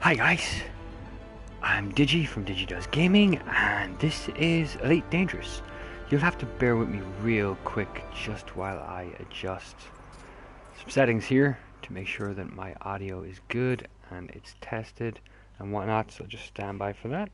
Hi guys, I'm Digi from DigiDoesGaming, and this is Elite Dangerous. You'll have to bear with me real quick just while I adjust some settings here to make sure that my audio is good and it's tested and whatnot, so just stand by for that.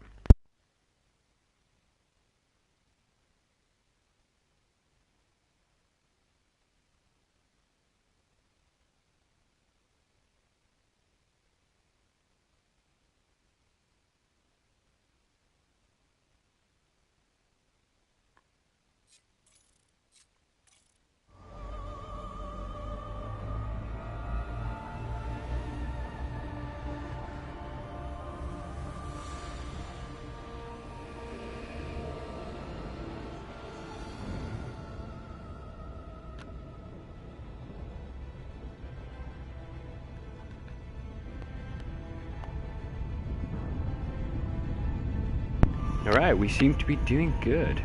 Alright, we seem to be doing good.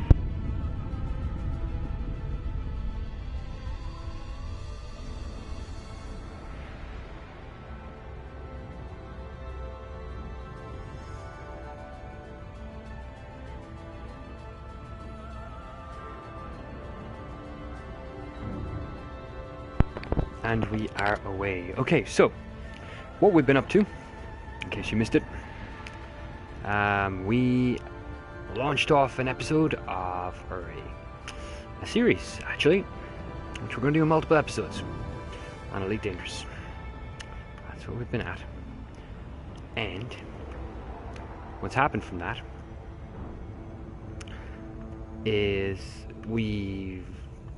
And we are away. Okay, so what we've been up to, in case you missed it, we launched off an episode of a series, actually, which we're going to do in multiple episodes on Elite Dangerous. That's what we've been at. And what's happened from that is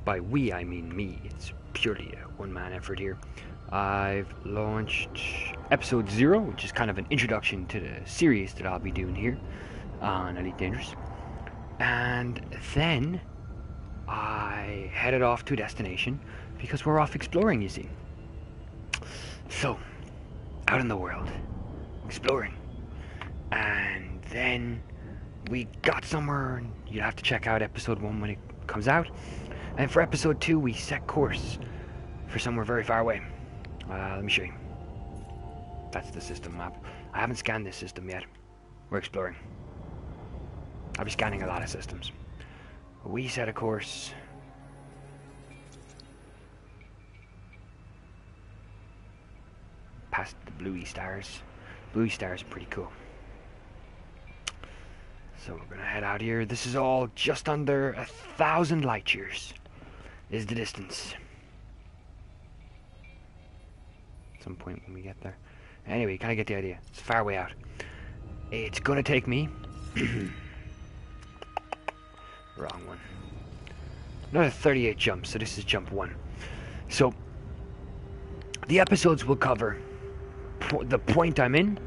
by we I mean me, it's purely a one-man effort here. I've launched episode 0, which is kind of an introduction to the series that I'll be doing here on Elite Dangerous. And then I headed off to a destination because we're off exploring, you see. So, out in the world, exploring. And then we got somewhere, and you'll have to check out episode 1 when it comes out. And for episode 2, we set course for somewhere very far away. Let me show you. That's the system map. I haven't scanned this system yet. We're exploring. I'll be scanning a lot of systems. We set a course past the bluey stars. Bluey stars are pretty cool. So we're gonna head out here. This is all just under 1,000 light years is the distance. At some point when we get there. Anyway, you kind of get the idea. It's far way out. It's gonna take me wrong one. Another 38 jumps, so this is jump 1. So the episodes will cover the point I'm in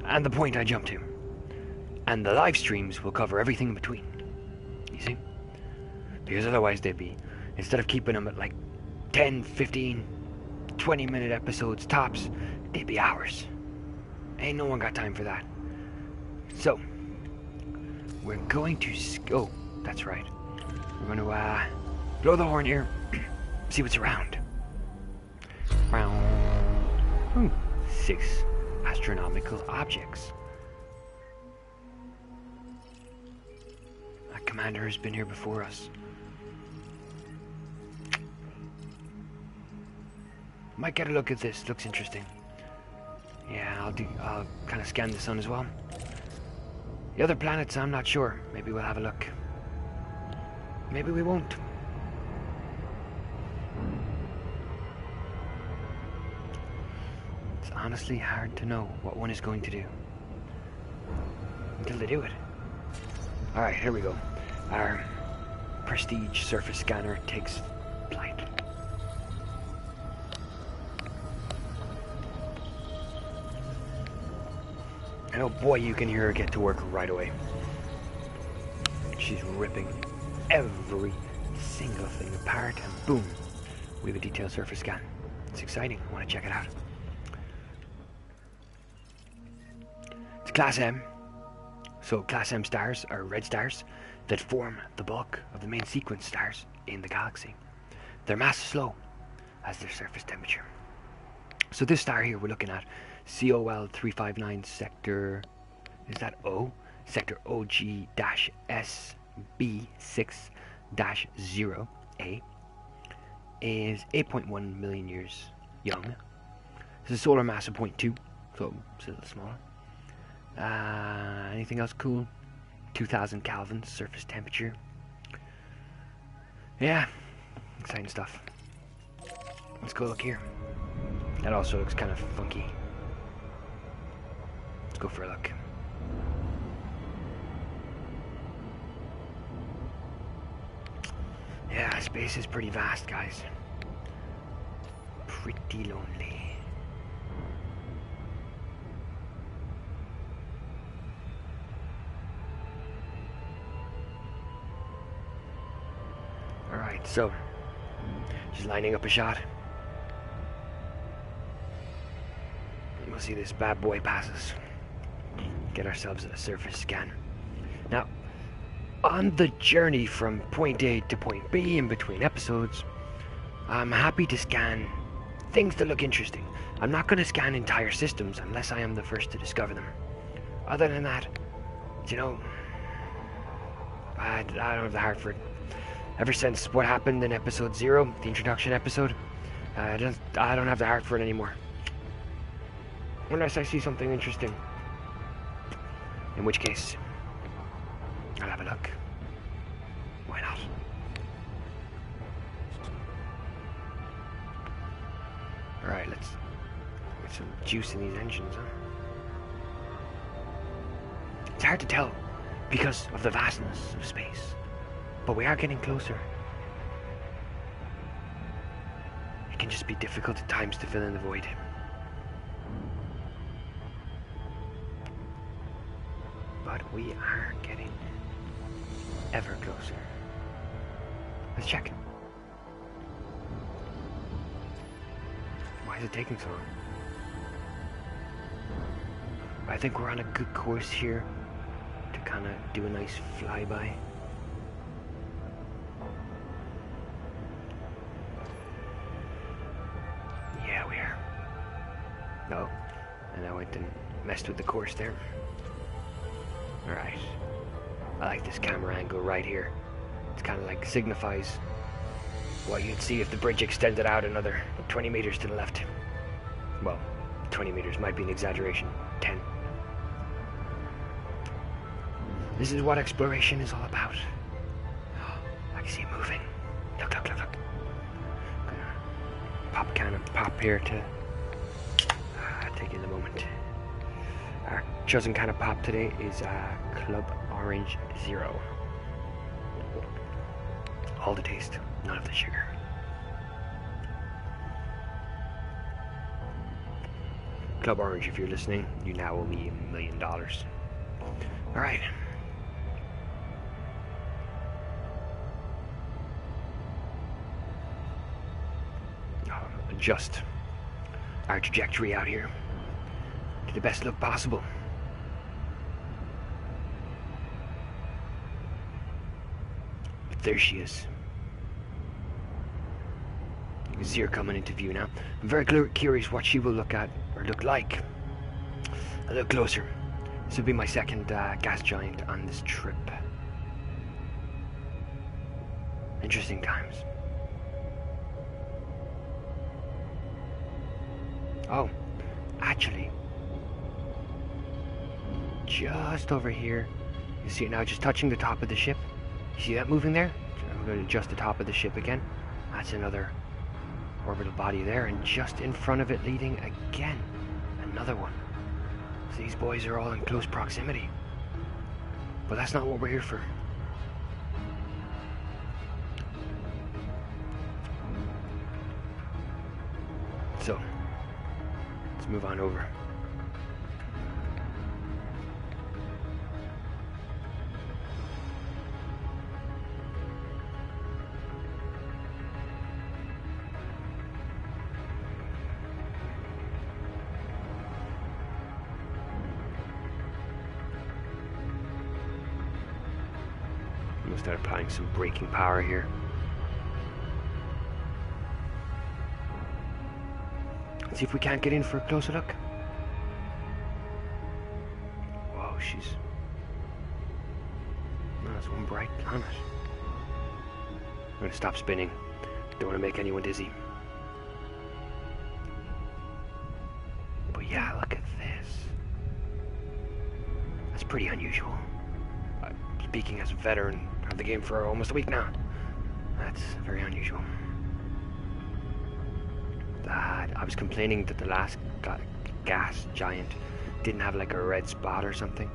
and the point I jump to. And the live streams will cover everything in between. You see? Because otherwise they'd be, instead of keeping them at like 10, 15, 20-minute episodes tops, they'd be hours. Ain't no one got time for that. So, we're going to... Oh, that's right. We're going to blow the horn here, see what's around. Ooh, 6 astronomical objects. That commander has been here before us. Might get a look at this. Looks interesting. Yeah, I'll kind of scan the sun as well. The other planets, I'm not sure. Maybe we'll have a look. Maybe we won't. It's honestly hard to know what one is going to do until they do it. Alright, here we go. Our prestige surface scanner takes flight. And oh boy, you can hear her get to work right away. She's ripping every single thing apart, and boom, we have a detailed surface scan. It's exciting. I want to check it out. It's Class M. So Class M stars are red stars that form the bulk of the main sequence stars in the galaxy. Their mass is low as their surface temperature. So this star here we're looking at COL 359 sector, is that O? Sector OG-SB6-0A is 8.1 million years young. It's a solar mass of 0.2, so it's a little smaller. Anything else cool? 2000 Kelvin surface temperature. Yeah, exciting stuff. Let's go look here. That also looks kind of funky. Let's go for a look. Yeah, space is pretty vast, guys. Pretty lonely. Alright, so just lining up a shot. We'll see this bad boy passes. Get ourselves a surface scan. Now, on the journey from point A to point B in between episodes, I'm happy to scan things that look interesting. I'm not going to scan entire systems unless I am the first to discover them. Other than that, you know, I don't have the heart for it. Ever since what happened in episode 0, the introduction episode, I don't have the heart for it anymore. Unless I see something interesting. In which case, I'll have a look. Why not? Alright, let's get some juice in these engines, huh? It's hard to tell because of the vastness of space. But we are getting closer. It can just be difficult at times to fill in the void. But we are getting ever closer. Let's check. Why is it taking so long? I think we're on a good course here to kind of do a nice flyby. Yeah, we are. No, and I went and messed with the course there. Alright. I like this camera angle right here. It's kind of like signifies what you'd see if the bridge extended out another 20 meters to the left. Well, 20 meters might be an exaggeration. 10. This is what exploration is all about. I can see it moving. Look, look, look, look. Pop cannon, pop here to take in the moment. Our chosen kind of pop today is Club Orange Zero. All the taste, none of the sugar. Club Orange, if you're listening, you now owe me $1 million. Alright. Adjust our trajectory out here to the best look possible. But there she is. You can see her coming into view now. I'm very curious what she will look at or look like. A little closer. This will be my second gas giant on this trip. Interesting times. Oh, actually, just over here, you see it now, just touching the top of the ship. You see that moving there? I'm going to adjust the top of the ship again. That's another orbital body there, and just in front of it leading again, another one. So these boys are all in close proximity. But that's not what we're here for. So, let's move on over. I'm gonna start applying some braking power here. See if we can't get in for a closer look. as one bright planet. I'm gonna stop spinning. Don't want to make anyone dizzy. But yeah, look at this. That's pretty unusual. Speaking as a veteran of the game for almost a week now, that's very unusual. I was complaining that the last gas giant didn't have like a red spot or something.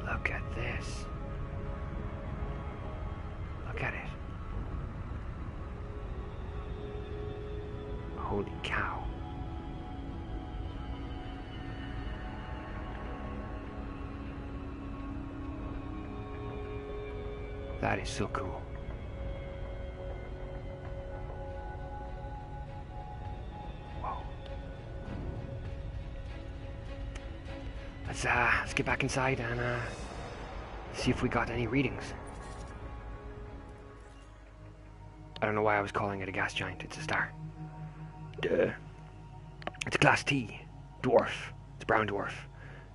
Look at this. Look at it. Holy cow. That is so cool. Whoa. Let's get back inside and see if we got any readings. I don't know why I was calling it a gas giant. It's a star. Duh. It's class T. Dwarf. It's a brown dwarf.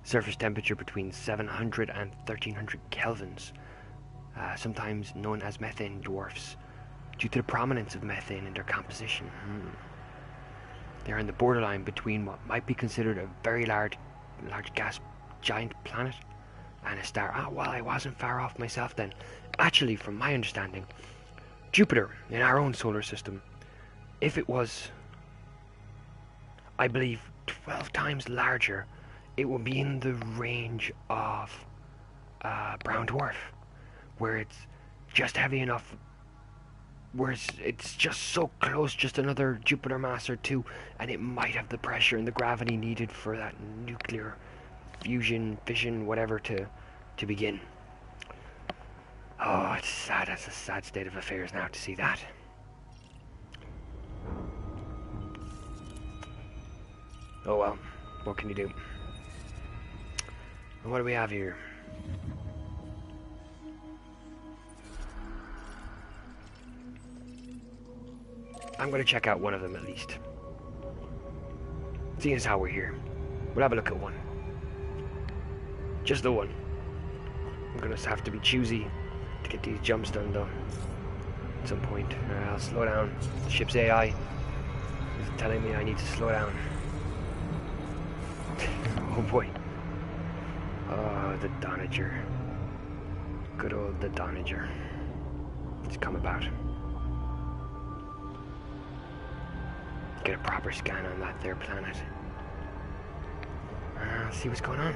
Surface temperature between 700 and 1300 kelvins. Sometimes known as methane dwarfs, due to the prominence of methane in their composition. They are in the borderline between what might be considered a very large gas giant planet and a star. Well, I wasn't far off myself then. Actually, from my understanding, Jupiter in our own solar system, if it was, I believe, 12 times larger, it would be in the range of brown dwarf, where it's just heavy enough, where it's just so close, just another Jupiter mass or two, and it might have the pressure and the gravity needed for that nuclear fusion, fission, whatever to begin. Oh, it's sad. That's a sad state of affairs now to see that. Oh well, what can you do? And what do we have here? I'm going to check out one of them at least. Seeing as how we're here, we'll have a look at one. Just the one. I'm going to have to be choosy to get these jumps done though. At some point. I'll slow down. The ship's AI is telling me I need to slow down. Oh boy. Oh, the Donager. Good old the Donager. It's come about. Get a proper scan on that there planet. See what's going on.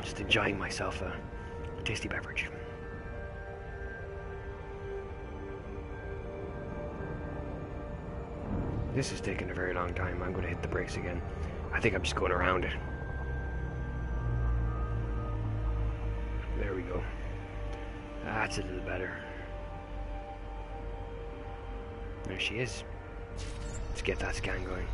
Just enjoying myself a tasty beverage. This is taking a very long time. I'm going to hit the brakes again. I think I'm just going around it. There we go. That's a little better. There she is. Let's get that scan going.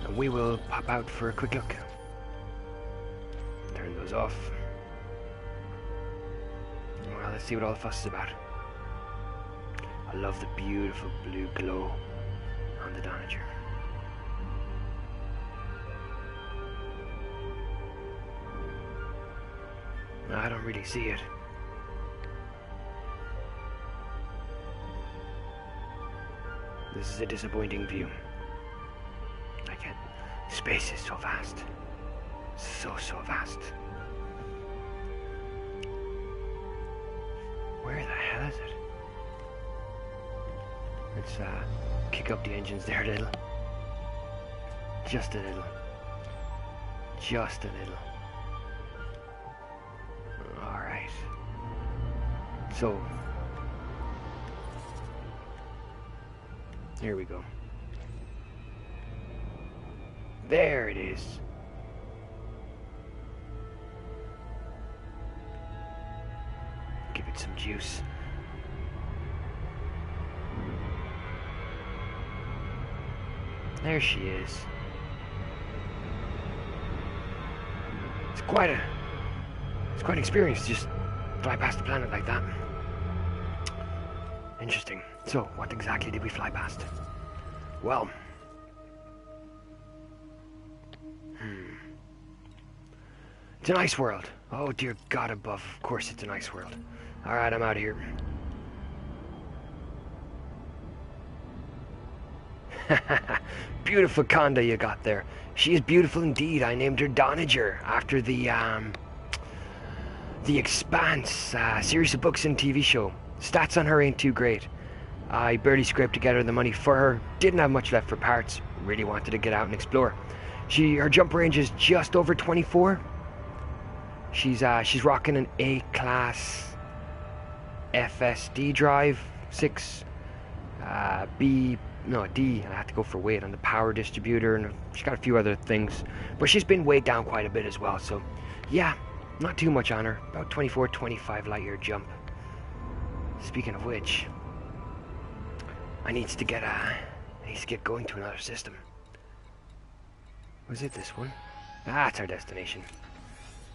And we will pop out for a quick look. Turn those off. Well, let's see what all the fuss is about. I love the beautiful blue glow on the Donager. I don't really see it. This is a disappointing view. I can't. Space is so vast. So vast. Where the hell is it? Let's kick up the engines there a little. Just a little. Just a little. Alright. So, here we go. There it is. Give it some juice. There she is. It's quite an experience to just fly past the planet like that. Interesting. So, what exactly did we fly past? Well, it's an ice world. Oh dear God above, of course it's an ice world. Alright, I'm out of here. Beautiful Conda you got there. She is beautiful indeed. I named her Doniger after the Expanse series of books and TV show. Stats on her ain't too great. I barely scraped together the money for her. Didn't have much left for parts. Really wanted to get out and explore. Her jump range is just over 24. She's rocking an A-class FSD drive, 6 D. I have to go for weight on the power distributor, and she's got a few other things, but she's been weighed down quite a bit as well. So, yeah, not too much on her. About 24, 25 light year jump. Speaking of which, I need to get going to another system. Was it this one? Ah, it's our destination.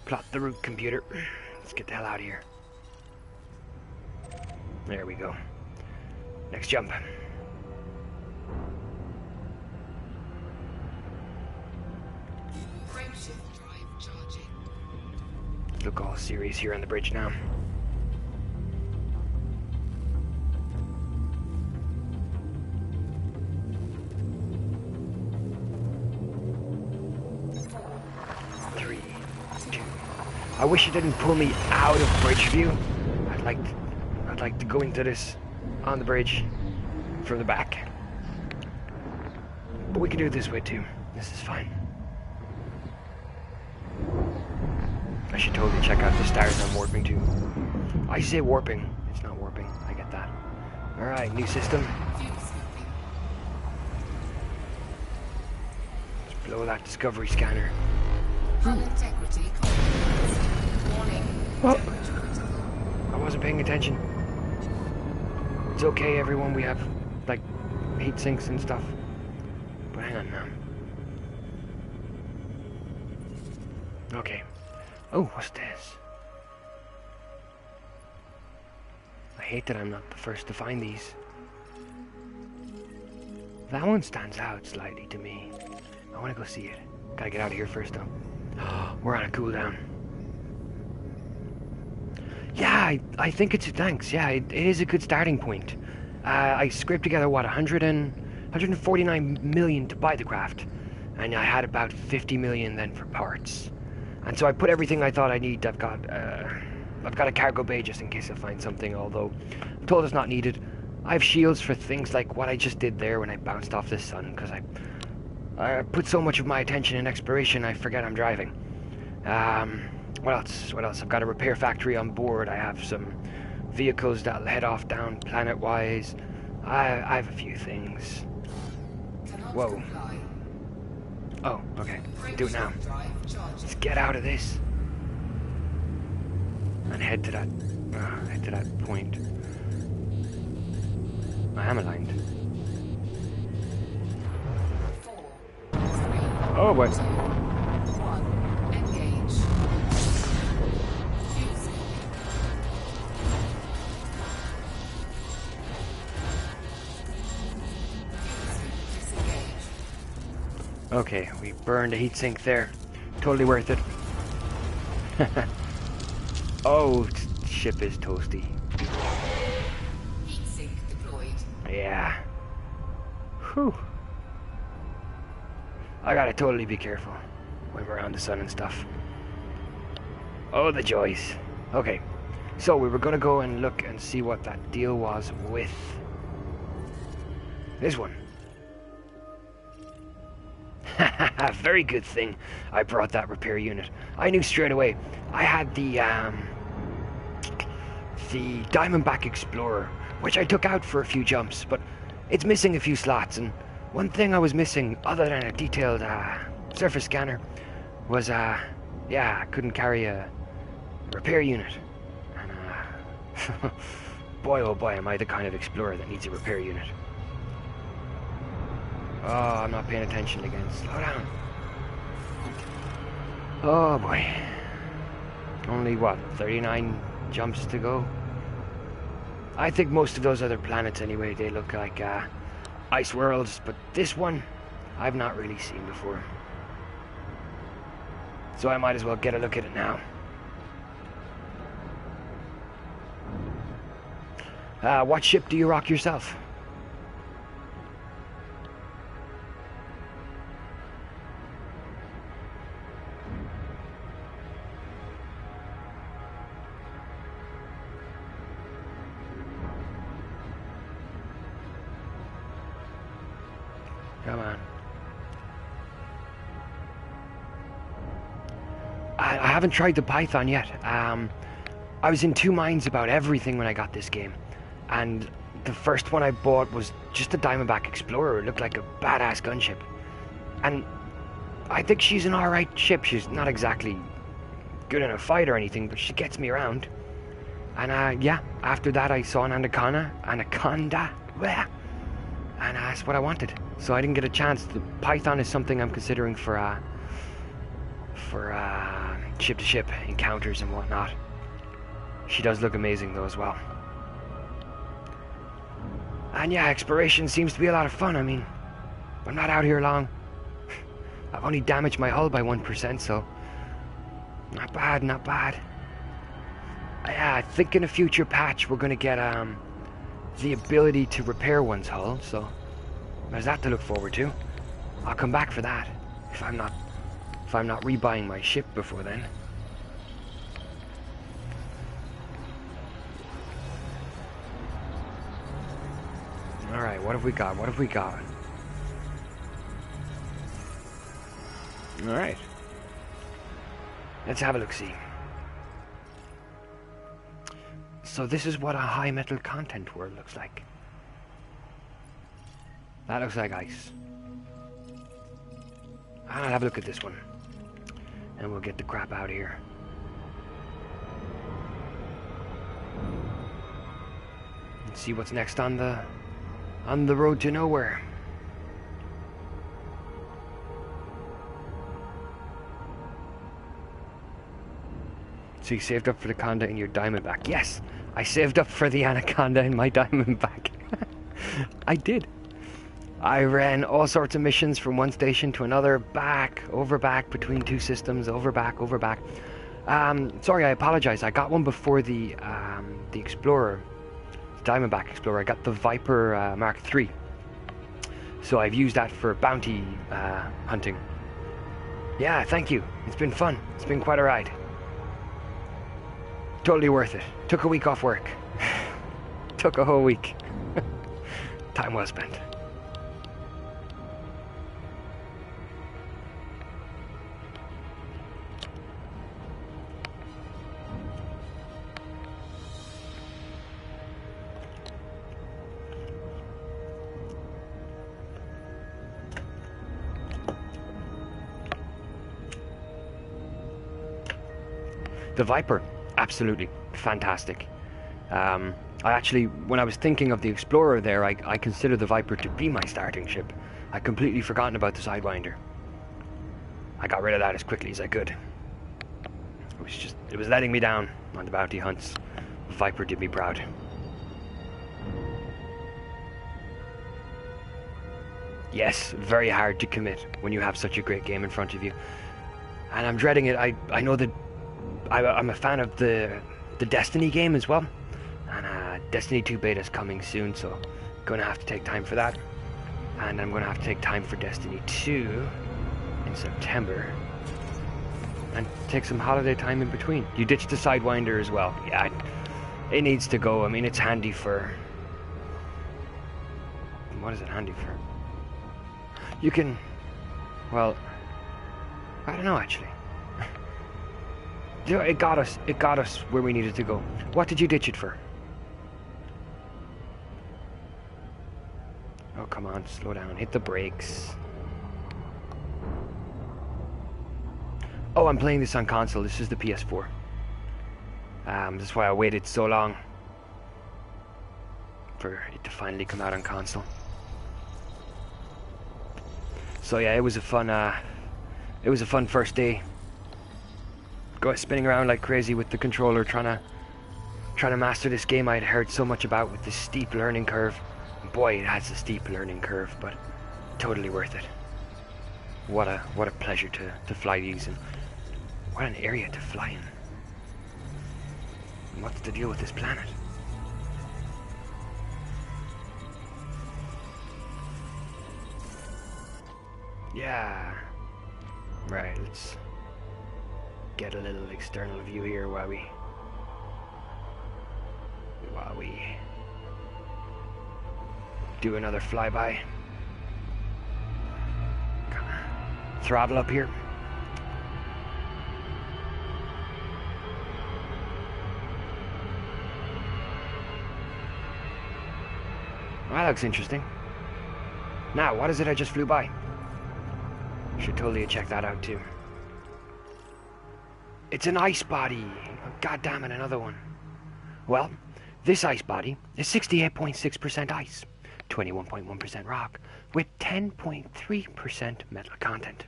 Plot the route, computer. Let's get the hell out of here. There we go. Next jump. Look all serious here on the bridge now. I wish it didn't pull me out of bridge view. I'd like to go into this on the bridge from the back. But we can do it this way too. This is fine. I should totally check out the stars I'm warping to. I say warping. It's not warping. I get that. Alright, new system. Let's blow that discovery scanner. Oh, I wasn't paying attention. It's okay, everyone. We have, like, heat sinks and stuff. But hang on now. Okay. Oh, what's this? I hate that I'm not the first to find these. That one stands out slightly to me. I want to go see it. Gotta get out of here first, though. We're on a cooldown. Yeah, I think it's thanks. Yeah, it is a good starting point. I scraped together, what, 149 million to buy the craft. And I had about 50 million then for parts. And so I put everything I thought I need. I've got a cargo bay just in case I find something, although I'm told it's not needed. I have shields for things like what I just did there when I bounced off the sun, because I put so much of my attention in exploration I forget I'm driving. What else? I've got a repair factory on board. I have some vehicles that'll head off down planet-wise. I have a few things. Whoa. Oh, okay. Do it now. Let's get out of this. And head to that point. I am aligned. Oh, what? Okay, we burned a heatsink there. Totally worth it. Oh, ship is toasty. Heatsink deployed. Yeah. Whew. I gotta totally be careful when we're around the sun and stuff. Oh, the joys. Okay, so we were gonna go and look and see what that deal was with this one. Very good thing I brought that repair unit. I knew straight away. I had the Diamondback Explorer, which I took out for a few jumps, but it's missing a few slots, and one thing I was missing, other than a detailed surface scanner, was, yeah, I couldn't carry a repair unit. And Boy, oh boy, am I the kind of explorer that needs a repair unit. Oh, I'm not paying attention again. Slow down. Oh boy. Only what, 39 jumps to go? I think most of those other planets anyway, they look like ice worlds, but this one I've not really seen before. So I might as well get a look at it now. What ship do you rock yourself? Come on. I haven't tried the Python yet. I was in two minds about everything when I got this game. And the first one I bought was just a Diamondback Explorer. It looked like a badass gunship. And I think she's an alright ship. She's not exactly good in a fight or anything, but she gets me around. And yeah, after that I saw an anaconda, bleh, and that's what I wanted. So I didn't get a chance. The Python is something I'm considering for ship-to-ship encounters and whatnot. She does look amazing though as well. And yeah, exploration seems to be a lot of fun. I mean, I'm not out here long. I've only damaged my hull by 1%, so not bad, not bad. Yeah, I think in a future patch we're gonna get the ability to repair one's hull, so there's that to look forward to. I'll come back for that if I'm not rebuying my ship before then. Alright, what have we got? What have we got? Alright. Let's have a look-see. So this is what a high metal content world looks like. That looks like ice. I'll have a look at this one. And we'll get the crap out of here. And see what's next on the road to nowhere. So you saved up for the Anaconda in your Diamondback. Yes, I saved up for the Anaconda in my Diamondback. I did. I ran all sorts of missions from one station to another, back, over back, between two systems, over back, over back. Sorry, I apologize. I got one before the Explorer, the Diamondback Explorer. I got the Viper Mark III. So I've used that for bounty hunting. Yeah, thank you. It's been fun. It's been quite a ride. Totally worth it. Took a week off work. Took a whole week. Time well spent. The Viper, absolutely fantastic. I actually, when I was thinking of the Explorer there, I considered the Viper to be my starting ship. I'd completely forgotten about the Sidewinder. I got rid of that as quickly as I could. It was letting me down on the bounty hunts. The Viper did me proud. Yes, very hard to commit when you have such a great game in front of you. And I'm dreading it. I know that I'm a fan of the Destiny game as well, and Destiny 2 beta is coming soon, so I'm going to have to take time for that, and I'm going to have to take time for Destiny 2 in September, and take some holiday time in between. You ditched the Sidewinder as well. Yeah, it needs to go. I mean, it's handy for... What is it handy for? You can... Well, I don't know actually. It got us where we needed to go. What did you ditch it for? Oh, come on, slow down. Hit the brakes. Oh, I'm playing this on console. This is the PS4. That's why I waited so long. for it to finally come out on console. So yeah, it was a fun first day. Go spinning around like crazy with the controller, trying to master this game I'd heard so much about with this steep learning curve. Boy, it has a steep learning curve, but totally worth it. What a pleasure to fly these, and what an area to fly in. And what's the deal with this planet? Yeah. Right, let's get a little external view here while we do another flyby. Throttle up here. Well, that looks interesting. Now, what is it I just flew by? Should totally check that out too. It's an ice body. Oh, God damn it, another one. Well, this ice body is 68.6% ice, 21.1% rock, with 10.3% metal content.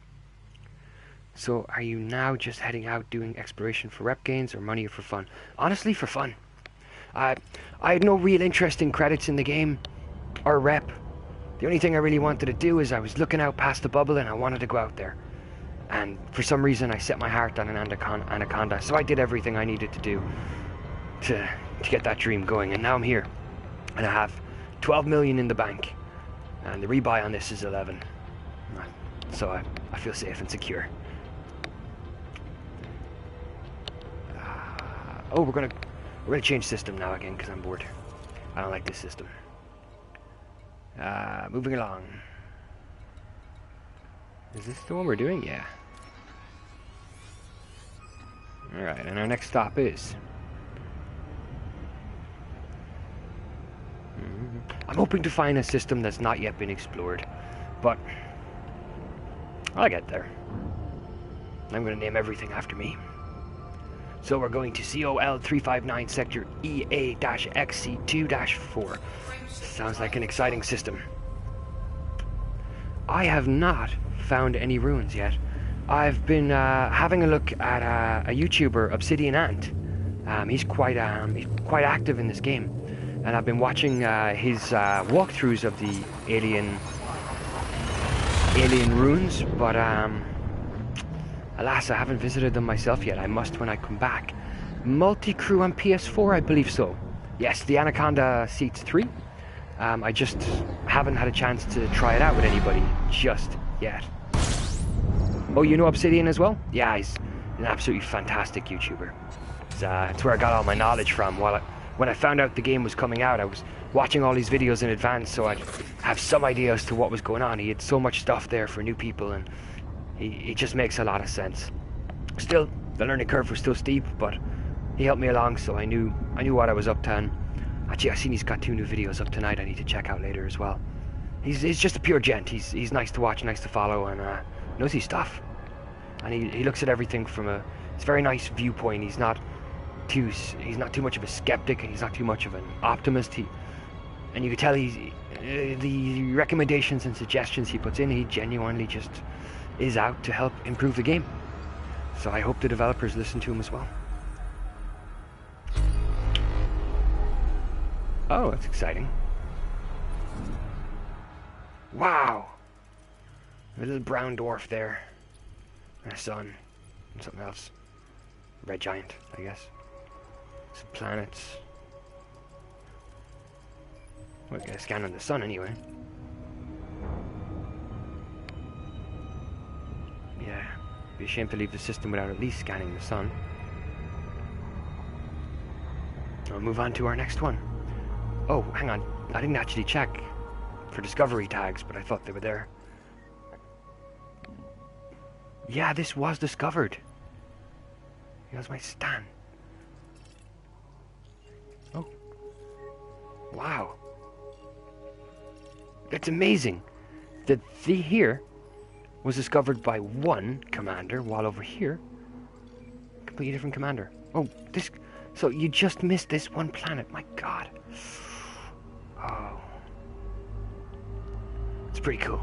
So are you now just heading out doing exploration for rep gains or money or for fun? Honestly, for fun. I had no real interest in credits in the game or rep. The only thing I really wanted to do is I was looking out past the bubble and I wanted to go out there. And for some reason I set my heart on an anaconda, so I did everything I needed to do to get that dream going. And now I'm here. And I have 12 million in the bank. And the rebuy on this is 11. So I feel safe and secure. Oh, we're gonna change system now again because I'm bored. I don't like this system. Moving along. Is this the one we're doing? Yeah. Alright, and our next stop is... I'm hoping to find a system that's not yet been explored, but I'll get there. I'm going to name everything after me. So we're going to COL 359 sector EA-XC2-4. Sounds like an exciting system. I have not found any ruins yet. I've been having a look at a YouTuber, Obsidian Ant. He's quite active in this game, and I've been watching his walkthroughs of the alien ruins. But alas, I haven't visited them myself yet. I must when I come back. Multi-crew on PS4, I believe so. Yes, the Anaconda seats 3. I just haven't had a chance to try it out with anybody just yet. Oh, you know Obsidian as well? Yeah, he's an absolutely fantastic YouTuber. It's where I got all my knowledge from. When I found out the game was coming out, I was watching all these videos in advance, so I'd have some idea as to what was going on. He had so much stuff there for new people, and it just makes a lot of sense. Still, the learning curve was still steep, but he helped me along, so I knew what I was up to. And actually, I've seen he's got 2 new videos up tonight I need to check out later as well. He's just a pure gent. He's nice to watch, nice to follow, and knows his stuff. And he looks at everything from a very nice viewpoint. He's not too much of a skeptic, and he's not too much of an optimist. And you can tell the recommendations and suggestions he puts in, he genuinely just is out to help improve the game. So I hope the developers listen to him as well. Oh, that's exciting. Wow! A little brown dwarf there. And a sun. And something else. Red giant, I guess. Some planets. Well, I gotta scan on the sun anyway. Yeah. Be a shame to leave the system without at least scanning the sun. I'll move on to our next one. Oh, hang on. I didn't actually check for discovery tags, but I thought they were there. Yeah, this was discovered. Here's my stand. Oh. Wow. That's amazing. That here was discovered by one commander, while over here, completely different commander. Oh, this... So you just missed this one planet. My God. Oh, pretty cool.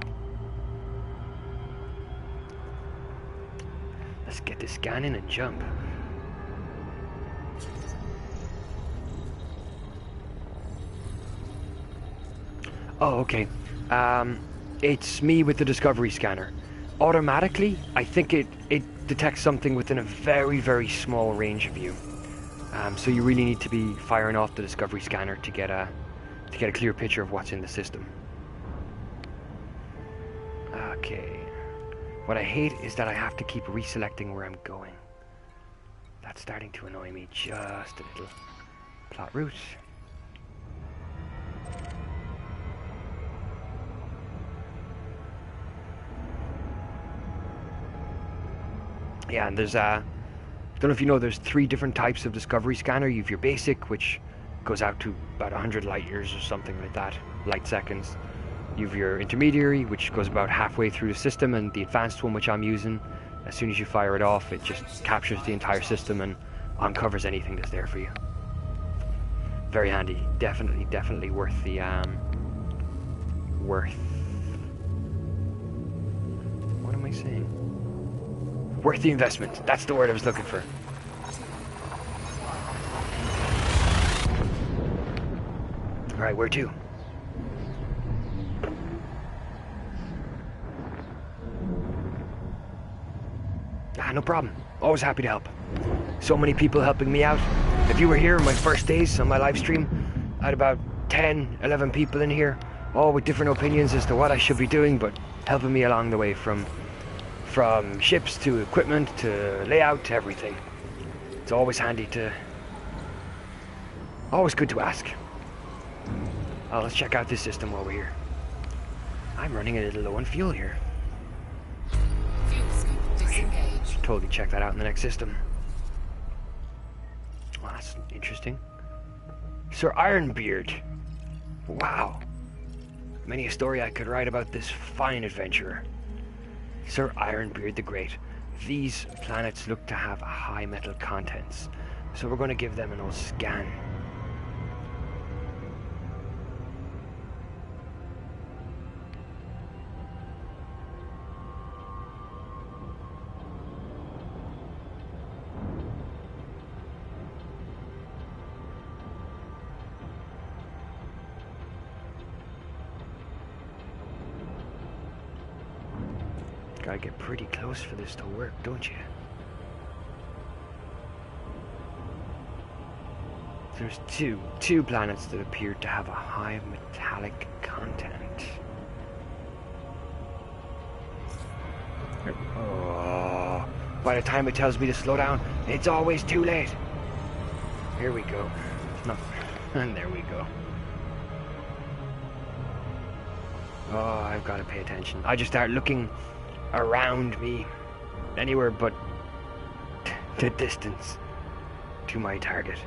Let's get this scan in and jump. Oh, okay. It's me with the discovery scanner. Automatically, I think it detects something within a very, very small range of you. So you really need to be firing off the discovery scanner to get a clear picture of what's in the system. Okay. What I hate is that I have to keep reselecting where I'm going. That's starting to annoy me just a little. Plot route. Yeah, and there's don't know if you know, there's 3 different types of discovery scanner. You have your basic, which goes out to about 100 light years or something like that, light seconds. You have your intermediary, which goes about halfway through the system, and the advanced one, which I'm using, as soon as you fire it off, it just captures the entire system and uncovers anything that's there for you. Very handy. Definitely worth the worth. What am I saying? Worth the investment. That's the word I was looking for. Alright, where to? No problem. Always happy to help. So many people helping me out. If you were here in my first days on my live stream, I had about 10, 11 people in here, all with different opinions as to what I should be doing, but helping me along the way from ships to equipment to layout to everything. It's always handy to... always good to ask. Oh, let's check out this system while we're here. I'm running a little low on fuel here. Totally check that out in the next system. Well, that's interesting. Sir Ironbeard. Wow. Many a story I could write about this fine adventurer. Sir Ironbeard the Great. These planets look to have high metal contents, so we're going to give them an old scan. Gotta get pretty close for this to work, don't you? There's two planets that appear to have a high metallic content. Oh, by the time it tells me to slow down, it's always too late. Here we go. No, and there we go. Oh, I've got to pay attention. I just start looking around me, anywhere but the distance to my target.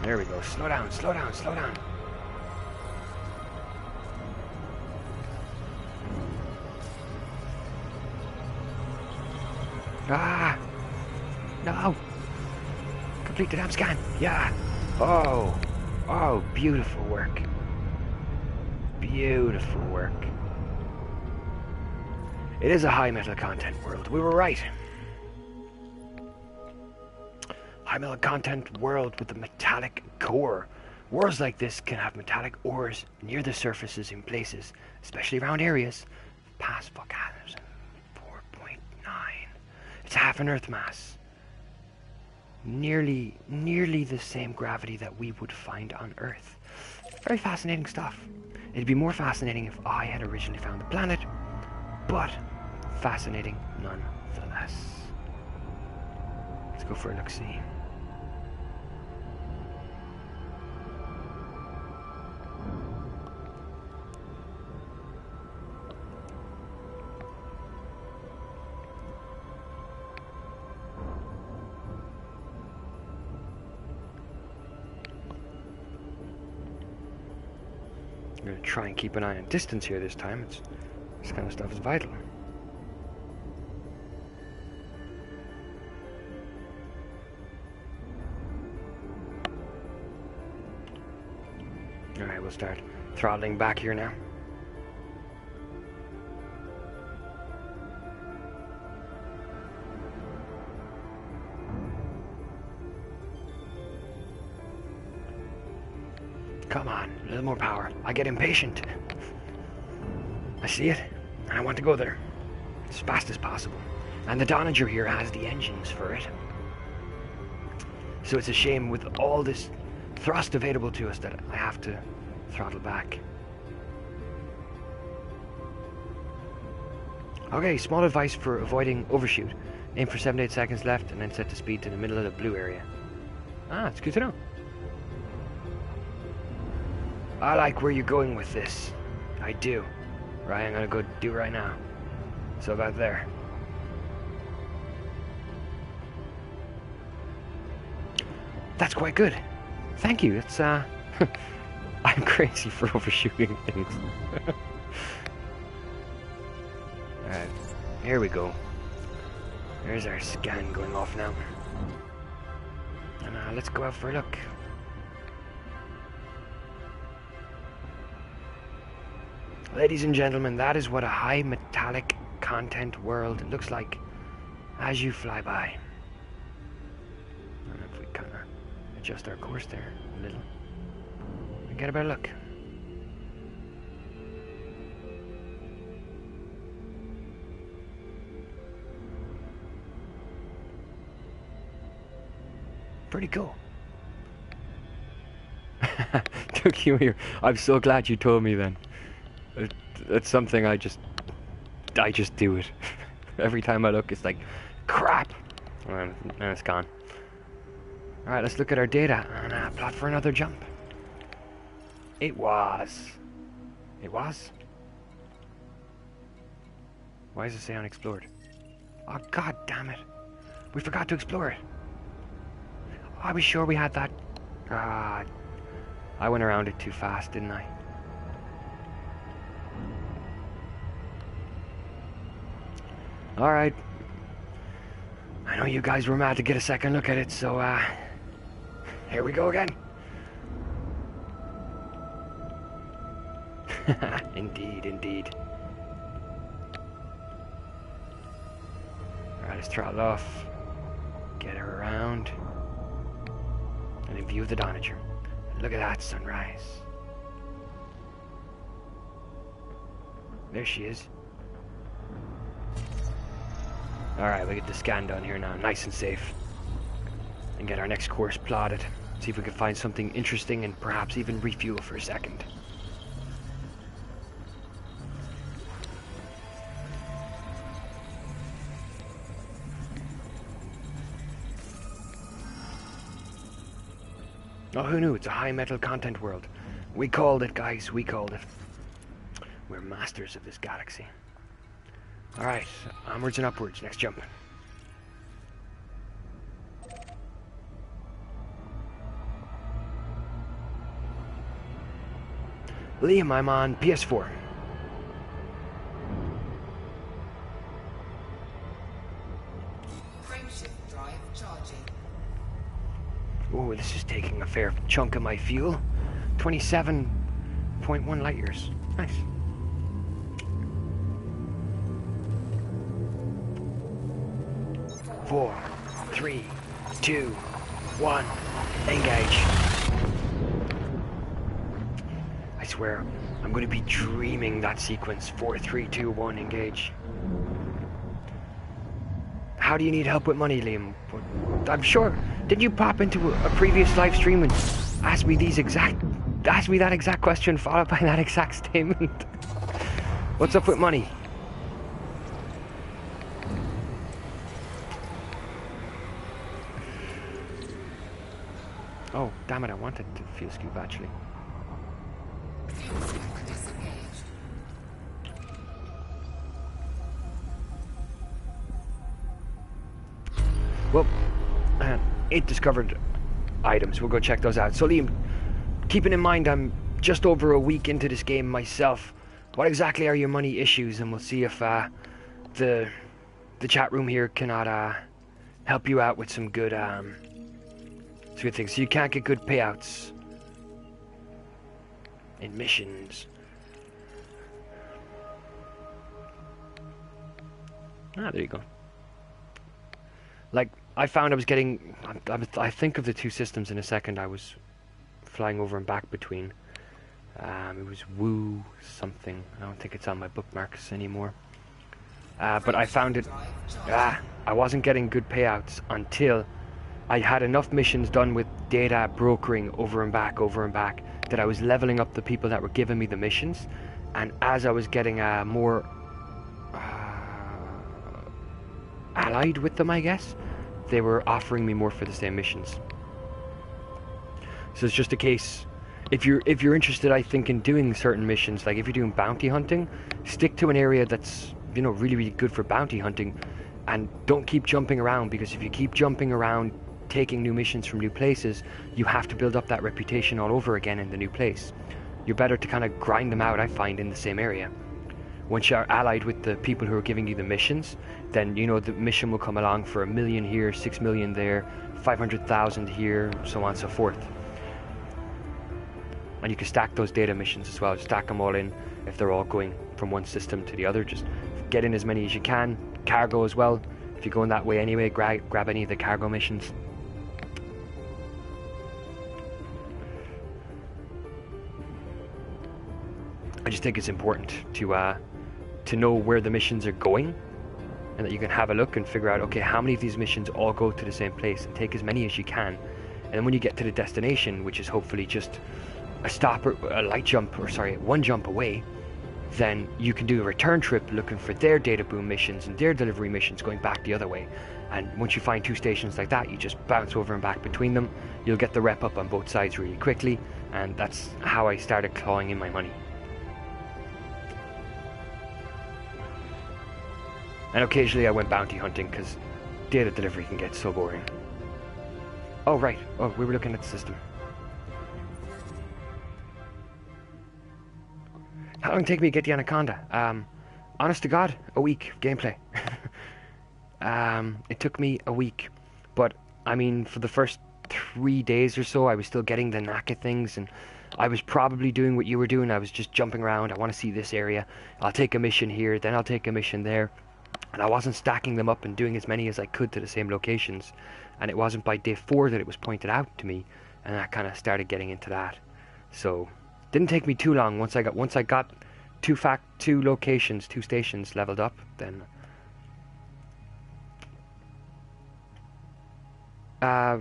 There we go. Slow down, slow down, slow down. Ah! No! Complete the damn scan. Yeah. Oh. Oh, beautiful work. Beautiful work. It is a high metal content world. We were right. High metal content world with a metallic core. Worlds like this can have metallic ores near the surfaces in places, especially around areas past volcanoes. 4.9. It's half an Earth mass. Nearly the same gravity that we would find on Earth. Very fascinating stuff. It'd be more fascinating if I had originally found the planet, but fascinating nonetheless. Let's go for a look-see. I'm going to try and keep an eye on distance here this time. This kind of stuff is vital. we'll start throttling back here now. Come on, a little more power. I get impatient. I see it, and I want to go there as fast as possible. And the Donager here has the engines for it. So it's a shame with all this thrust available to us that I have to throttle back. Okay, small advice for avoiding overshoot. Aim for 7 to 8 seconds left and then set the speed to the middle of the blue area. Ah, it's good to know. I like where you're going with this. I do. Right, I'm gonna go do it right now. So about there. That's quite good. Thank you. It's I'm crazy for overshooting things. Alright, here we go. There's our scan going off now. And let's go out for a look. Ladies and gentlemen, that is what a high metallic content world looks like as you fly by. I don't know if we kind of adjust our course there a little and get a better look. Pretty cool. Took you here. I'm so glad you told me then. It's something I just do it. Every time I look, it's like, crap, and it's gone. All right, let's look at our data and plot for another jump. It was. Why does it say unexplored? Oh, god damn it! We forgot to explore it. I was sure we had that. I went around it too fast, didn't I? Alright. I know you guys were mad to get a second look at it, so here we go again. Indeed. Alright, let's throttle off. Get her around. And in view of the Donager. Look at that sunrise. There she is. Alright, we get the scan done here now, nice and safe. And get our next course plotted. See if we can find something interesting and perhaps even refuel for a second. Oh, who knew? It's a high metal content world. We called it, guys, we called it. We're masters of this galaxy. Alright, onwards and upwards, next jump. Liam, I'm on PS4. Frameshift drive charging. Oh, this is taking a fair chunk of my fuel. 27.1 light years. Nice. Four, 3, 2, 1, engage. I swear, I'm going to be dreaming that sequence. 4, 3, 2, 1, engage. How do you need help with money, Liam? I'm sure. Did you pop into a previous live stream and ask me that exact question followed by that exact statement? What's up with money? Oh, damn it, I wanted to fuel scoop actually. Well, it discovered items. We'll go check those out. So Liam, keeping in mind I'm just over a week into this game myself, what exactly are your money issues? And we'll see if the chat room here cannot help you out with some good things. So you can't get good payouts in missions. Ah, there you go. Like, I found I was getting... I think of the two systems in a second I was flying over and back between. It was Woo something. I don't think it's on my bookmarks anymore. But I found it... I wasn't getting good payouts until I had enough missions done with data brokering over and back, that I was leveling up the people that were giving me the missions. And as I was getting more allied with them, I guess, they were offering me more for the same missions. So it's just a case, if you're interested, I think, in doing certain missions, like if you're doing bounty hunting, stick to an area that's, you know, really, really good for bounty hunting, and don't keep jumping around, because if you keep jumping around, taking new missions from new places, you have to build up that reputation all over again in the new place. You're better to kind of grind them out, I find, in the same area. Once you're allied with the people who are giving you the missions, then, you know, the mission will come along for 1 million here, 6 million there, 500,000 here, so on and so forth. And you can stack those data missions as well, stack them all in if they're all going from one system to the other. Just get in as many as you can. Cargo as well, if you're going that way anyway, grab any of the cargo missions. I just think it's important to know where the missions are going, and that you can have a look and figure out, okay, how many of these missions all go to the same place, and take as many as you can. And then when you get to the destination, which is hopefully just a stop or a light jump, or sorry, one jump away, then you can do a return trip looking for their data boom missions and their delivery missions going back the other way. And once you find two stations like that, you just bounce over and back between them. You'll get the rep up on both sides really quickly, and that's how I started clawing in my money. And occasionally I went bounty hunting, because data delivery can get so boring. Oh, right. Oh, we were looking at the system. How long did it take me to get the Anaconda? Honest to God, a week of gameplay. It took me a week. But, I mean, for the first 3 days or so, I was still getting the knack of things, and I was probably doing what you were doing. I was just jumping around. I want to see this area. I'll take a mission here, then I'll take a mission there. And I wasn't stacking them up and doing as many as I could to the same locations. And it wasn't by day 4 that it was pointed out to me, and I kind of started getting into that. So, didn't take me too long. Once I got two locations, 2 stations leveled up, then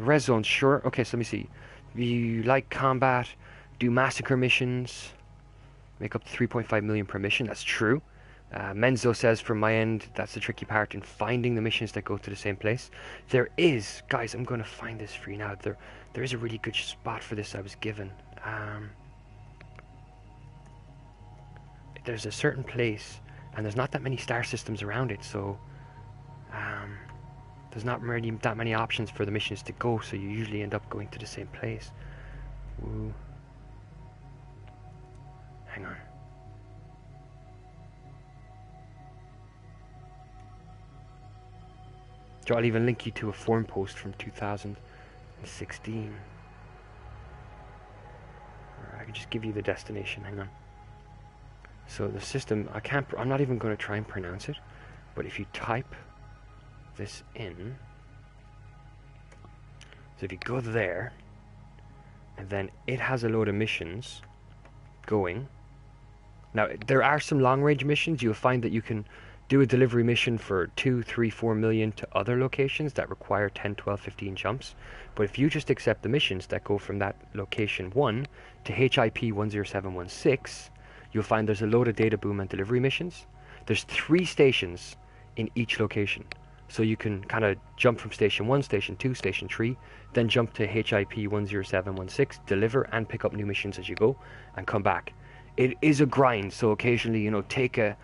res zones, sure. Okay, so let me see. You like combat, do massacre missions, make up to 3.5 million per mission. That's true. Menzo says, from my end, that's the tricky part in finding the missions that go to the same place. There is, guys, I'm going to find this for you now. There is a really good spot for this I was given. There's a certain place, and there's not that many star systems around it, so there's not really that many options for the missions to go, so you usually end up going to the same place. Woo. Hang on. So I'll even link you to a forum post from 2016. Or I can just give you the destination, hang on. So the system, I'm not even going to try and pronounce it, but if you type this in, so if you go there, and then it has a load of missions going. Now, there are some long-range missions. You'll find that you can do a delivery mission for 2, 3, 4 million to other locations that require 10, 12, 15 jumps. But if you just accept the missions that go from that location 1 to HIP 10716, you'll find there's a load of data boom and delivery missions. There's 3 stations in each location. So you can kind of jump from station 1, station 2, station 3, then jump to HIP 10716, deliver and pick up new missions as you go, and come back. It is a grind, so occasionally, you know, take a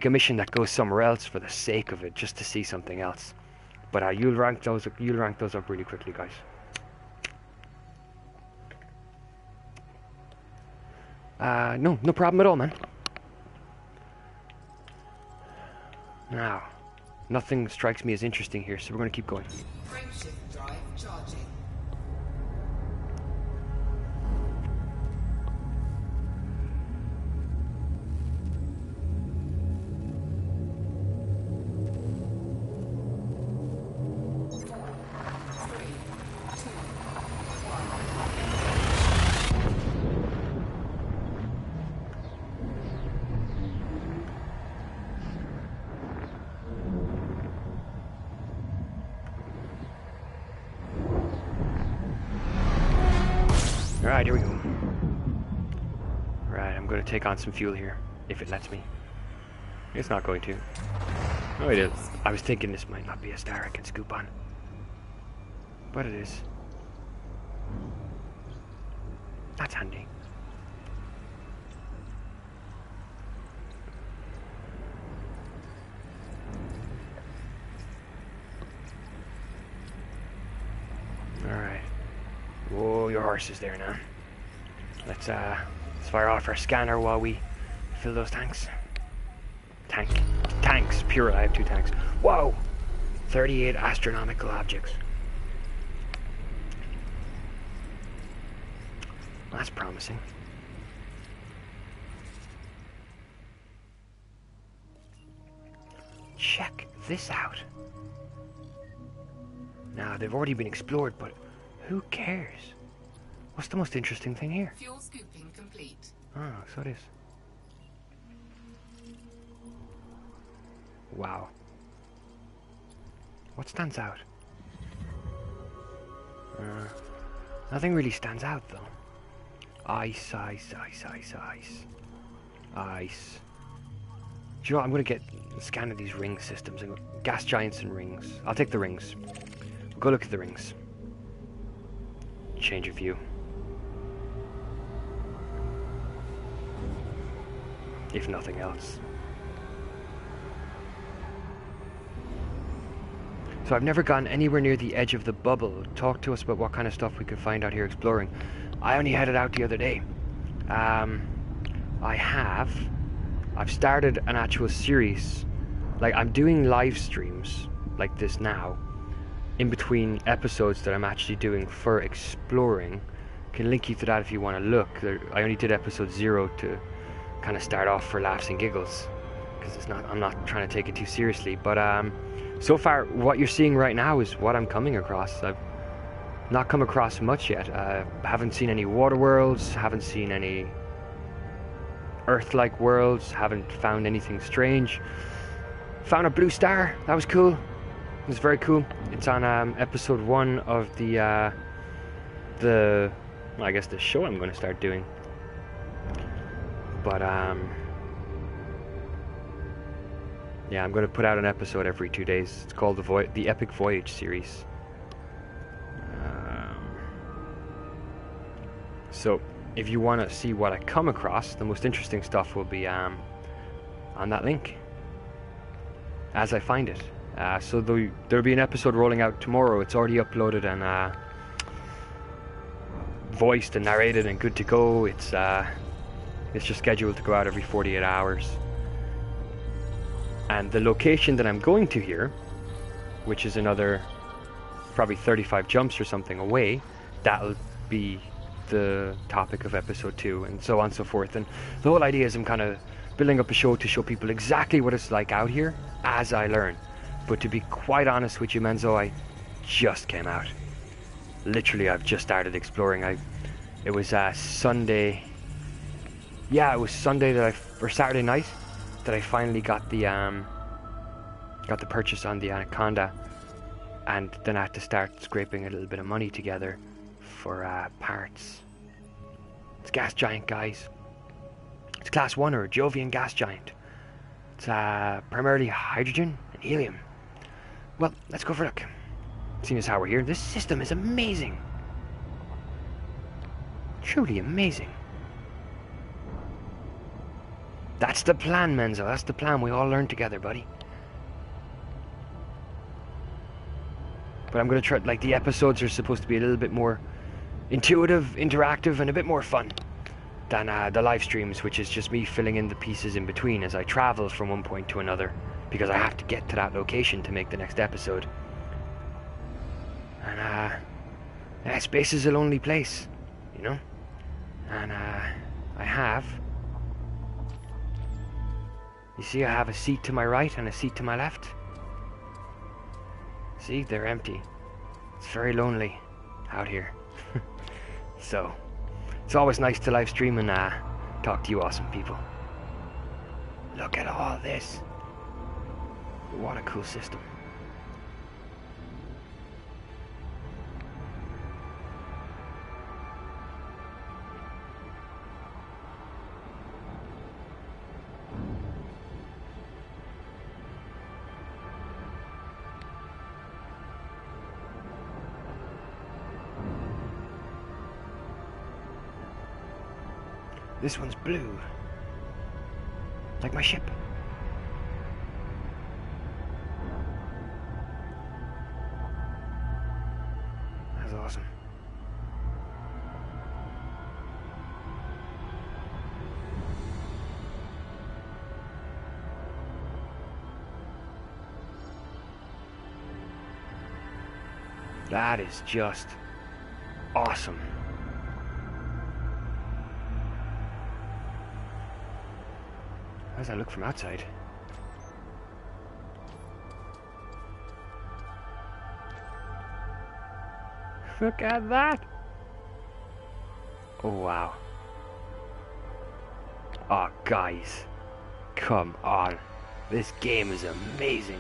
mission that goes somewhere else for the sake of it, just to see something else. But you'll rank those up really quickly, guys. No problem at all, man. Now, nothing strikes me as interesting here, so we're going to keep going. Frameshift drive charging. Alright, here we go. Right, I'm going to take on some fuel here, if it lets me. It's not going to. Oh, it is. I was thinking this might not be a star I can scoop on. But it is. That's handy. Alright. Whoa, your horse is there now. Let's fire off our scanner while we fill those tanks. Tanks, pure, I have 2 tanks. Whoa! 38 astronomical objects. That's promising. Check this out. Now, they've already been explored, but who cares? What's the most interesting thing here? Fuel scooping complete. Oh, so it is. Wow. What stands out? Nothing really stands out, though. Ice. Ice. Do you know what? I'm going to get a scan of these ring systems. Gas giants and rings. I'll take the rings. We'll go look at the rings. Change of view. If nothing else. So I've never gone anywhere near the edge of the bubble. Talk to us about what kind of stuff we could find out here exploring. I only headed out the other day. I've started an actual series. Like, I'm doing live streams like this now, in between episodes that I'm actually doing for exploring. Can link you to that if you want to look. I only did episode 0 to kind of start off for laughs and giggles, because I'm not trying to take it too seriously. But so far, what you're seeing right now is what I'm coming across. I've not come across much yet. Haven't seen any water worlds, haven't seen any Earth-like worlds, haven't found anything strange. Found a blue star, that was cool. It was very cool. It's on episode 1 of the well, I guess the show I'm going to start doing. But yeah, I'm going to put out an episode every 2 days. It's called the Epic Voyage series. So if you want to see what I come across, the most interesting stuff will be on that link as I find it. So there'll be an episode rolling out tomorrow. It's already uploaded and voiced and narrated and good to go. It's just scheduled to go out every 48 hours. And the location that I'm going to here, which is another probably 35 jumps or something away, that'll be the topic of episode 2, and so on and so forth. And the whole idea is I'm kind of building up a show to show people exactly what it's like out here as I learn. But to be quite honest with you, Menzo, I just came out. Literally, I've just started exploring. It was Sunday. Yeah, it was Sunday or Saturday night that I finally got the purchase on the Anaconda, and then I had to start scraping a little bit of money together for parts. It's gas giant, guys. It's class 1 or a Jovian gas giant. It's primarily hydrogen and helium. Well, let's go for a look. Seeing as how we're here, this system is amazing. Truly amazing. That's the plan, Menzo. That's the plan. We all learn together, buddy. But I'm going to try, like, the episodes are supposed to be a little bit more intuitive, interactive, and a bit more fun than the live streams, which is just me filling in the pieces in between as I travel from one point to another, because I have to get to that location to make the next episode. And space is a lonely place, you know? And I have... You see, I have a seat to my right and a seat to my left. See, they're empty. It's very lonely out here. So, it's always nice to live stream and talk to you awesome people. Look at all this. What a cool system. This one's blue. Like my ship. That's awesome. That is just awesome. How does that look from outside? Look at that! Oh wow. Oh guys, come on. This game is amazing.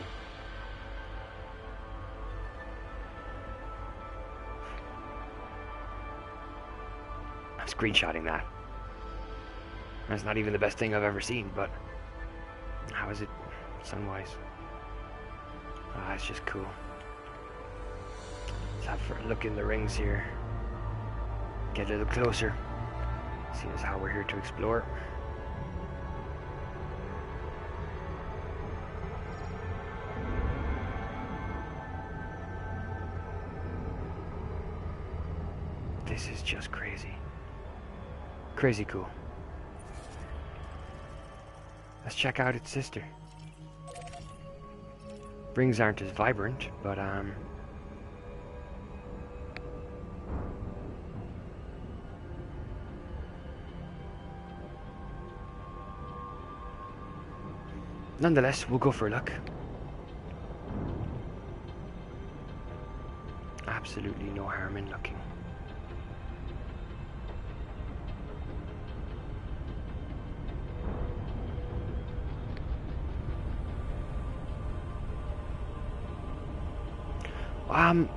I'm screenshotting that. That's not even the best thing I've ever seen, but how is it sunwise? Ah, it's just cool. Let's have a look in the rings here. Get a little closer. See as how we're here to explore. This is just crazy. Crazy cool. Let's check out its sister. Rings aren't as vibrant, but nonetheless, we'll go for a look. Absolutely no harm in looking.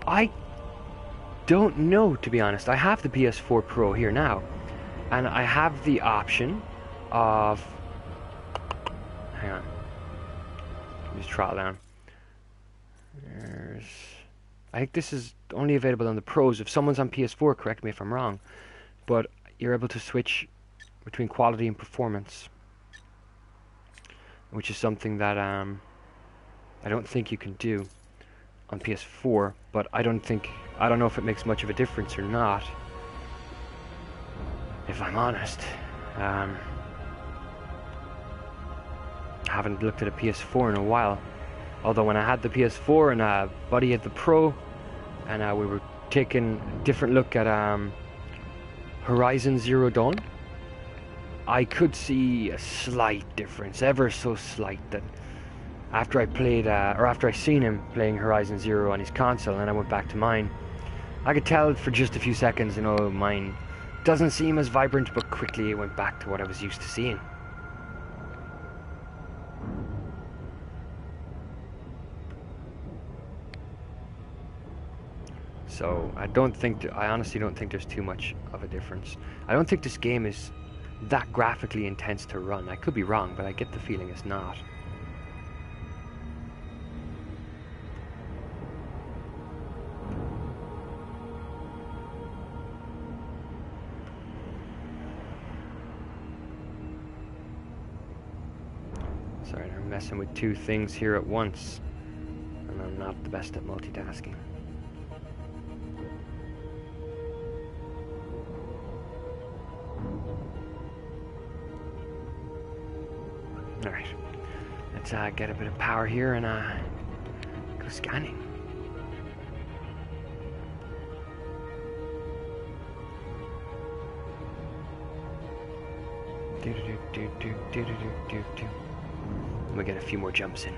I don't know, to be honest. I have the PS4 Pro here now, and I have the option of... Hang on. Let me just throttle down. I think this is only available on the Pros. If someone's on PS4, correct me if I'm wrong, but you're able to switch between quality and performance, which is something that I don't think you can do on PS4, but I don't know if it makes much of a difference or not, if I'm honest. I haven't looked at a PS4 in a while, although when I had the PS4 and a buddy had the Pro, and we were taking a different look at Horizon Zero Dawn, I could see a slight difference, ever so slight, that after I played, or after I seen him playing Horizon Zero on his console and I went back to mine, I could tell for just a few seconds, you know, mine doesn't seem as vibrant, but quickly it went back to what I was used to seeing. So I honestly don't think there's too much of a difference. I don't think this game is that graphically intense to run. I could be wrong, but I get the feeling it's not. Sorry, I'm messing with two things here at once, and I'm not the best at multitasking. Alright, let's get a bit of power here and go scanning. We get a few more jumps in.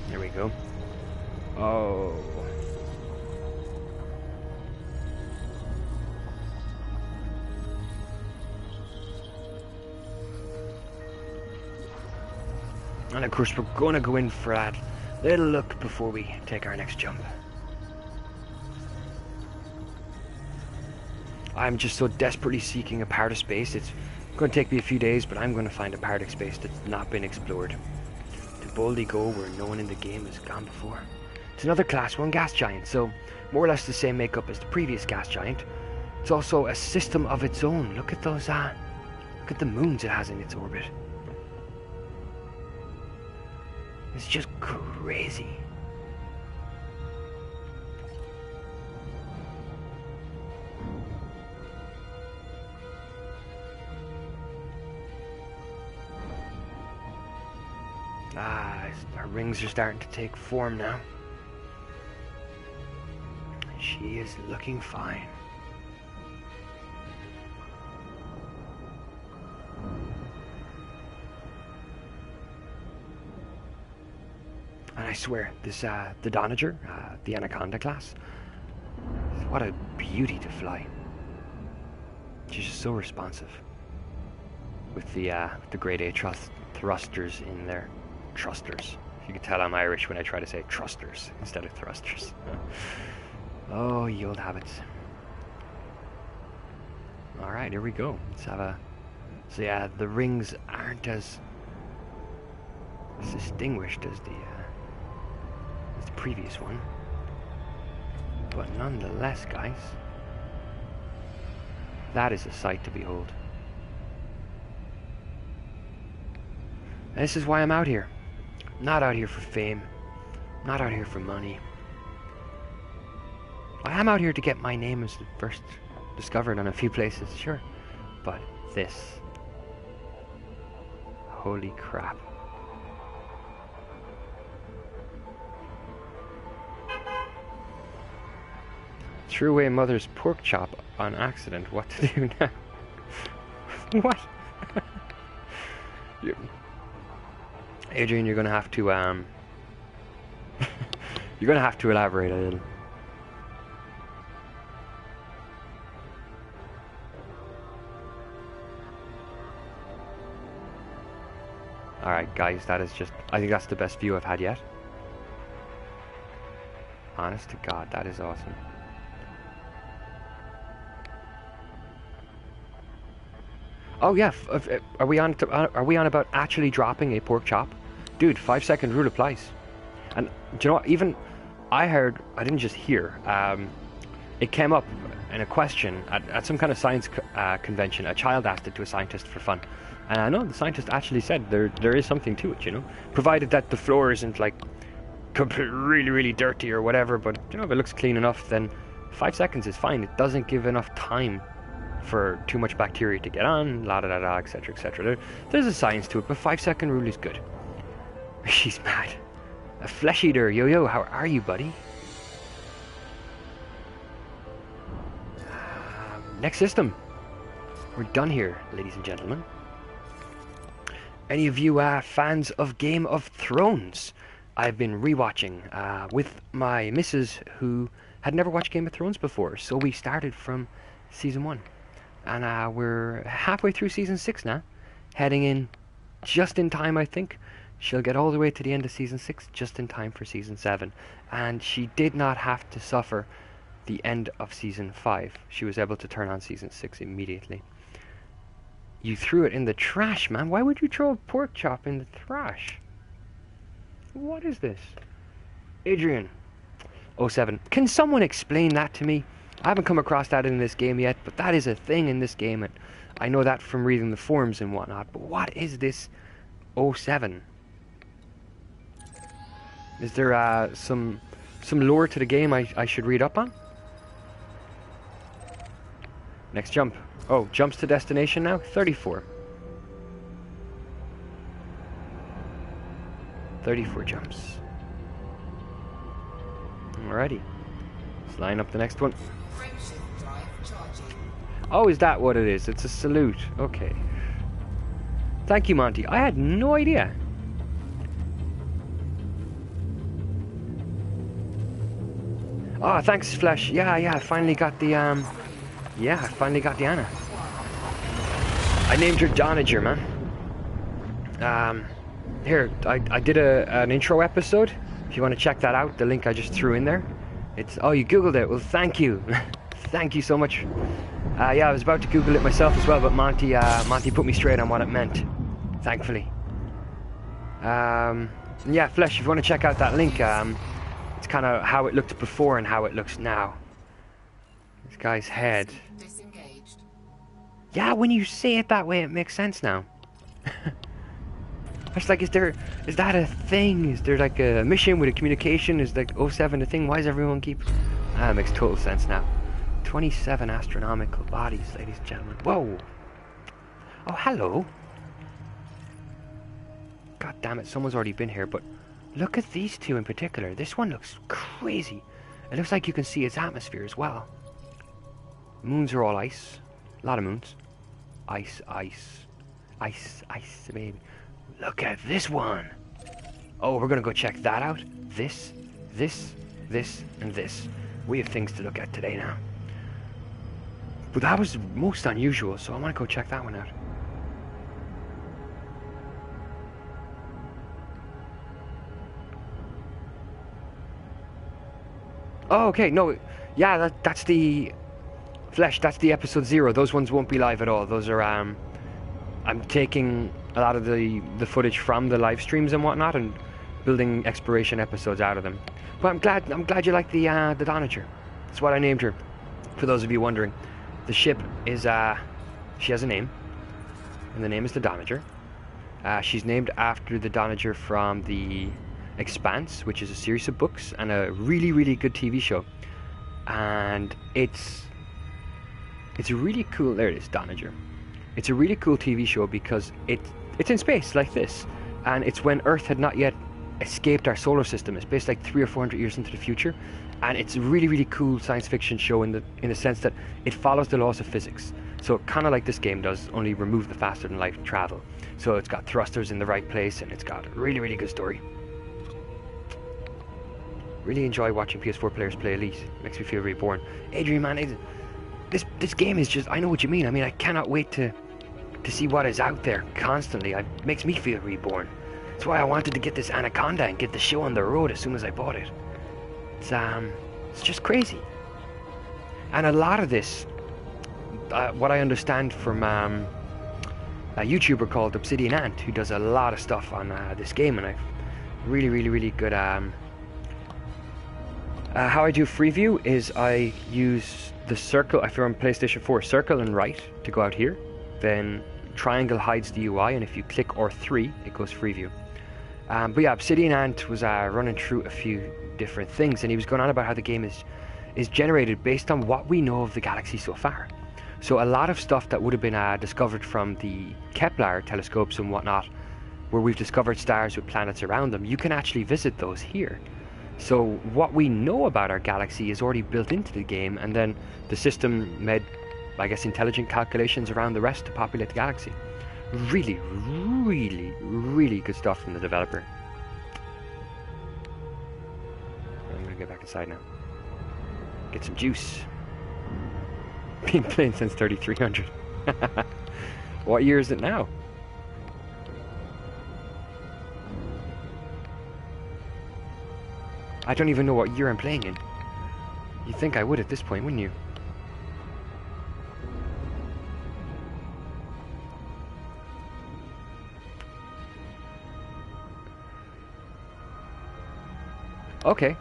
There we go. Oh. And of course we're gonna go in for that little look before we take our next jump. I'm just so desperately seeking a part of space. It's Going to take me a few days, but I'm going to find a Paradox space that's not been explored. To boldly go where no one in the game has gone before. It's another Class 1 gas giant, so more or less the same makeup as the previous gas giant. It's also a system of its own. Look at those, look at the moons it has in its orbit. It's just crazy. Our rings are starting to take form now. She is looking fine. And I swear, this, the Donager, the Anaconda class, what a beauty to fly. She's just so responsive. With the grade A thrusters in there. Thrusters. You can tell I'm Irish when I try to say thrusters instead of thrusters. Oh, ye old habits. Alright, here we go. Let's have a... So yeah, the rings aren't as distinguished as the previous one. But nonetheless, guys, that is a sight to behold. And this is why I'm out here. Not out here for fame. Not out here for money. I am out here to get my name as the first discovered on a few places, sure. But this... Holy crap. Threw away mother's pork chop on accident. What to do now? What? Adrian, you're gonna have to you're gonna have to elaborate a little. Alright guys, that is just, I think that's the best view I've had yet. Honest to God, that is awesome. Oh yeah, are we on about actually dropping a pork chop? Dude, 5-second rule applies. And do you know what, even I didn't just hear, it came up in a question at some kind of science convention. A child asked it to a scientist for fun. And I know the scientist actually said there is something to it, you know, provided that the floor isn't like really, really dirty or whatever, but you know, if it looks clean enough, then 5 seconds is fine. It doesn't give enough time for too much bacteria to get on, la da da da, etc, etc. There's a science to it, but 5-second rule is good. She's mad. A flesh eater, yo, how are you, buddy? Next system. We're done here, ladies and gentlemen. Any of you fans of Game of Thrones? I've been rewatching with my missus, who had never watched Game of Thrones before, so we started from season 1. And we're halfway through season 6 now, heading in just in time, I think. She'll get all the way to the end of season 6 just in time for season 7. And she did not have to suffer the end of season 5. She was able to turn on season 6 immediately. You threw it in the trash, man. Why would you throw a pork chop in the trash? What is this? Adrian 07. Can someone explain that to me? I haven't come across that in this game yet, but that is a thing in this game, and I know that from reading the forums and whatnot. But what is this 07? Is there some lore to the game I should read up on? Next jump. Oh, jumps to destination now? 34. 34 jumps. Alrighty. Let's line up the next one. Oh, is that what it is? It's a salute. Okay. Thank you, Monty. I had no idea. Oh, thanks, Flesh. Yeah, I finally got the, yeah, I finally got the Anna. I named her Donager, man. Here, I did an intro episode. If you want to check that out, the link I just threw in there. It's, oh, you Googled it. Well, thank you. Thank you so much. Yeah, I was about to Google it myself as well, but Monty put me straight on what it meant, thankfully. Yeah, Flesh, if you want to check out that link, it's kind of how it looked before and how it looks now. This guy's head. Disengaged. Yeah, when you say it that way, it makes sense now. It's like, is that a thing? Is there like a mission with a communication? Is like 07 a thing? Why does everyone keep... Ah, it makes total sense now. 27 astronomical bodies, ladies and gentlemen. Whoa! Oh, hello! God damn it, someone's already been here, but look at these two in particular. This one looks crazy. It looks like you can see its atmosphere as well. Moons are all ice. A lot of moons. Ice, ice. Ice, ice, baby. Look at this one! Oh, we're gonna go check that out. This, and this. We have things to look at today now. But that was most unusual, so I want to go check that one out. Oh, okay, no, yeah, that's the... Flesh, that's the episode 0. Those ones won't be live at all. Those are, I'm taking a lot of the footage from the live streams and whatnot and building exploration episodes out of them. But I'm glad you like the Donager. That's what I named her, for those of you wondering. The ship is, she has a name, and the name is the Donager. She's named after the Donager from The Expanse, which is a series of books and a really, really good TV show. And it's a really cool... There it is, Donager. It's a really cool TV show because it's in space like this, and it's when Earth had not yet escaped our solar system. It's based like 300 or 400 years into the future, and it's a really, really cool science fiction show in the sense that it follows the laws of physics. So kind of like this game does, only remove the faster than light travel. So it's got thrusters in the right place, and it's got a really, really good story. Really enjoy watching PS4 players play Elite. Makes me feel reborn. Adrian, man, this game is just... I know what you mean. I mean, I cannot wait to see what is out there constantly. It makes me feel reborn. That's why I wanted to get this Anaconda and get the show on the road as soon as I bought it. It's just crazy. And a lot of this, what I understand from a YouTuber called Obsidian Ant, who does a lot of stuff on this game, and I've really, really, really good... how I do Freeview is I use the circle, if you're on PlayStation 4, circle and right to go out here, then triangle hides the UI, and if you click R3 it goes Freeview. But yeah, Obsidian Ant was running through a few different things, and he was going on about how the game is generated based on what we know of the galaxy so far. So a lot of stuff that would have been discovered from the Kepler telescopes and whatnot, where we've discovered stars with planets around them, you can actually visit those here. So what we know about our galaxy is already built into the game, and then the system made, I guess, intelligent calculations around the rest to populate the galaxy. Really, really, really good stuff from the developer. I'm gonna get back inside now. Get some juice. Been playing since 3300. What year is it now? I don't even know what year I'm playing in. You'd think I would at this point, wouldn't you? Okay.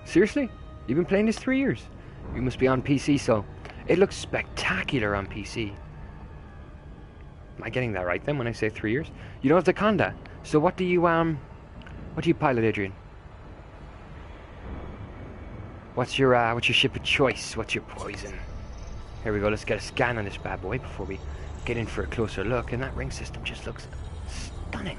Seriously? You've been playing this 3 years? You must be on PC, so... It looks spectacular on PC. Am I getting that right then when I say 3 years? You don't have the Conda. So what do you pilot, Adrian? What's your ship of choice? What's your poison? Here we go, let's get a scan on this bad boy before we get in for a closer look, and that ring system just looks stunning.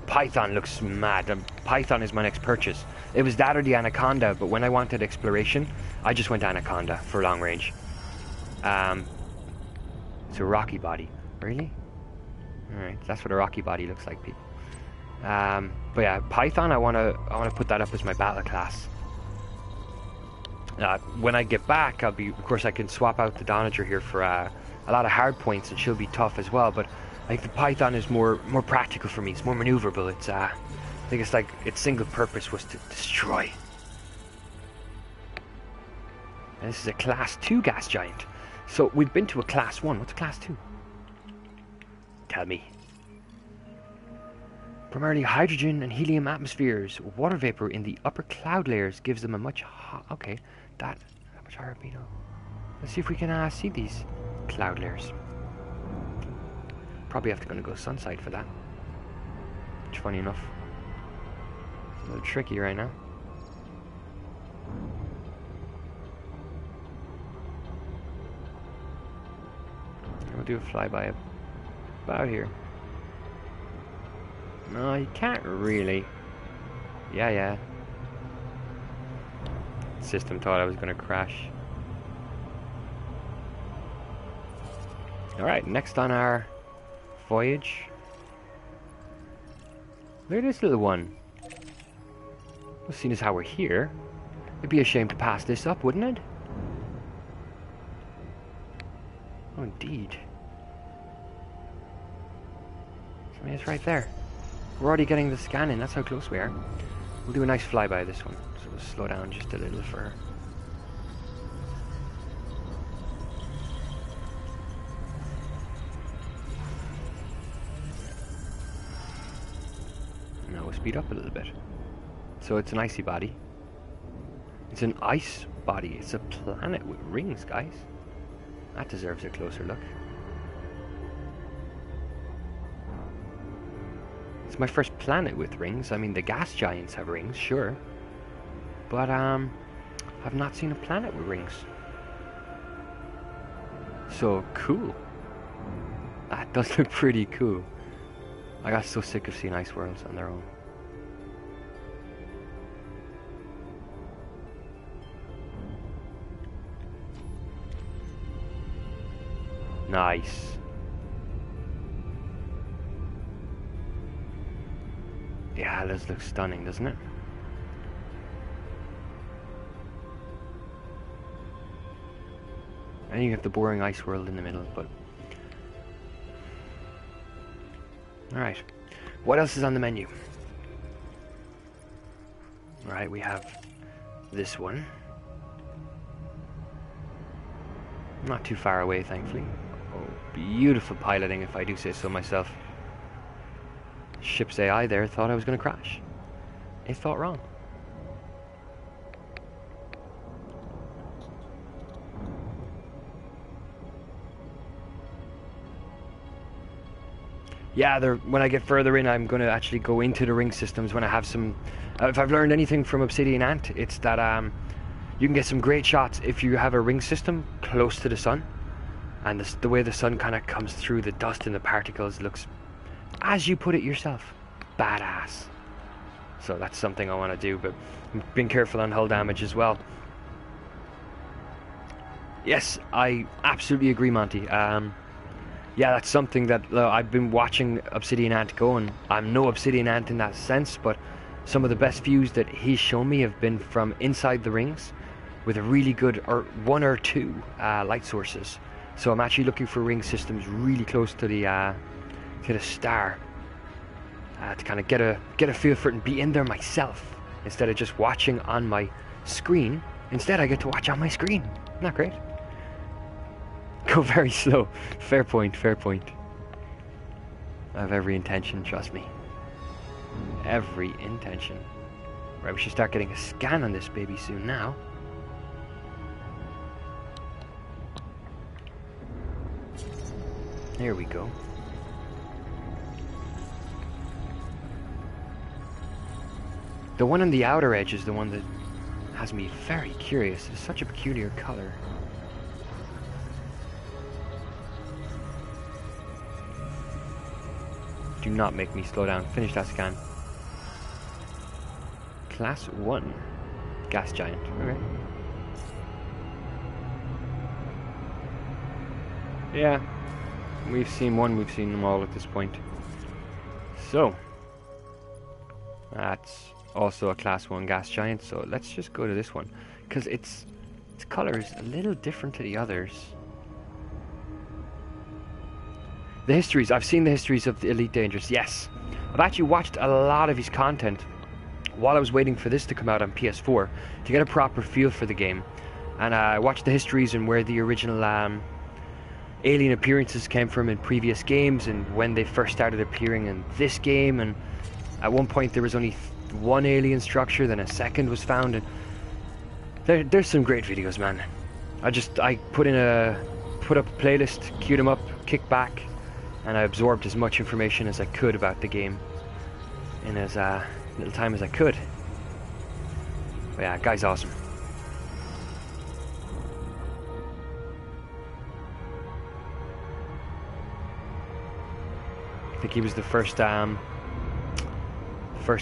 Python looks mad. Python is my next purchase. It was that or the Anaconda, but when I wanted exploration, I just went Anaconda for long range. It's a rocky body. Really? Alright, that's what a rocky body looks like, people. But yeah, Python, I wanna put that up as my battle class. When I get back, of course I can swap out the Donager here for a lot of hard points, and she'll be tough as well. But I think the Python is more practical for me. It's more maneuverable. It's I think it's like its single purpose was to destroy. And this is a Class 2 gas giant. So we've been to a Class 1. What's a Class 2? Tell me. Primarily hydrogen and helium atmospheres. Water vapor in the upper cloud layers gives them a much okay, that much higher albedo. Let's see if we can see these cloud layers. Probably have to go sunside for that. Which, funny enough, it's a little tricky right now. We'll do a flyby about here. No, you can't really. Yeah. System thought I was going to crash. Alright, next on our voyage. Look at this little one. Well, seeing as how we're here, it'd be a shame to pass this up, wouldn't it? Oh, indeed. I mean, it's right there. We're already getting the scan in. That's how close we are. We'll do a nice flyby of this one. So we'll slow down just a little for her. Now we'll speed up a little bit. So it's an icy body. It's an ice body. It's a planet with rings, guys. That deserves a closer look. It's my first planet with rings. I mean, the gas giants have rings, sure. But, I've not seen a planet with rings. So, cool. That does look pretty cool. I got so sick of seeing ice worlds on their own. Nice. Yeah, this looks stunning, doesn't it? And you have the boring ice world in the middle, but... Alright. What else is on the menu? Alright, we have this one. Not too far away, thankfully. Oh, beautiful piloting, if I do say so myself. Ship's AI there thought I was going to crash. It thought wrong. Yeah, when I get further in, I'm going to actually go into the ring systems when I have some... if I've learned anything from Obsidian Ant, it's that you can get some great shots if you have a ring system close to the sun. And the way the sun kind of comes through the dust and the particles looks, as you put it yourself, badass. So that's something I want to do, but I'm being careful on hull damage as well. Yes, I absolutely agree, Monty. Yeah, that's something that I've been watching Obsidian Ant going. I'm no Obsidian Ant in that sense, but some of the best views that he's shown me have been from inside the rings with a really good, or one or two light sources. So I'm actually looking for ring systems really close to the star to kind of get a feel for it and be in there myself instead of just watching on my screen. Instead, I get to watch on my screen. Isn't that great? Go very slow. Fair point, fair point. I have every intention, trust me. Every intention. Right, we should start getting a scan on this baby soon now. There we go. The one on the outer edge is the one that has me very curious. It's such a peculiar color. Do not make me slow down. Finish that scan. Class 1. Gas giant. Okay. Yeah. We've seen one, we've seen them all at this point. So. That's also a class 1 gas giant, so let's just go to this one. Because its color is a little different to the others. The histories. I've seen the histories of the Elite Dangerous. Yes. I've actually watched a lot of his content while I was waiting for this to come out on PS4 to get a proper feel for the game. And I watched the histories and where the original alien appearances came from in previous games and when they first started appearing in this game. And at one point there was only one alien structure, then a second was found. And there's some great videos, man. I put up a playlist, queued them up, kicked back, and I absorbed as much information as I could about the game in as little time as I could. But yeah, guy's awesome. I think he was the first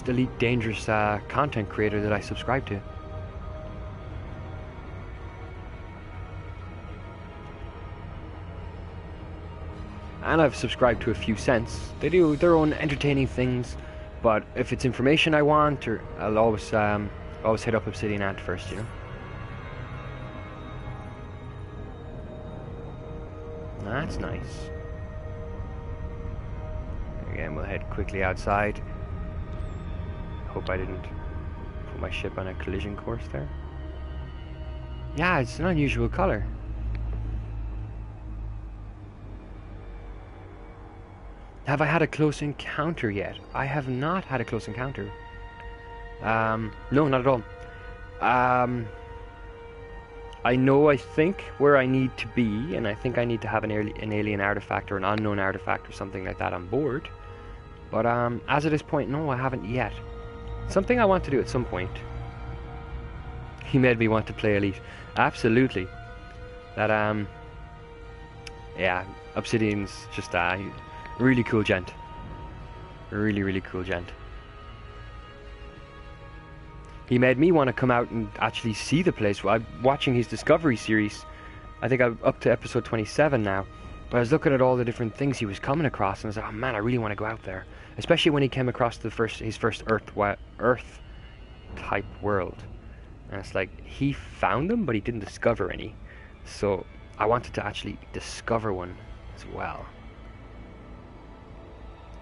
Elite Dangerous content creator that I subscribed to. And I've subscribed to a few since. They do their own entertaining things, but if it's information I want, or I'll always hit up Obsidian Ant first, you know. That's nice. Again, we'll head quickly outside. Hope I didn't put my ship on a collision course there. Yeah, it's an unusual color. Have I had a close encounter yet? I have not had a close encounter. No, not at all. I know, I think, where I need to be, and I think I need to have an alien artifact or an unknown artifact or something like that on board. But as of this point, no, I haven't yet. Something I want to do at some point. He made me want to play Elite. Absolutely. That, yeah, Obsidian's just really cool gent. Really, really cool gent. He made me want to come out and actually see the place. I'm watching his Discovery series. I think I'm up to episode 27 now. But I was looking at all the different things he was coming across, and I was like, oh man, I really want to go out there. Especially when he came across his first Earth type world. And it's like, he found them, but he didn't discover any. So I wanted to actually discover one as well.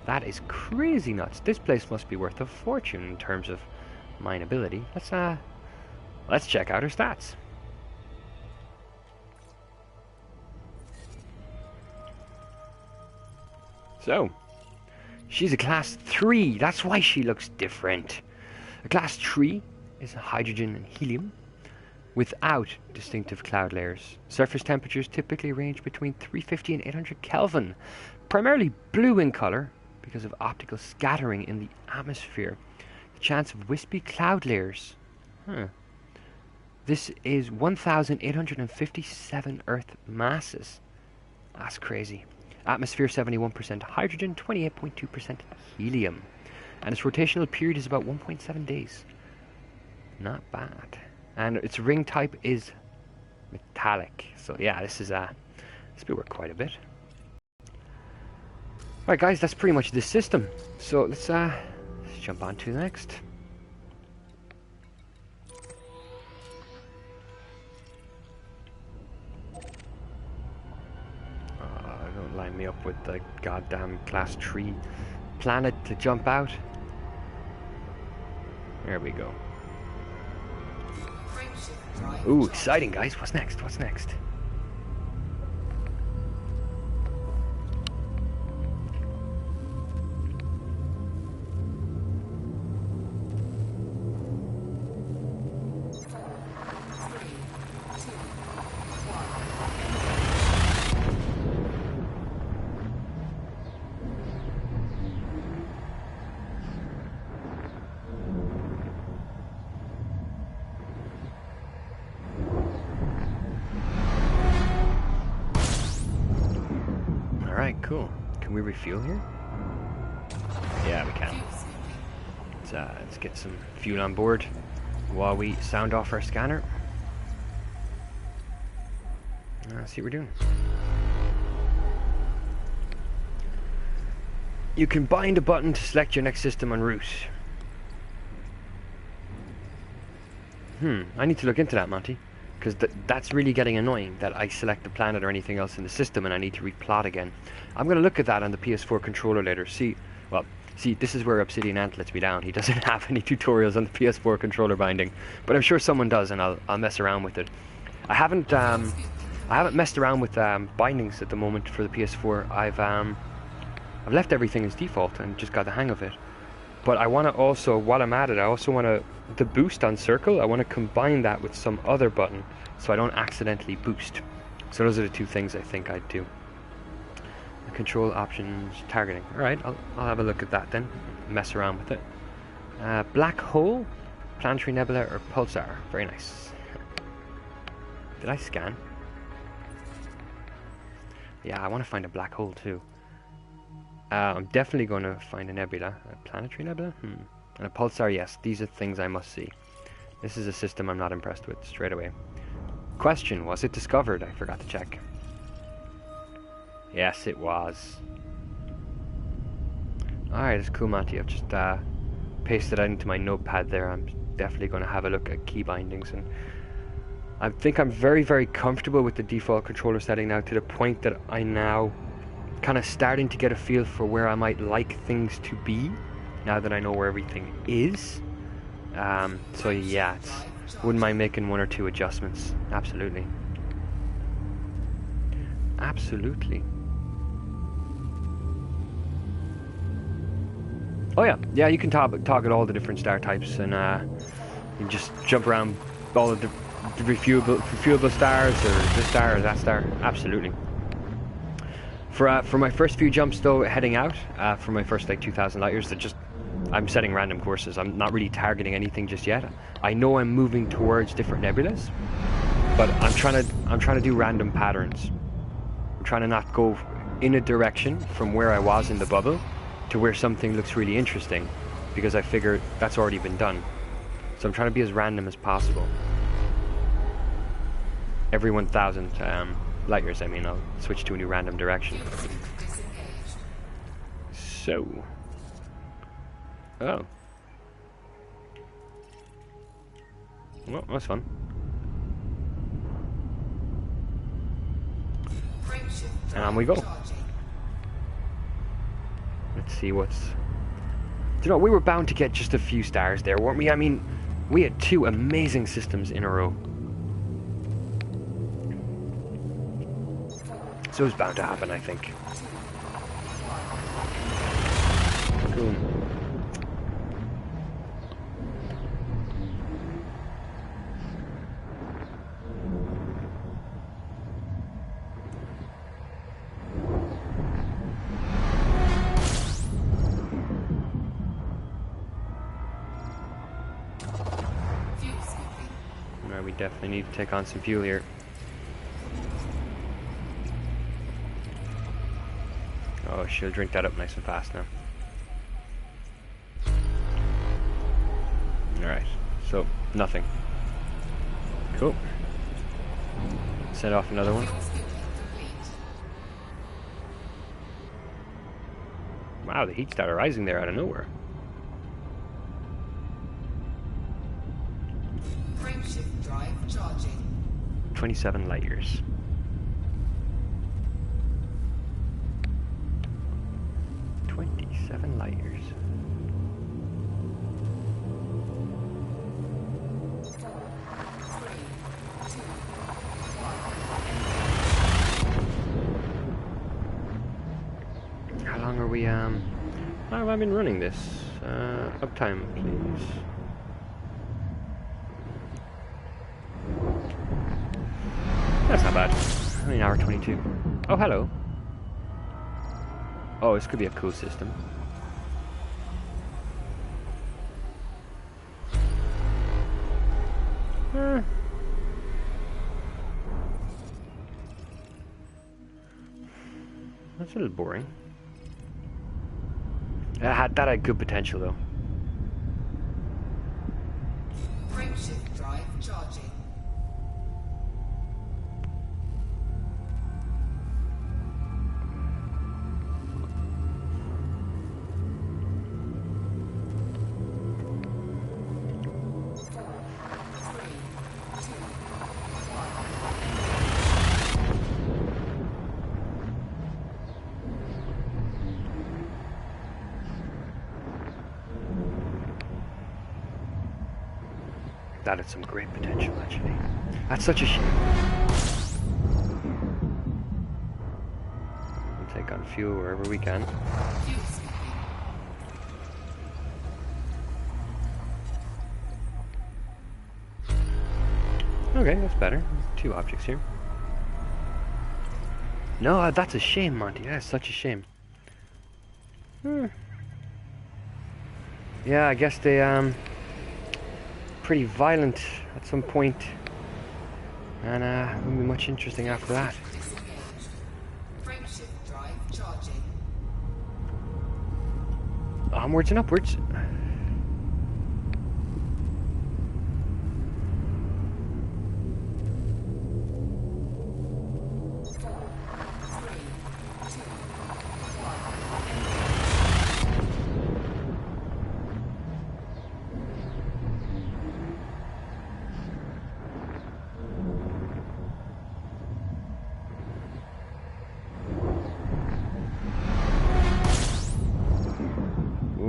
That is crazy nuts. This place must be worth a fortune in terms of mineability. Let's check out her stats. So, she's a class 3. That's why she looks different. A class 3 is hydrogen and helium without distinctive cloud layers. Surface temperatures typically range between 350 and 800 Kelvin. Primarily blue in color because of optical scattering in the atmosphere. The chance of wispy cloud layers. This is 1,857 Earth masses. That's crazy. Atmosphere 71% hydrogen, 28.2% helium. And its rotational period is about 1.7 days. Not bad. And its ring type is metallic. So yeah, this will work quite a bit. Alright guys, that's pretty much this system. So let's jump on to the next. Don't line me up with the goddamn class 3 planet to jump out. There we go. Ooh, exciting guys. What's next? What's next? Alright, cool. Can we refuel here? Yeah, we can. Let's get some fuel on board while we sound off our scanner. See what we're doing. You can bind a button to select your next system en route. I need to look into that, Monty. because that's really getting annoying, that I select a planet or anything else in the system and I need to replot again. I'm going to look at that on the PS4 controller later. See, this is where Obsidian Ant lets me down. He doesn't have any tutorials on the PS4 controller binding, but I'm sure someone does, and I'll mess around with it. I haven't messed around with bindings at the moment for the PS4. I've left everything as default and just got the hang of it. But I want to also, while I'm at it, I also want to, the boost on circle, I want to combine that with some other button so I don't accidentally boost. So those are the two things I think I'd do. Control options, targeting. Alright, I'll have a look at that then. Mess around with it. Black hole, planetary nebula, or pulsar. Very nice. Did I scan? Yeah, I want to find a black hole too. I'm definitely going to find a nebula. A planetary nebula? And a pulsar, yes. These are things I must see. This is a system I'm not impressed with straight away. Question, was it discovered? I forgot to check. Yes, it was. Alright, it's cool, Monty. I've just pasted that into my notepad there. I'm definitely going to have a look at key bindings. And I think I'm very, very comfortable with the default controller setting now, to the point that I now kind of starting to get a feel for where I might like things to be now that I know where everything is. So yeah, wouldn't mind making one or two adjustments. Absolutely. Absolutely. Oh yeah, you can target all the different star types, and you just jump around all of the refuelable stars, or this star or that star. Absolutely. For my first few jumps though, heading out, for my first like 2,000 light years, I'm setting random courses. I'm not really targeting anything just yet. I know I'm moving towards different nebulas, but I'm trying to do random patterns. I'm trying to not go in a direction from where I was in the bubble to where something looks really interesting, because I figure that's already been done. So I'm trying to be as random as possible. Every 1,000 light years, I mean, I'll switch to a new random direction. So, oh, well, that's fun. And on we go. Let's see what's... You know, we were bound to get just a few stars there, weren't we? I mean, we had two amazing systems in a row. So it's bound to happen, I think. Cool. We definitely need to take on some fuel here. Oh, she'll drink that up nice and fast now. Alright, so nothing. Cool. Set off another one. Wow, the heat started rising there out of nowhere. Drive charging. 27 light years. Light years. How long are we how have I been running this? Uptime, please. That's not bad. Only an hour 22. Oh, hello. Oh, this could be a cool system. That's a little boring. That had good potential though. Frameshift drive charging. That had some great potential, actually. That's such a shame. We'll take on fuel wherever we can. Okay, that's better. 2 objects here. No, that's a shame, Monty. That's such a shame. Yeah, I guess they, pretty violent at some point. And, won't be much interesting after that. Frameshift drive charging. Onwards and upwards.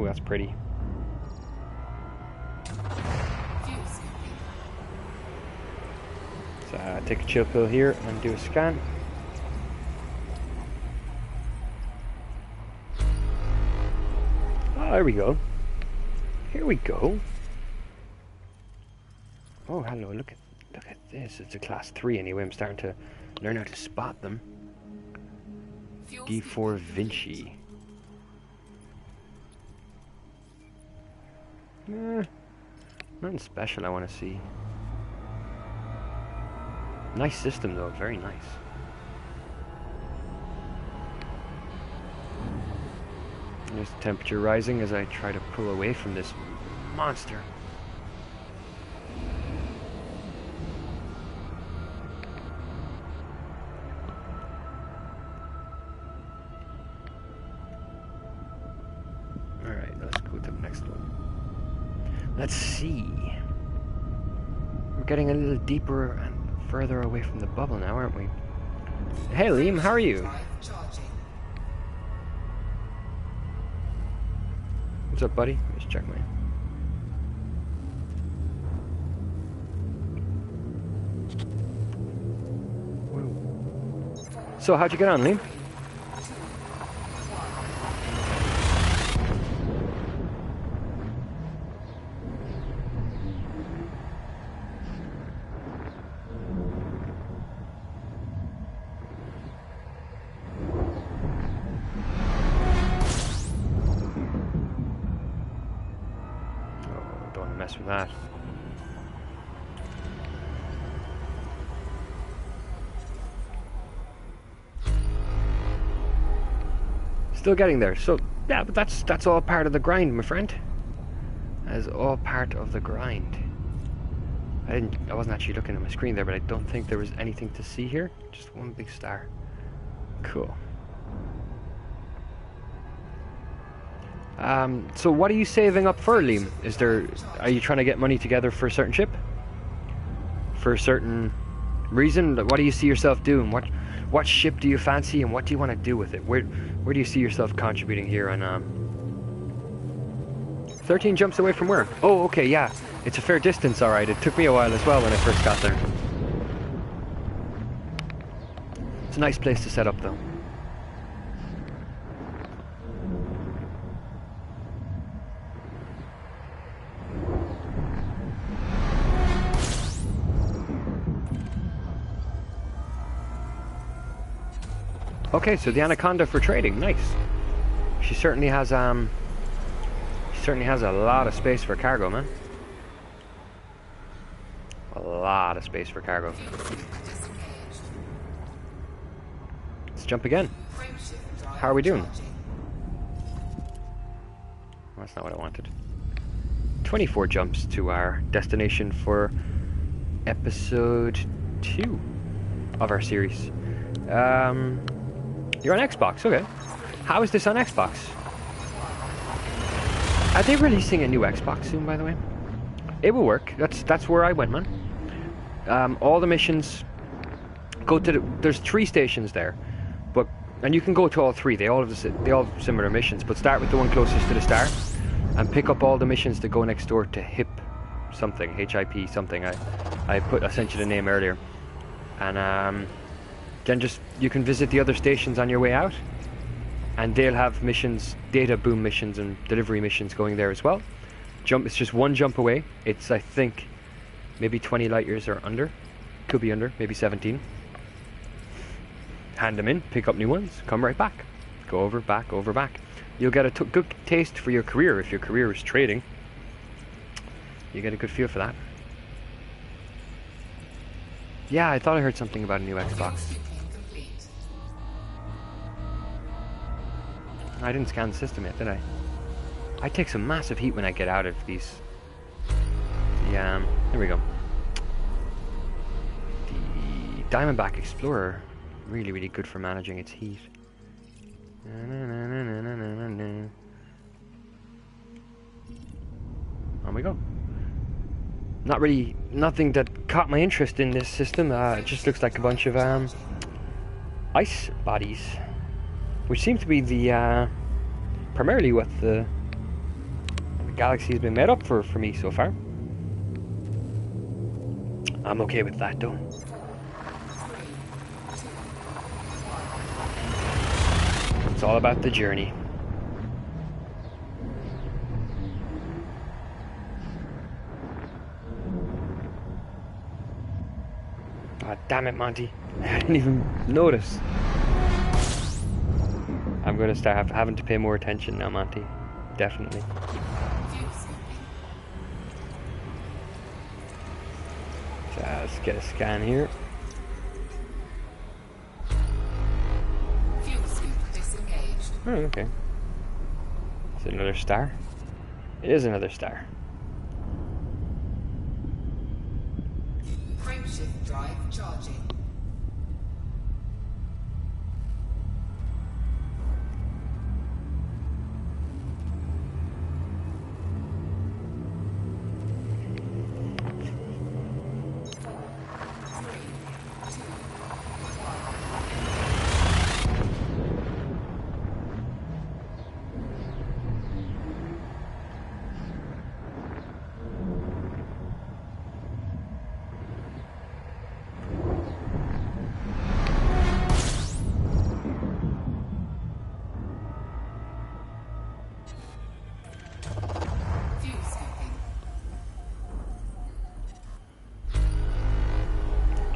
That's pretty. So take a chill pill here and do a scan. Oh, there we go. Here we go. Oh, hello! Look at this. It's a class 3 anyway. I'm starting to learn how to spot them. D4 Vinci. Nothing special I want to see. Nice system though, very nice. There's the temperature rising as I try to pull away from this monster. Alright, let's go to the next one. Let's see. We're getting a little deeper and further away from the bubble now, aren't we? Hey Liam, how are you? What's up, buddy? Let's check my... Whoa. So, how'd you get on, Liam? With that. Still getting there. So yeah, but that's all part of the grind, my friend. That is all part of the grind. I wasn't actually looking at my screen there, but I don't think there was anything to see here. Just one big star. Cool. So what are you saving up for, Liam? Are you trying to get money together for a certain ship? For a certain reason? What do you see yourself doing? What ship do you fancy and what do you want to do with it? Where do you see yourself contributing here on 13 jumps away from where? Oh, okay, yeah. It's a fair distance, alright. It took me a while as well when I first got there. It's a nice place to set up though. Okay, so the Anaconda for trading, nice. She certainly has a lot of space for cargo, man. A lot of space for cargo. Let's jump again. How are we doing? That's not what I wanted. 24 jumps to our destination for episode 2 of our series. You're on Xbox, okay. How is this on Xbox? Are they releasing a new Xbox soon, by the way? It will work. That's where I went, man. All the missions go to there's 3 stations there, and you can go to all 3. They all have similar missions, but start with the one closest to the star, and pick up all the missions that go next door to Hip something, HIP something. I sent you the name earlier, and then just you can visit the other stations on your way out, and they'll have missions, data boom missions and delivery missions going there as well. It's just one jump away. It's, I think, maybe 20 light years or under. Could be under, maybe 17. Hand them in, pick up new ones, come right back. Go over, back, over, back. You'll get a good taste for your career. If your career is trading, you get a good feel for that. Yeah, I thought I heard something about a new Xbox. I didn't scan the system yet, did I? I take some massive heat when I get out of these. Yeah, here we go. The Diamondback Explorer, really, really good for managing its heat. On we go. Not really, nothing that caught my interest in this system. It just looks like a bunch of ice bodies, which seem to be the primarily what the galaxy has been made up for me so far. I'm okay with that though. It's all about the journey. God damn it, Monty. I didn't even notice. I'm going to start having to pay more attention now, Monty. Definitely. Let's get a scan here. Oh, okay. Is it another star? It is another star. Frameshift drive charging.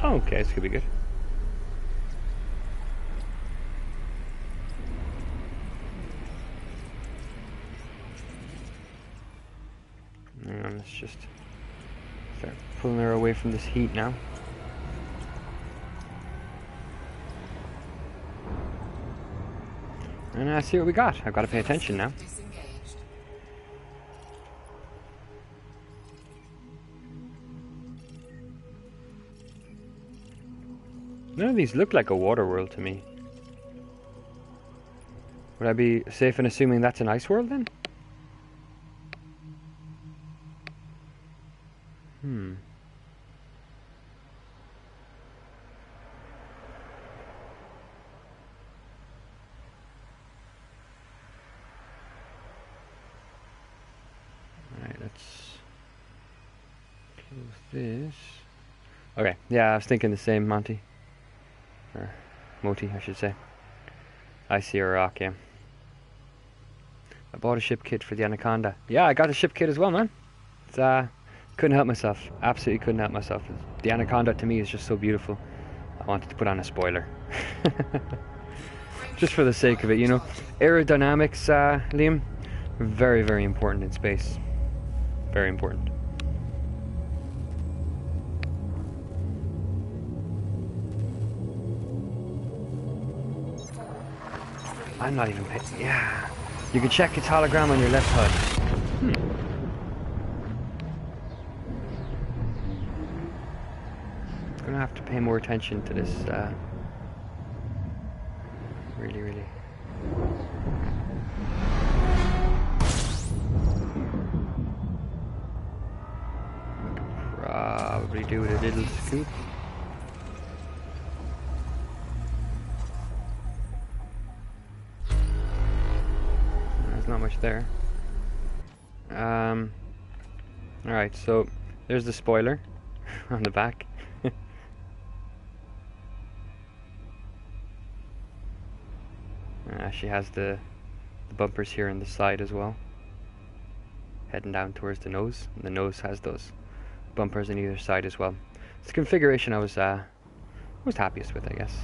Okay, this could be good. And let's just start pulling her away from this heat now. And I see what we got. I've got to pay attention now. None of these look like a water world to me. Would I be safe in assuming that's an ice world then? Alright, let's close this. Okay, yeah, I was thinking the same, Monty. Or Moti, I should say. I see a rock, yeah. I bought a ship kit for the Anaconda. Yeah, I got a ship kit as well, man. It's, couldn't help myself. Absolutely couldn't help myself. The Anaconda to me is just so beautiful. I wanted to put on a spoiler. Just for the sake of it, you know. Aerodynamics, Liam, very, very important in space. Very important. I'm not even paying. Yeah. You can check its hologram on your left HUD. Gonna have to pay more attention to this, really, really. Probably do with a little scoop. Not much there. Alright, so There's the spoiler on the back. She has the bumpers here on the side as well, heading down towards the nose. And the nose has those bumpers on either side as well. It's the configuration I was happiest with, I guess.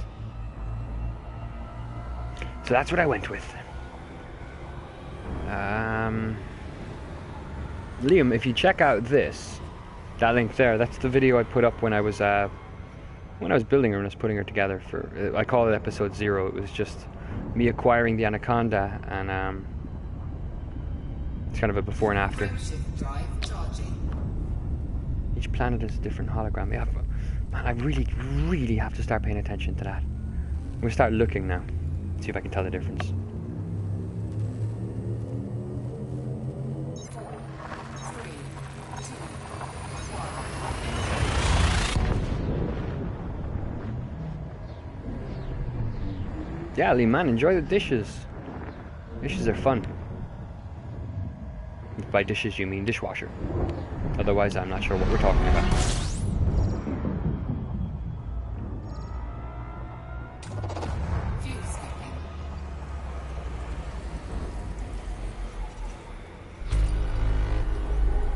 So that's what I went with. Liam, if you check out that link there, that's the video I put up when I was building her and I was putting her together for. I call it episode 0. It was just me acquiring the Anaconda, and it's kind of a before and after. Each planet is a different hologram. Yeah, man, I really have to start paying attention to that. I'm gonna start looking now, see if I can tell the difference. Yeah, Lee, man, enjoy the dishes. Dishes are fun. If by dishes you mean dishwasher. Otherwise, I'm not sure what we're talking about.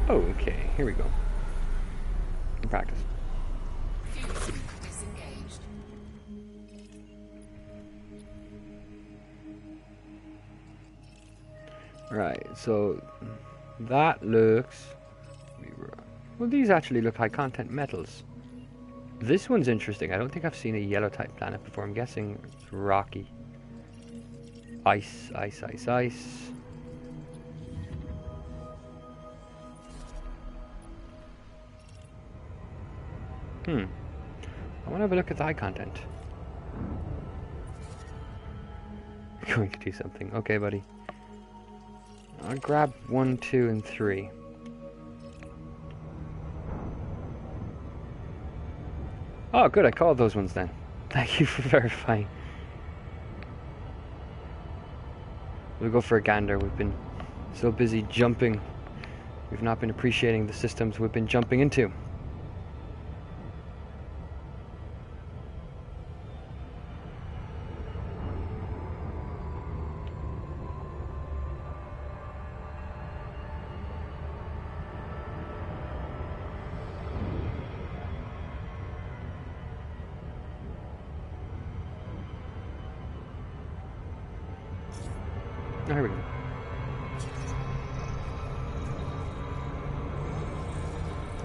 Okay, here we go. In practice. Right, so that looks... Well, these actually look high content metals. This one's interesting. I don't think I've seen a yellow type planet before. I'm guessing it's rocky. Ice, ice, ice, ice. I want to have a look at the high content. I'm going to do something. Okay, buddy. I'll grab 1, 2, and 3. Oh, good, I called those ones then. Thank you for verifying. We'll go for a gander. We've been so busy jumping. We've not been appreciating the systems we've been jumping into. There we go.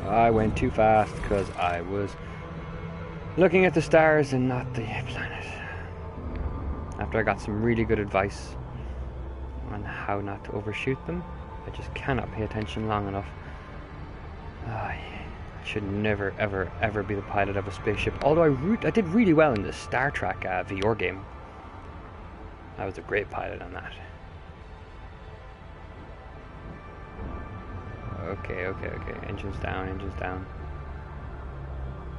I went too fast because I was looking at the stars and not the planet. After I got some really good advice on how not to overshoot them, I just cannot pay attention long enough. I should never, ever, ever be the pilot of a spaceship. Although I did really well in the Star Trek VR game. I was a great pilot on that. Okay. Engines down, engines down.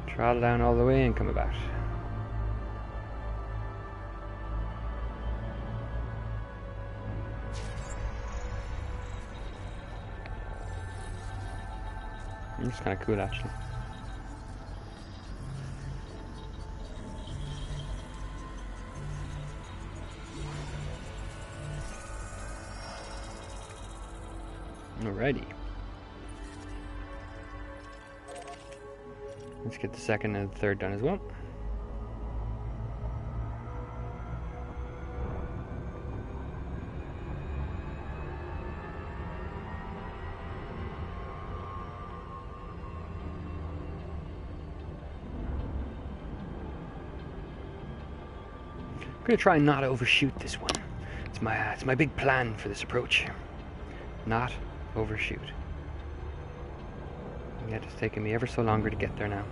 Throttle down all the way and come about. It's kind of cool, actually. Alrighty. Let's get the second and the third done as well. I'm gonna try not to overshoot this one. It's my big plan for this approach. Not overshoot. Yet it's taken me ever so longer to get there now.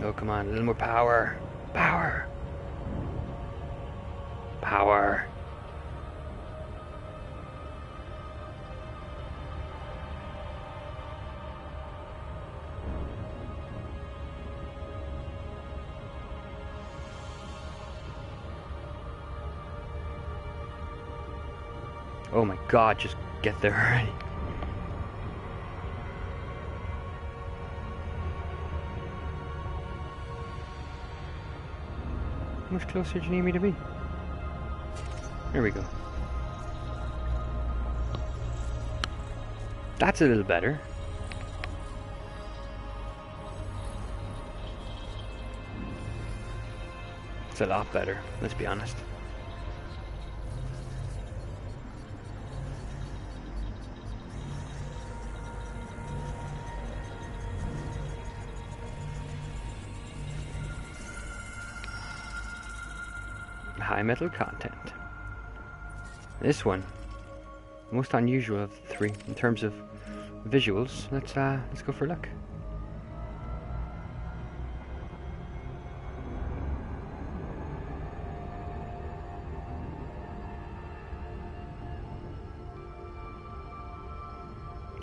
Oh, come on, a little more power. Power. Power. Oh my god, just get there already. How much closer do you need me to be? There we go. That's a little better. It's a lot better, let's be honest. High metal content. This one, most unusual of the three in terms of visuals. Let's go for a look.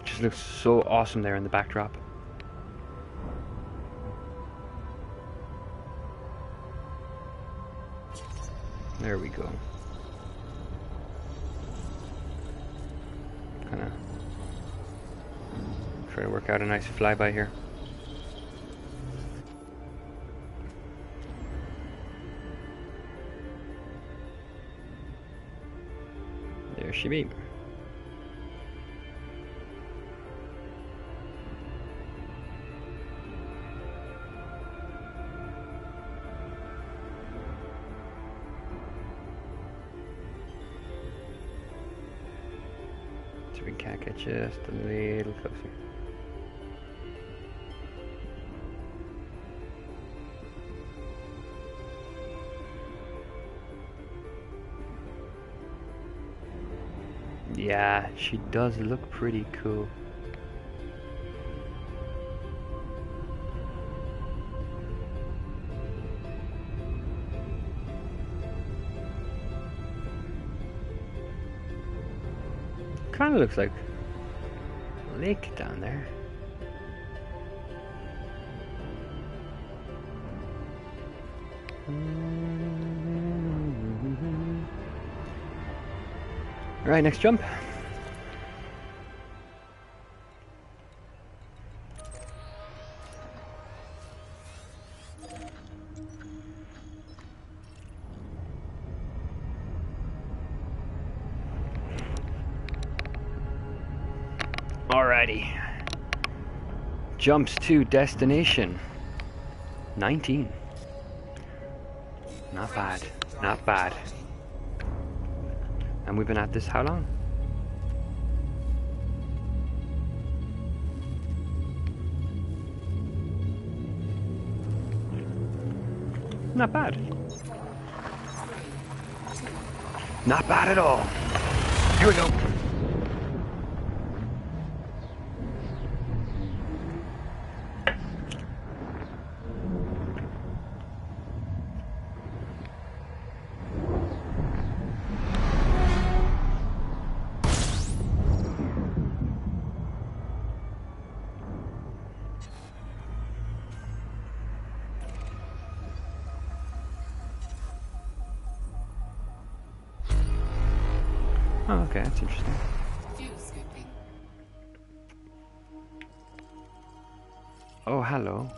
It just looks so awesome there in the backdrop. There we go. Kind of try to work out a nice flyby here. There she be. We can't get just a little closer. Yeah, she does look pretty cool. Kind of looks like a lake down there. All right, next jump. Alrighty. Jumps to destination. 19. Not bad. Not bad. And we've been at this how long? Not bad. Not bad at all. Here we go. Oh, okay, that's interesting. Oh, hello.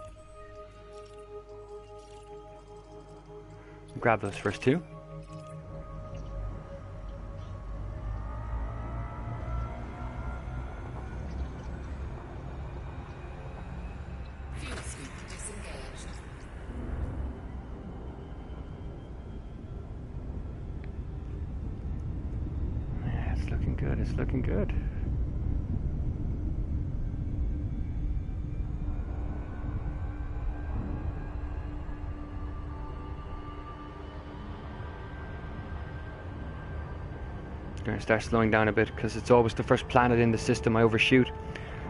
Grab those first two. It's looking good. I'm going to start slowing down a bit because it's always the first planet in the system I overshoot.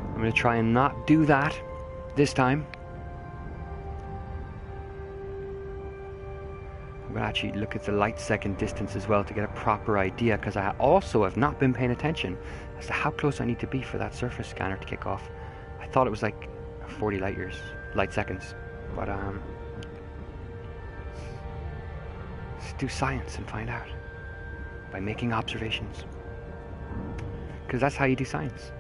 I'm going to try and not do that this time. I'm going to actually look at the light second distance as well to get a proper idea, because I also have not been paying attention as to how close I need to be for that surface scanner to kick off. I thought it was like 40 light seconds, but let's do science and find out by making observations. because that's how you do science.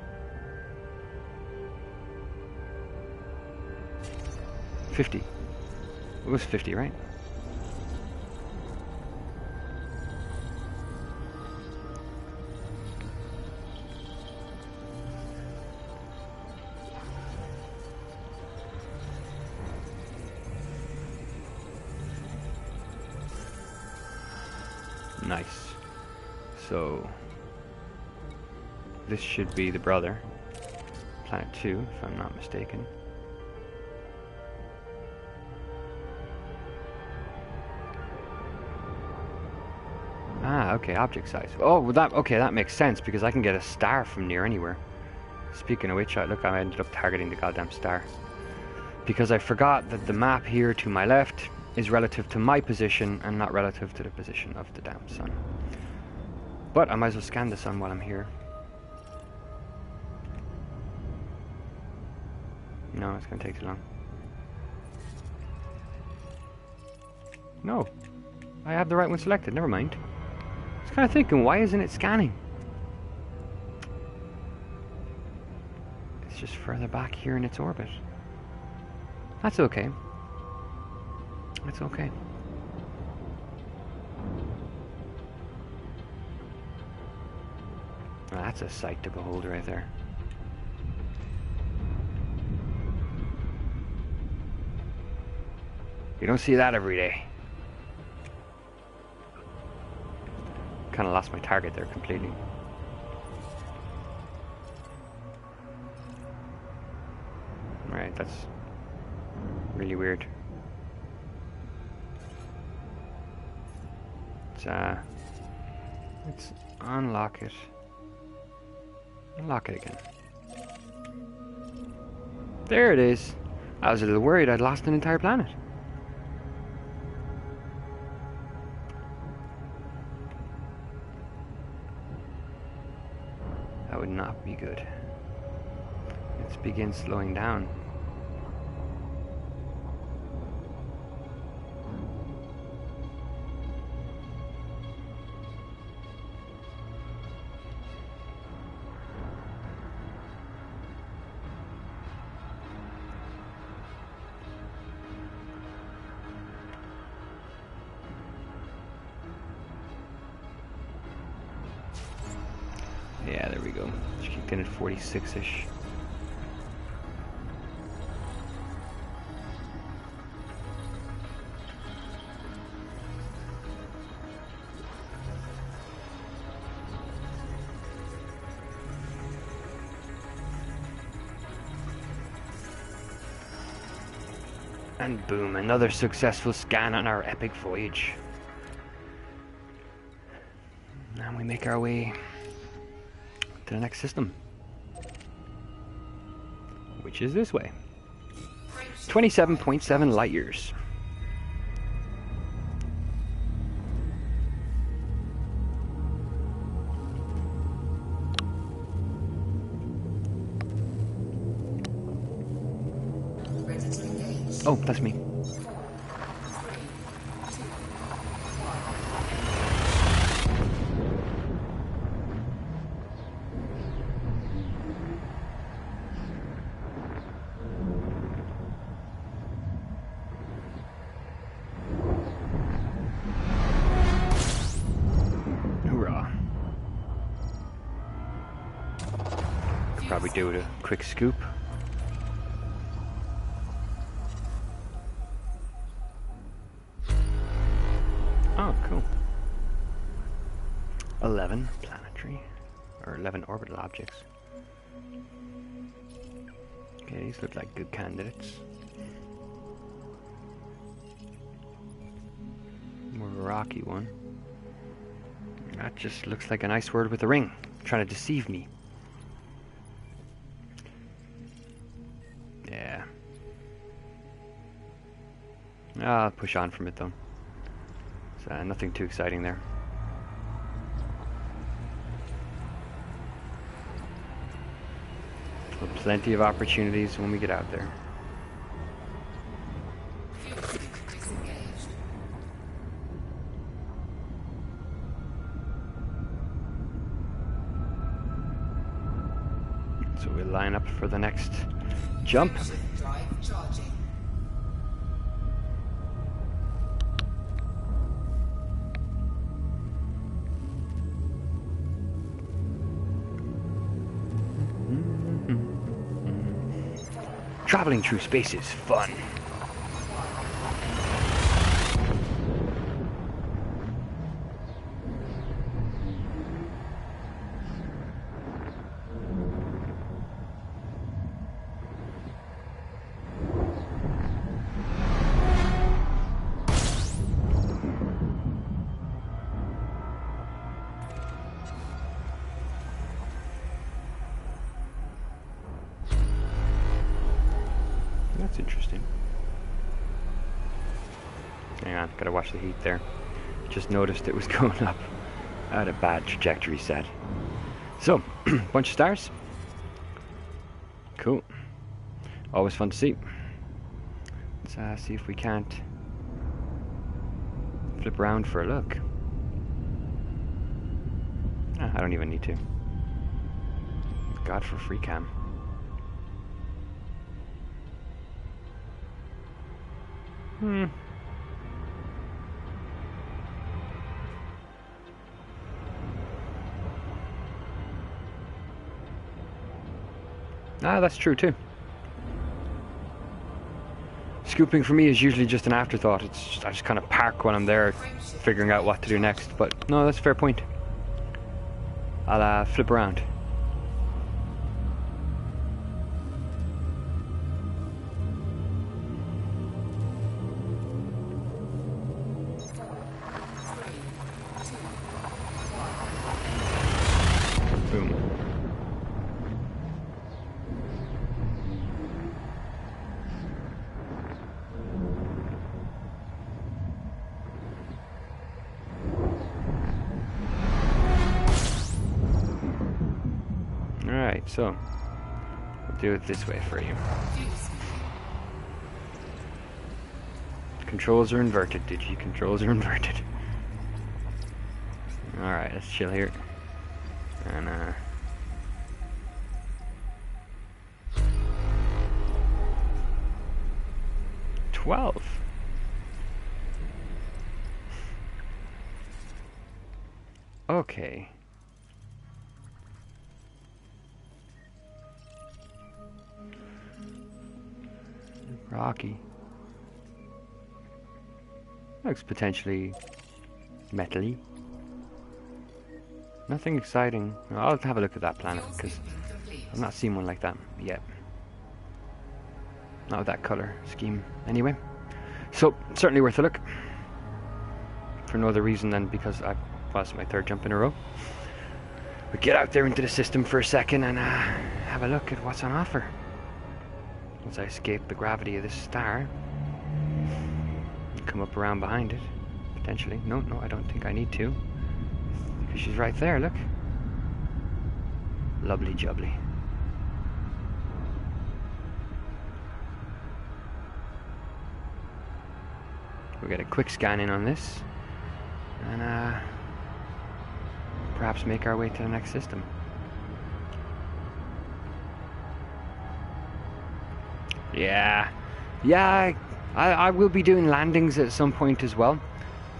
$50. It was 50, right? Nice. So this should be the brother. Planet 2, if I'm not mistaken. Ah, okay, object size. Oh, well that makes sense because I can get a star from near anywhere. Speaking of which, look, I ended up targeting the goddamn star. Because I forgot that the map here to my left is relative to my position and not relative to the position of the damn sun. But I might as well scan the sun while I'm here. No, it's gonna take too long. No, I have the right one selected, never mind. I was kind of thinking, why isn't it scanning? It's just further back here in its orbit. That's okay. That's okay. Well, that's a sight to behold right there. You don't see that every day. Kind of lost my target there completely. Right, that's really weird. Let's unlock it. Unlock it again. There it is. I was a little worried I'd lost an entire planet. That would not be good. Let's begin slowing down. Yeah, there we go. Just kicked in at 46-ish. And boom, another successful scan on our epic voyage. And we make our way to the next system, which is this way. 27.7 light years. Oh, that's me. Probably do it a quick scoop. Oh, cool. 11 planetary, or 11 orbital objects. Okay, these look like good candidates. More of a rocky one. That just looks like a nice word with a ring, trying to deceive me. Yeah. I'll push on from it though. So, nothing too exciting there. But plenty of opportunities when we get out there. So we'll line up for the next jump. Drive charging. Traveling through space is fun. That's interesting. Hang on, gotta watch the heat there. Just noticed it was going up. I had a bad trajectory set. So, bunch of stars. Cool. Always fun to see. Let's see if we can't flip around for a look. I don't even need to. God for free cam. That's true too. Scooping for me is usually just an afterthought. I just kind of park when I'm there, figuring out what to do next. But no, that's a fair point. I'll flip around. Boom. Alright, so we'll do it this way for you. Controls are inverted, controls are inverted. Alright, let's chill here. And 12. Okay. Rocky. Looks potentially metally. Nothing exciting. I'll have a look at that planet because I've not seen one like that yet. Not with that color scheme anyway. So certainly worth a look. For no other reason than because it's my third jump in a row. We get out there into the system for a second and have a look at what's on offer. Once I escape the gravity of this star, come up around behind it, potentially. No, I don't think I need to. Because she's right there, look. Lovely jubbly. We'll get a quick scan in on this, and perhaps make our way to the next system. Yeah, I will be doing landings at some point as well,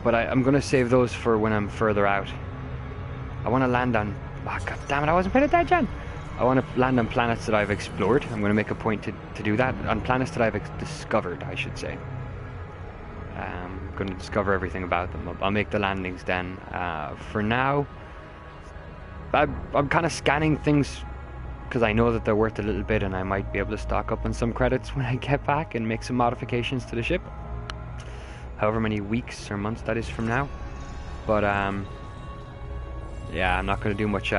but I'm going to save those for when I'm further out. I want to land on... Oh, God damn it, I wasn't paying attention! I want to land on planets that I've explored. I'm going to make a point to do that. On planets that I've discovered, I should say. I'm going to discover everything about them. I'll make the landings then. For now, I'm kind of scanning things because I know that they're worth a little bit and I might be able to stock up on some credits when I get back and make some modifications to the ship. However many weeks or months that is from now. But yeah, I'm not going to do much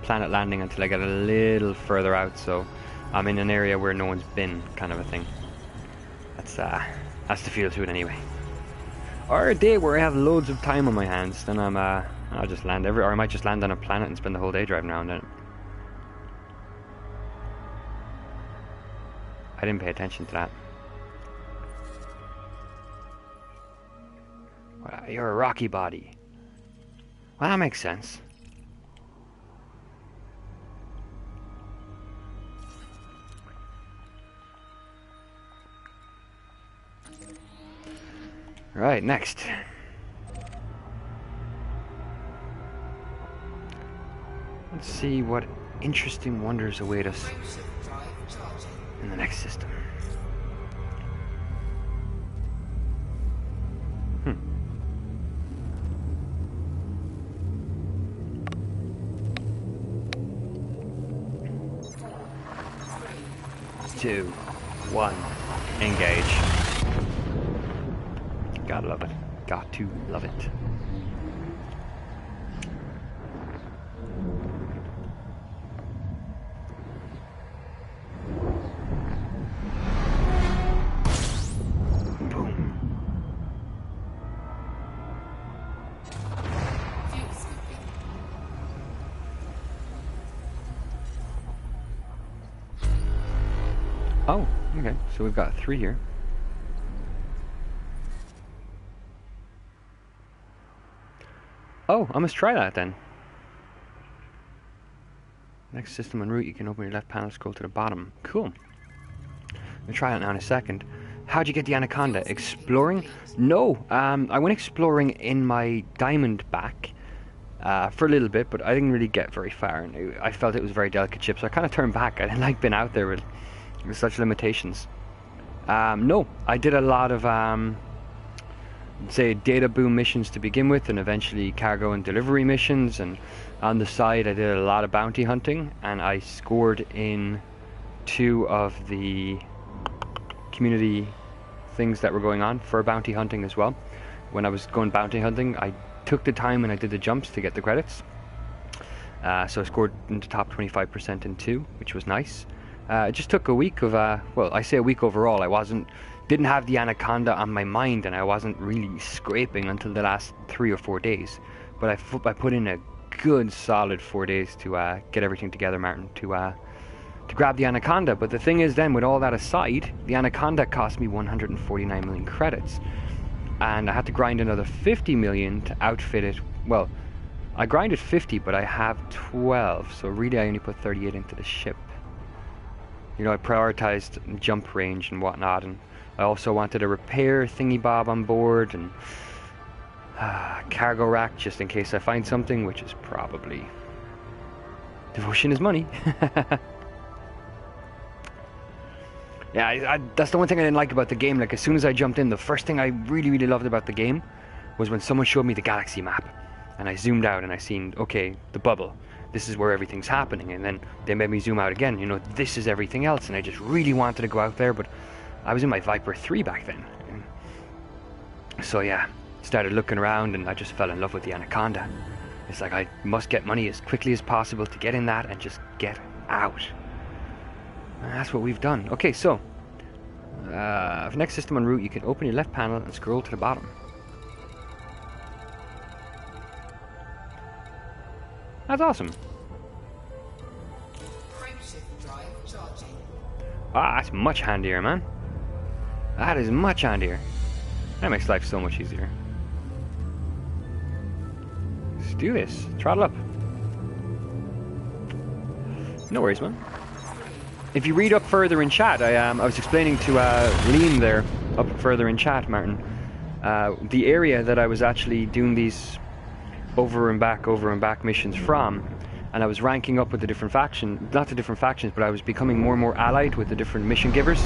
planet landing until I get a little further out, so I'm in an area where no one's been, kind of a thing. That's the feel to it anyway. Or a day where I have loads of time on my hands, then I'll just land or I might just land on a planet and spend the whole day driving around in it. I didn't pay attention to that. Well, you're a rocky body. Well, that makes sense. Right, next. Let's see what interesting wonders await us Frameshift drive charging. in the next system. Two, one, engage. Gotta love it. Got to love it. Boom. Fuel scooping. Oh, okay. So we've got 3 here. Oh, I must try that then. Next system en route, you can open your left panel, scroll to the bottom. Cool. I'll try it now in a second. How'd you get the Anaconda? Exploring? No, I went exploring in my diamond back for a little bit, but I didn't really get very far. And I felt it was a very delicate ship, so I kind of turned back. I didn't like being out there with such limitations. No, I did a lot of say data boom missions to begin with, and eventually cargo and delivery missions, and on the side I did a lot of bounty hunting, and I scored in 2 of the community things that were going on for bounty hunting as well. When I was going bounty hunting, I took the time and I did the jumps to get the credits, so I scored in the top 25% in 2, which was nice. It just took a week of well, I say a week overall. I didn't have the Anaconda on my mind, and I wasn't really scraping until the last 3 or 4 days. But I put in a good solid 4 days to get everything together, Martin, to grab the Anaconda. But the thing is, then, with all that aside, the Anaconda cost me 149 million credits, and I had to grind another 50 million to outfit it. Well, I grinded 50, but I have 12, so really I only put 38 into the ship. You know, I prioritized jump range and whatnot, and I also wanted a repair thingy bob on board, and cargo rack just in case I find something, which is probably devotion is money. Yeah, that's the one thing I didn't like about the game. Like, as soon as I jumped in, the first thing I really loved about the game was when someone showed me the galaxy map, and I zoomed out and I seen, okay, the bubble, this is where everything's happening, and then they made me zoom out again, you know, this is everything else, and I just really wanted to go out there, but I was in my Viper 3 back then. So yeah, started looking around, and I just fell in love with the Anaconda. It's like, I must get money as quickly as possible to get in that and just get out. And that's what we've done. Okay, so for next system en route, you can open your left panel and scroll to the bottom. That's awesome. Frameshift drive charging. Ah, that's much handier, man. That is much handier. That makes life so much easier. Let's do this. Throttle up. No worries, man. If you read up further in chat, I was explaining to Liam there, up further in chat, Martin, the area that I was actually doing these over and back missions from, and I was ranking up with the different factions, not the different factions, but I was becoming more and more allied with the different mission givers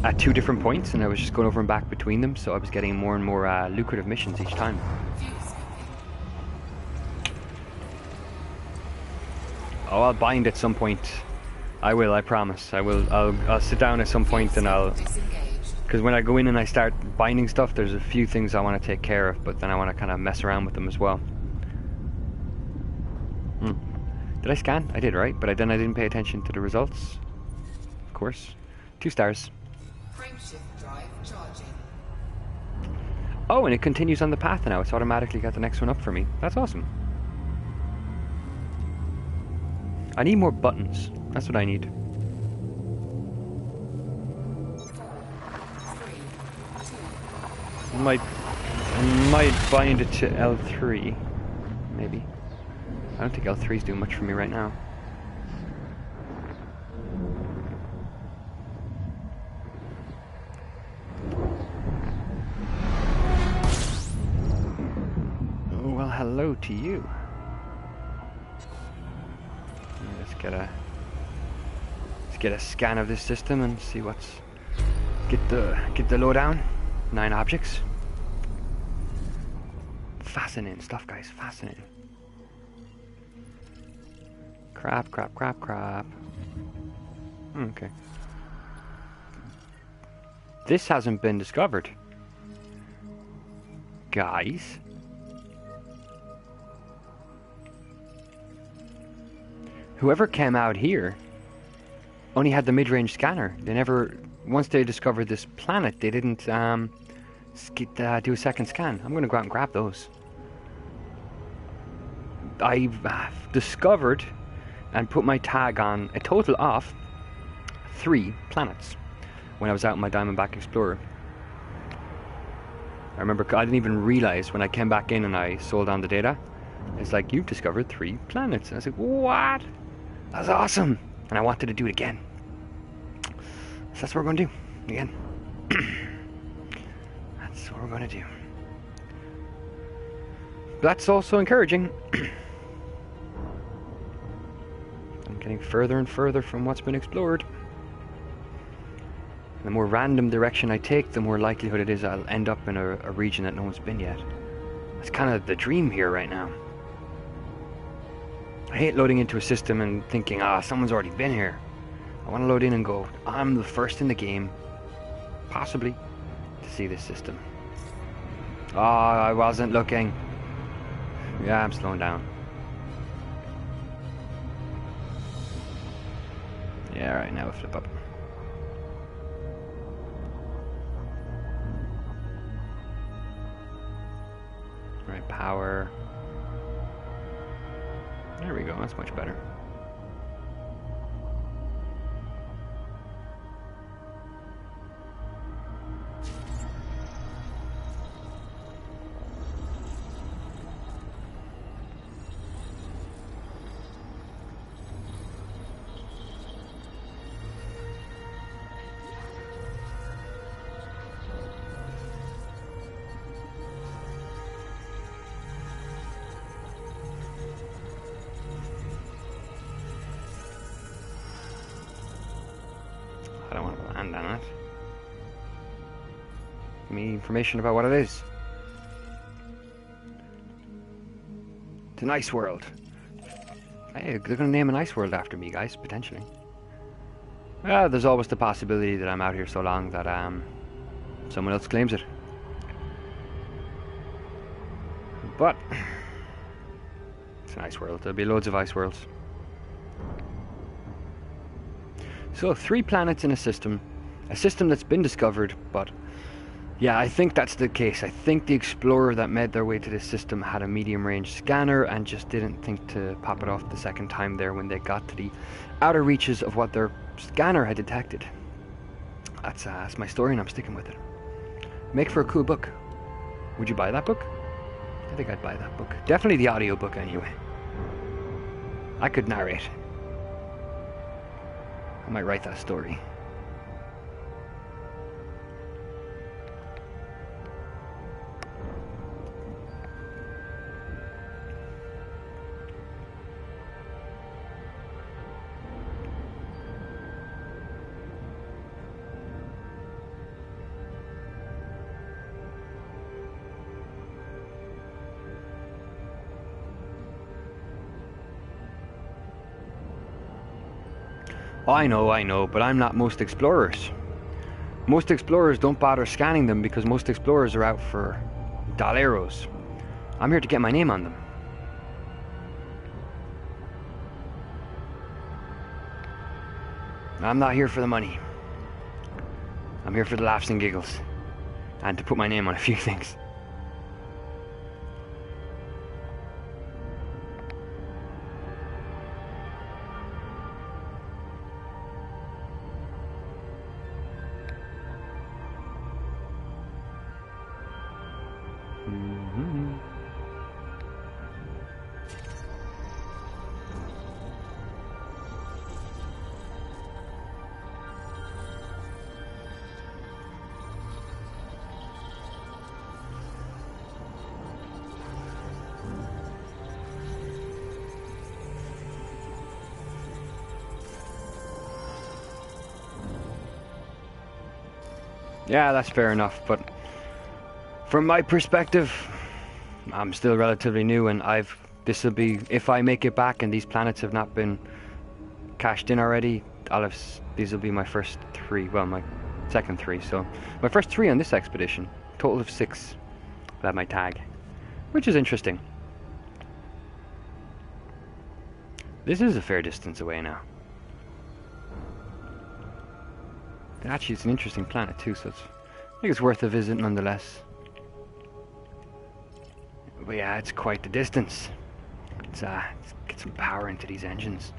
at 2 different points, and I was just going over and back between them, so I was getting more and more lucrative missions each time. Fuel scooping. Oh, I'll bind at some point. I will, I promise. I will. I'll sit down at some point and I'll... Disengaged. Because when I go in and I start binding stuff, there's a few things I want to take care of, but then I want to kind of mess around with them as well. Did I scan? I did, right? But then I didn't pay attention to the results. Of course. 2 stars. Frameshift drive charging. Oh, and it continues on the path now. It's automatically got the next one up for me. That's awesome. I need more buttons. That's what I need. 4, 3, 2. I might bind it to L3. Maybe. I don't think L3 is doing much for me right now. hello to you. Let's get a scan of this system and see what's get the lowdown. 9 objects. Fascinating stuff, guys. Fascinating. Crap. Okay. This hasn't been discovered. Guys. Whoever came out here only had the mid-range scanner. They never, once they discovered this planet, they didn't do a second scan. I'm going to go out and grab those. I've discovered and put my tag on a total of 3 planets when I was out in my Diamondback Explorer. I remember I didn't even realize when I came back in and I sold on the data. It's like, you've discovered 3 planets. And I was like, what? That's awesome. And I wanted to do it again. So that's what we're going to do again. That's what we're going to do. That's also encouraging. I'm getting further and further from what's been explored. The more random direction I take, the more likelihood it is I'll end up in a region that no one's been yet. That's kind of the dream here right now. I hate loading into a system and thinking, someone's already been here. I want to load in and go, I'm the first in the game, possibly, to see this system. I wasn't looking. Yeah, I'm slowing down. Yeah, right, now we flip up. Right, power. There we go, that's much better. I don't want to land on it. Give me information about what it is. It's an ice world. Hey, they're going to name an ice world after me, guys, potentially. Well, there's always the possibility that I'm out here so long that someone else claims it. But it's an ice world. There'll be loads of ice worlds. So 3 planets in a system that's been discovered, but yeah, I think that's the case. I think the explorer that made their way to this system had a medium range scanner and just didn't think to pop it off the second time there when they got to the outer reaches of what their scanner had detected. That's my story and I'm sticking with it. Make for a cool book. Would you buy that book? I think I'd buy that book. Definitely the audio book anyway. I could narrate. I might write that story. I know, but I'm not most explorers. Most explorers don't bother scanning them because most explorers are out for doleros. I'm here to get my name on them. I'm not here for the money. I'm here for the laughs and giggles. And to put my name on a few things. Yeah, that's fair enough, but from my perspective, I'm still relatively new, and this'll be, if I make it back and these planets have not been cashed in already, these will be my first 3, well, my second 3, so my first 3 on this expedition, total of 6 that my tag, which is interesting. This is a fair distance away now. Actually, it's an interesting planet too, so I think it's worth a visit nonetheless. But yeah, it's quite the distance. Let's get some power into these engines.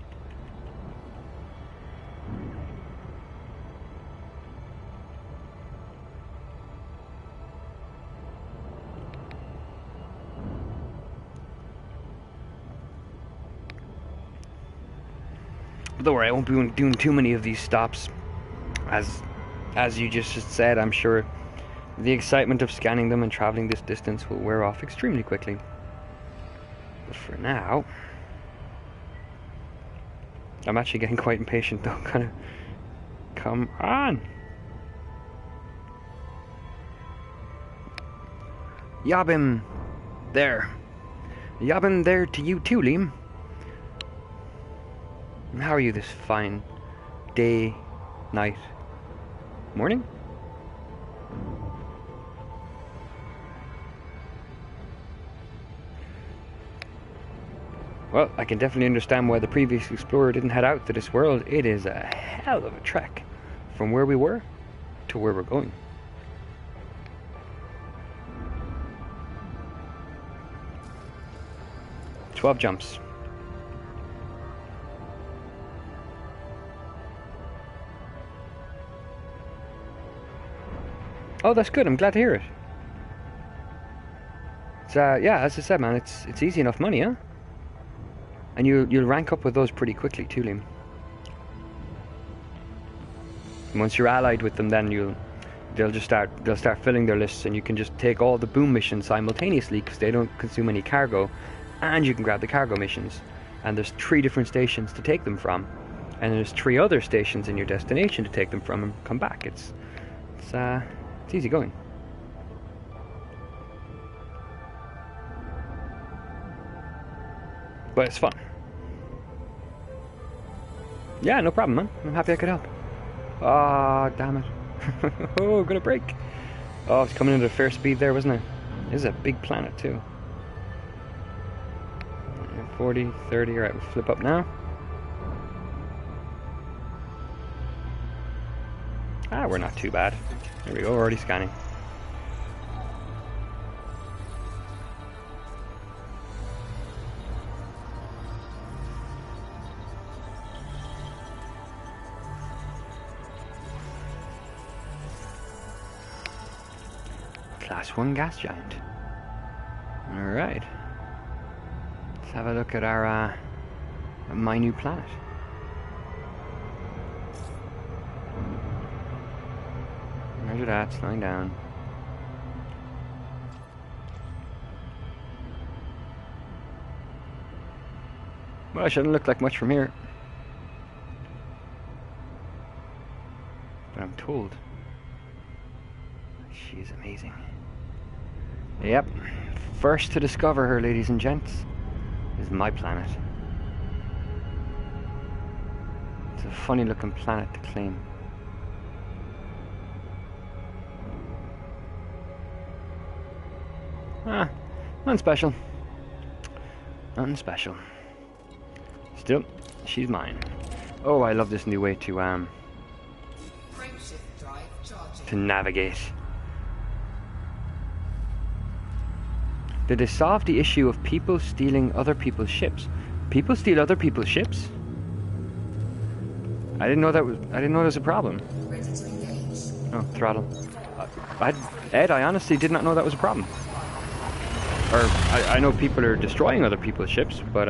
But don't worry, I won't be doing too many of these stops. As you just said, I'm sure the excitement of scanning them and traveling this distance will wear off extremely quickly. But for now, I'm actually getting quite impatient though. Kind of, come on! Yabbin there. Yabbin there to you too, Liam. How are you this fine day, night, morning? Well, I can definitely understand why the previous explorer didn't head out to this world. It is a hell of a trek from where we were to where we're going. "12 jumps. Oh, that's good. I'm glad to hear it. It's, yeah, as I said, man, it's easy enough money, huh? And you'll rank up with those pretty quickly too, Liam. And once you're allied with them, then they'll start filling their lists, and you can just take all the boom missions simultaneously because they don't consume any cargo, and you can grab the cargo missions. And there's 3 different stations to take them from, and there's 3 other stations in your destination to take them from and come back. It's easy going. But it's fun. Yeah, no problem, man. I'm happy I could help. Ah, damn it. Oh, gonna break. Oh, it's coming into fair speed there, wasn't it? This is a big planet, too. 40, 30, alright, we'll flip up now. Ah, we're not too bad. There we go, already scanning. Class 1 gas giant. Alright. Let's have a look at our my new planet. Measure that, slowing down. Well, it shouldn't look like much from here. But I'm told she is amazing. Yep, first to discover her, ladies and gents, is my planet. It's a funny looking planet to claim. Ah, nothing special. Nothing special. Still, she's mine. Oh, I love this new way to navigate. Did they solve the issue of people stealing other people's ships? People steal other people's ships? I didn't know there was a problem. Oh, throttle. Ed, I honestly did not know that was a problem. Or I know people are destroying other people's ships, but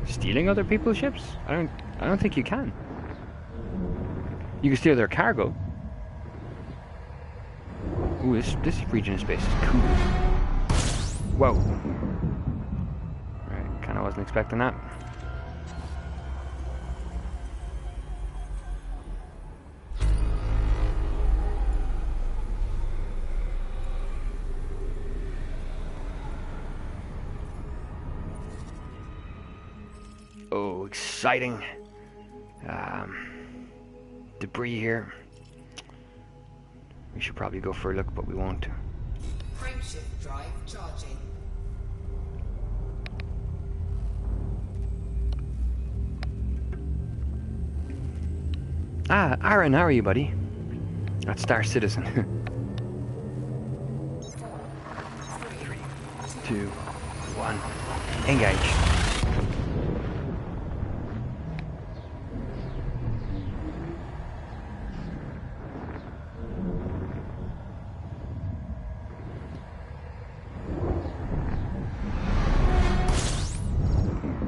stealing other people's ships? I don't think you can. You can steal their cargo. Ooh, this region of space is cool. Whoa. Right, kinda wasn't expecting that. Oh, exciting. Debris here. We should probably go for a look, but we won't. Frameshift drive charging. Ah, Aaron, how are you, buddy? That's Star Citizen. 3, 2, 1. Engage.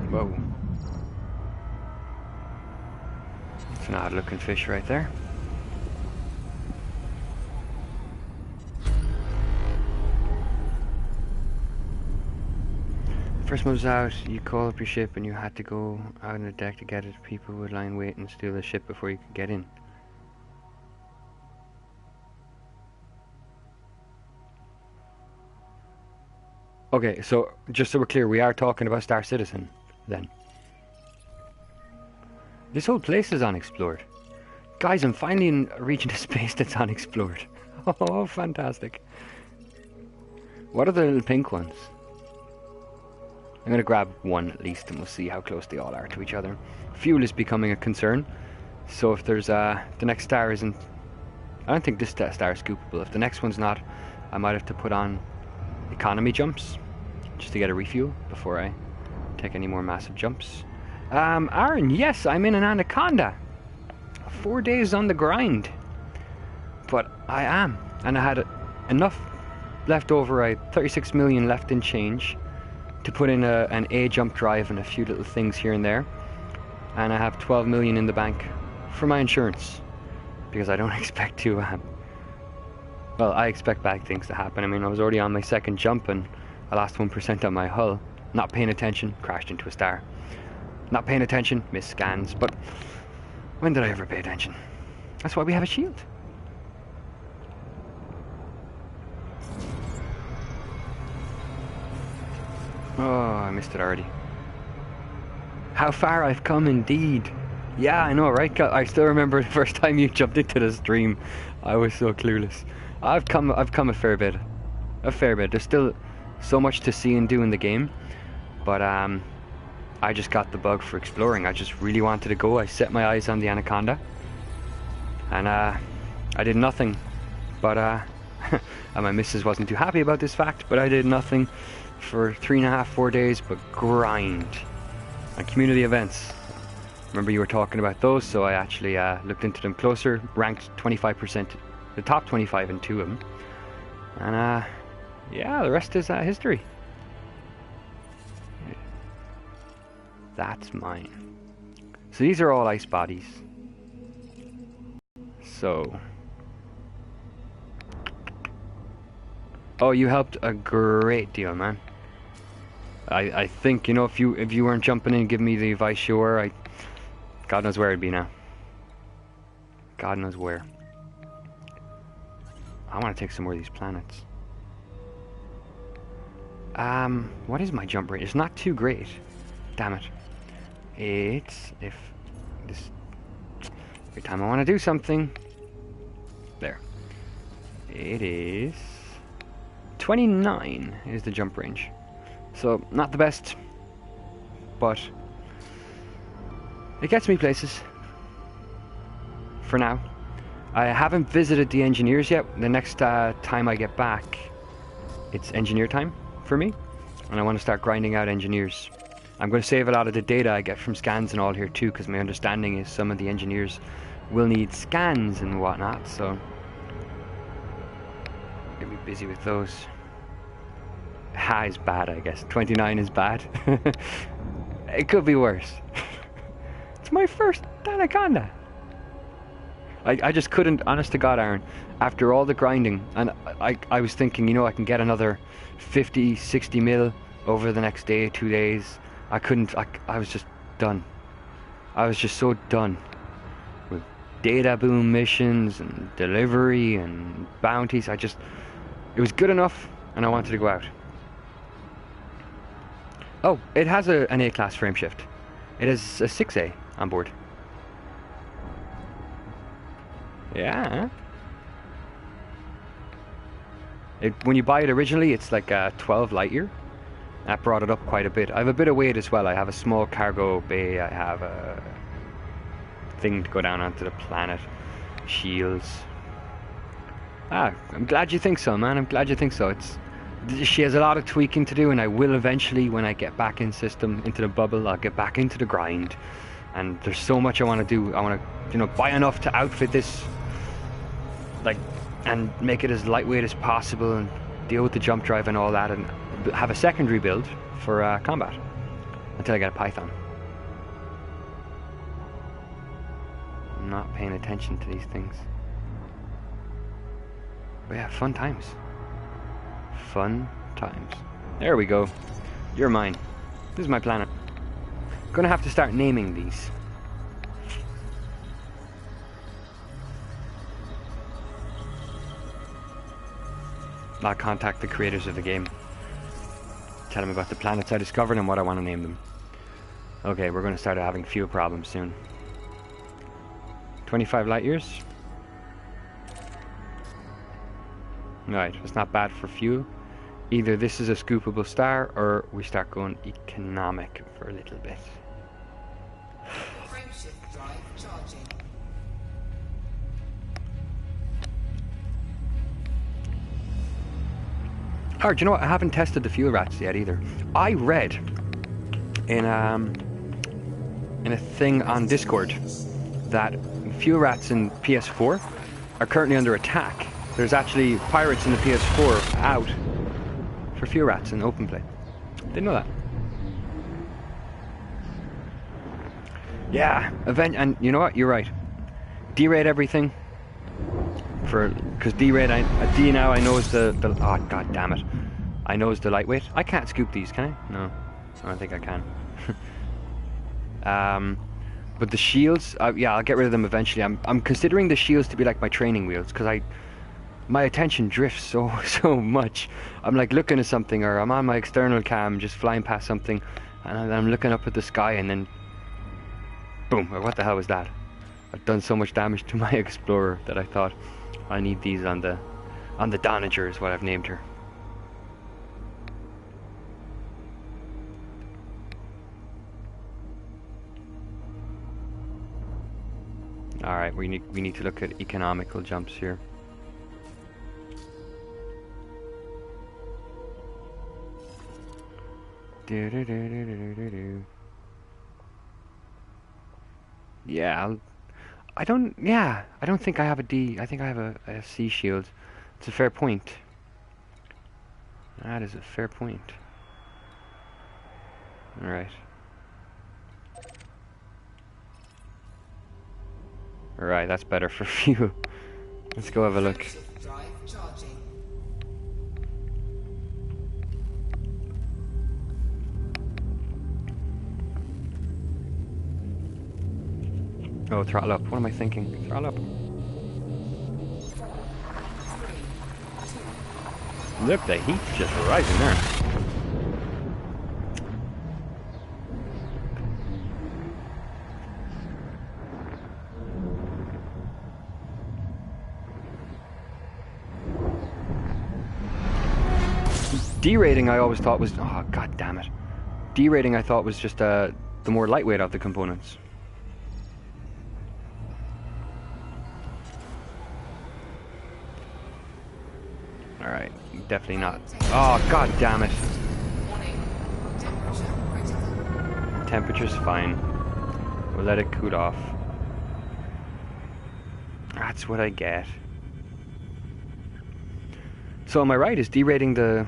Whoa. It's an odd looking fish right there. First moves out, you call up your ship and you had to go out on the deck to get it. People would lie in wait and steal the ship before you could get in. Okay, so just so we're clear, we are talking about Star Citizen then. This whole place is unexplored. Guys, I'm finally in a region of space that's unexplored. Oh, fantastic. What are the little pink ones? I'm going to grab one at least and we'll see how close they all are to each other. Fuel is becoming a concern. So if there's the next star isn't... I don't think this star is scoopable. If the next one's not, I might have to put on economy jumps just to get a refuel before I take any more massive jumps. Aaron, yes, I'm in an anaconda. 4 days on the grind. But I am. And I had enough left over. I had 36 million left in change to put in an A jump drive and a few little things here and there. And I have 12 million in the bank for my insurance. Because I don't expect to... well, I expect bad things to happen. I mean, I was already on my second jump and I lost 1% on my hull. Not paying attention, crashed into a star. Not paying attention, missed scans. But when did I ever pay attention? That's why we have a shield. Oh, I missed it already. How far I've come indeed. Yeah, I know, right? I still remember the first time you jumped into the stream. I was so clueless. I've come a fair bit. A fair bit. There's still so much to see and do in the game. But I just got the bug for exploring. I just really wanted to go. I set my eyes on the anaconda. And I did nothing. But and my missus wasn't too happy about this fact, but I did nothing for 3.5, 4 days but grind. And community events. Remember you were talking about those, so I actually looked into them closer, ranked 25%, the top 25 in 2 of them. And yeah, the rest is history. That's mine. So these are all ice bodies. So... oh, you helped a great deal, man. I think, you know, if you weren't jumping in and giving me the advice you were, God knows where I'd be now. God knows where. I want to take some more of these planets. What is my jump rate? It's not too great. Damn it. It's, if this, every time I want to do something, there. It is 29 is the jump range. So, not the best, but it gets me places. For now. I haven't visited the engineers yet. The next time I get back, it's engineer time for me. And I want to start grinding out engineers. I'm going to save a lot of the data I get from scans and all here too, because my understanding is some of the engineers will need scans and whatnot, so I'll be busy with those. Ha is bad, I guess. 29 is bad. It could be worse. It's my first anaconda. I just couldn't, honest to God, Aaron, after all the grinding, and I was thinking, you know, I can get another 50, 60 mil over the next day, 2 days. I couldn't, I was just done. I was just so done with data boom missions and delivery and bounties. It was good enough, and I wanted to go out. Oh, it has an A-class frameshift. It is a 6A on board. Yeah. When you buy it originally, it's like a 12 light year. That brought it up quite a bit. I have a bit of weight as well. I have a small cargo bay. I have a thing to go down onto the planet. Shields. I'm glad you think so, man. I'm glad you think so. She has a lot of tweaking to do, and I will eventually, when I get back in system, into the bubble, I'll get back into the grind. And there's so much I want to do. I want to, buy enough to outfit this, and make it as lightweight as possible, and deal with the jump drive and all that, and have a secondary build for combat until I get a Python. I'm not paying attention to these things. But yeah, fun times. Fun times. There we go. You're mine. This is my planet. Gonna have to start naming these. I'll contact the creators of the game. Tell them about the planets I discovered and what I want to name them. Okay, we're going to start having fuel problems soon. 25 light years. Right, it's not bad for fuel. Either this is a scoopable star, or we start going economic for a little bit. Frameshift drive charging. Oh, do you know what? I haven't tested the fuel rats yet either. I read in a thing on Discord that fuel rats in PS4 are currently under attack. There's actually pirates in the PS4 out for fuel rats in open play. Didn't know that. Yeah, and you know what? You're right. Derate everything. Because D-rate, D now I know is the oh god damn it, I know is the lightweight. I can't scoop these, can I? No, I don't think I can. But the shields, yeah, I'll get rid of them eventually. I'm considering the shields to be like my training wheels, because my attention drifts so much. I'm like looking at something, or I'm on my external cam just flying past something, and I'm looking up at the sky, and then boom, or what the hell was that? I've done so much damage to my Explorer that I thought I need these on the Donager is what I've named her. All right, we need to look at economical jumps here. Yeah, I don't think I have a D. I think I have a C shield. It's a fair point. That is a fair point. Alright. Alright, that's better for fuel. Let's go have a look. Drive charging. Oh, throttle up. What am I thinking? Throttle up. Look, the heat's just rising there. D-rating I always thought was... Oh, god damn it. D-rating I thought was just the more lightweight of the components. Alright, definitely not. Oh, god damn it. Temperature's fine. We'll let it cool off. That's what I get. So am I right? Is D-rating the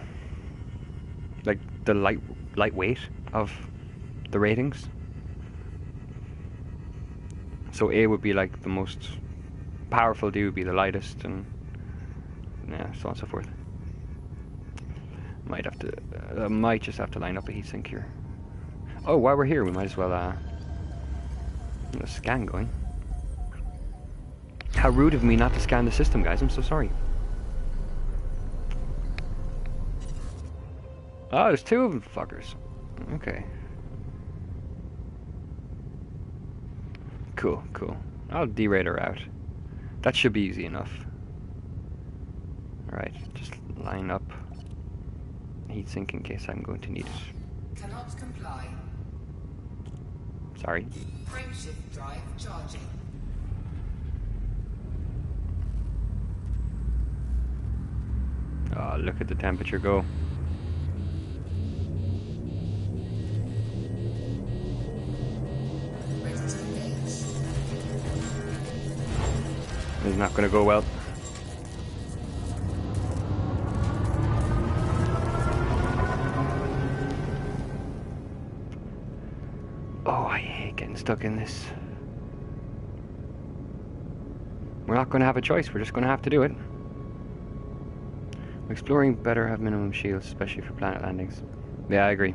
lightweight of the ratings? So A would be like the most powerful, D would be the lightest, and yeah, so on and so forth. Might have to, might just have to line up a heatsink here. Oh, while we're here, we might as well get a scan going. How rude of me not to scan the system, guys. I'm so sorry. Oh, there's two of them fuckers. Okay. Cool, cool. I'll derate her out. That should be easy enough. Alright, just line up heatsink in case I'm going to need it. Cannot comply. Sorry. Frameshift drive charging. Oh, look at the temperature go. Ready to engage. It's not going to go well. Oh, I hate getting stuck in this. We're not going to have a choice. We're just going to have to do it. Exploring better have minimum shields, especially for planet landings. Yeah, I agree.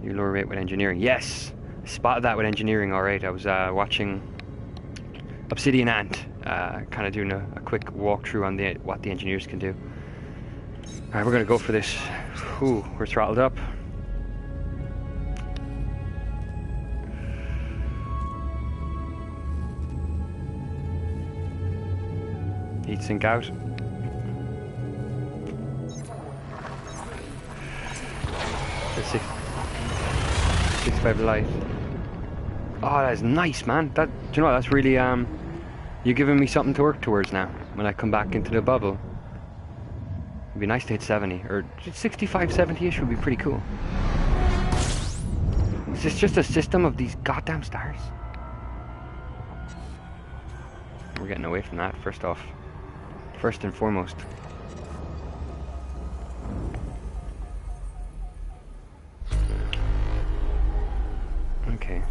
You lower rate with engineering. Yes! I spotted that with engineering, alright. I was watching Obsidian Ant, kind of doing a quick walkthrough on what the engineers can do. Alright, we're going to go for this. Ooh, we're throttled up. Heatsink out. The 65 light. Oh, that's nice, man. That, do you know what, that's really you're giving me something to work towards now. When I come back into the bubble, it'd be nice to hit 70 or 65, 70ish would be pretty cool. Is this just a system of these goddamn stars? We're getting away from that. First off, first and foremost. Okay.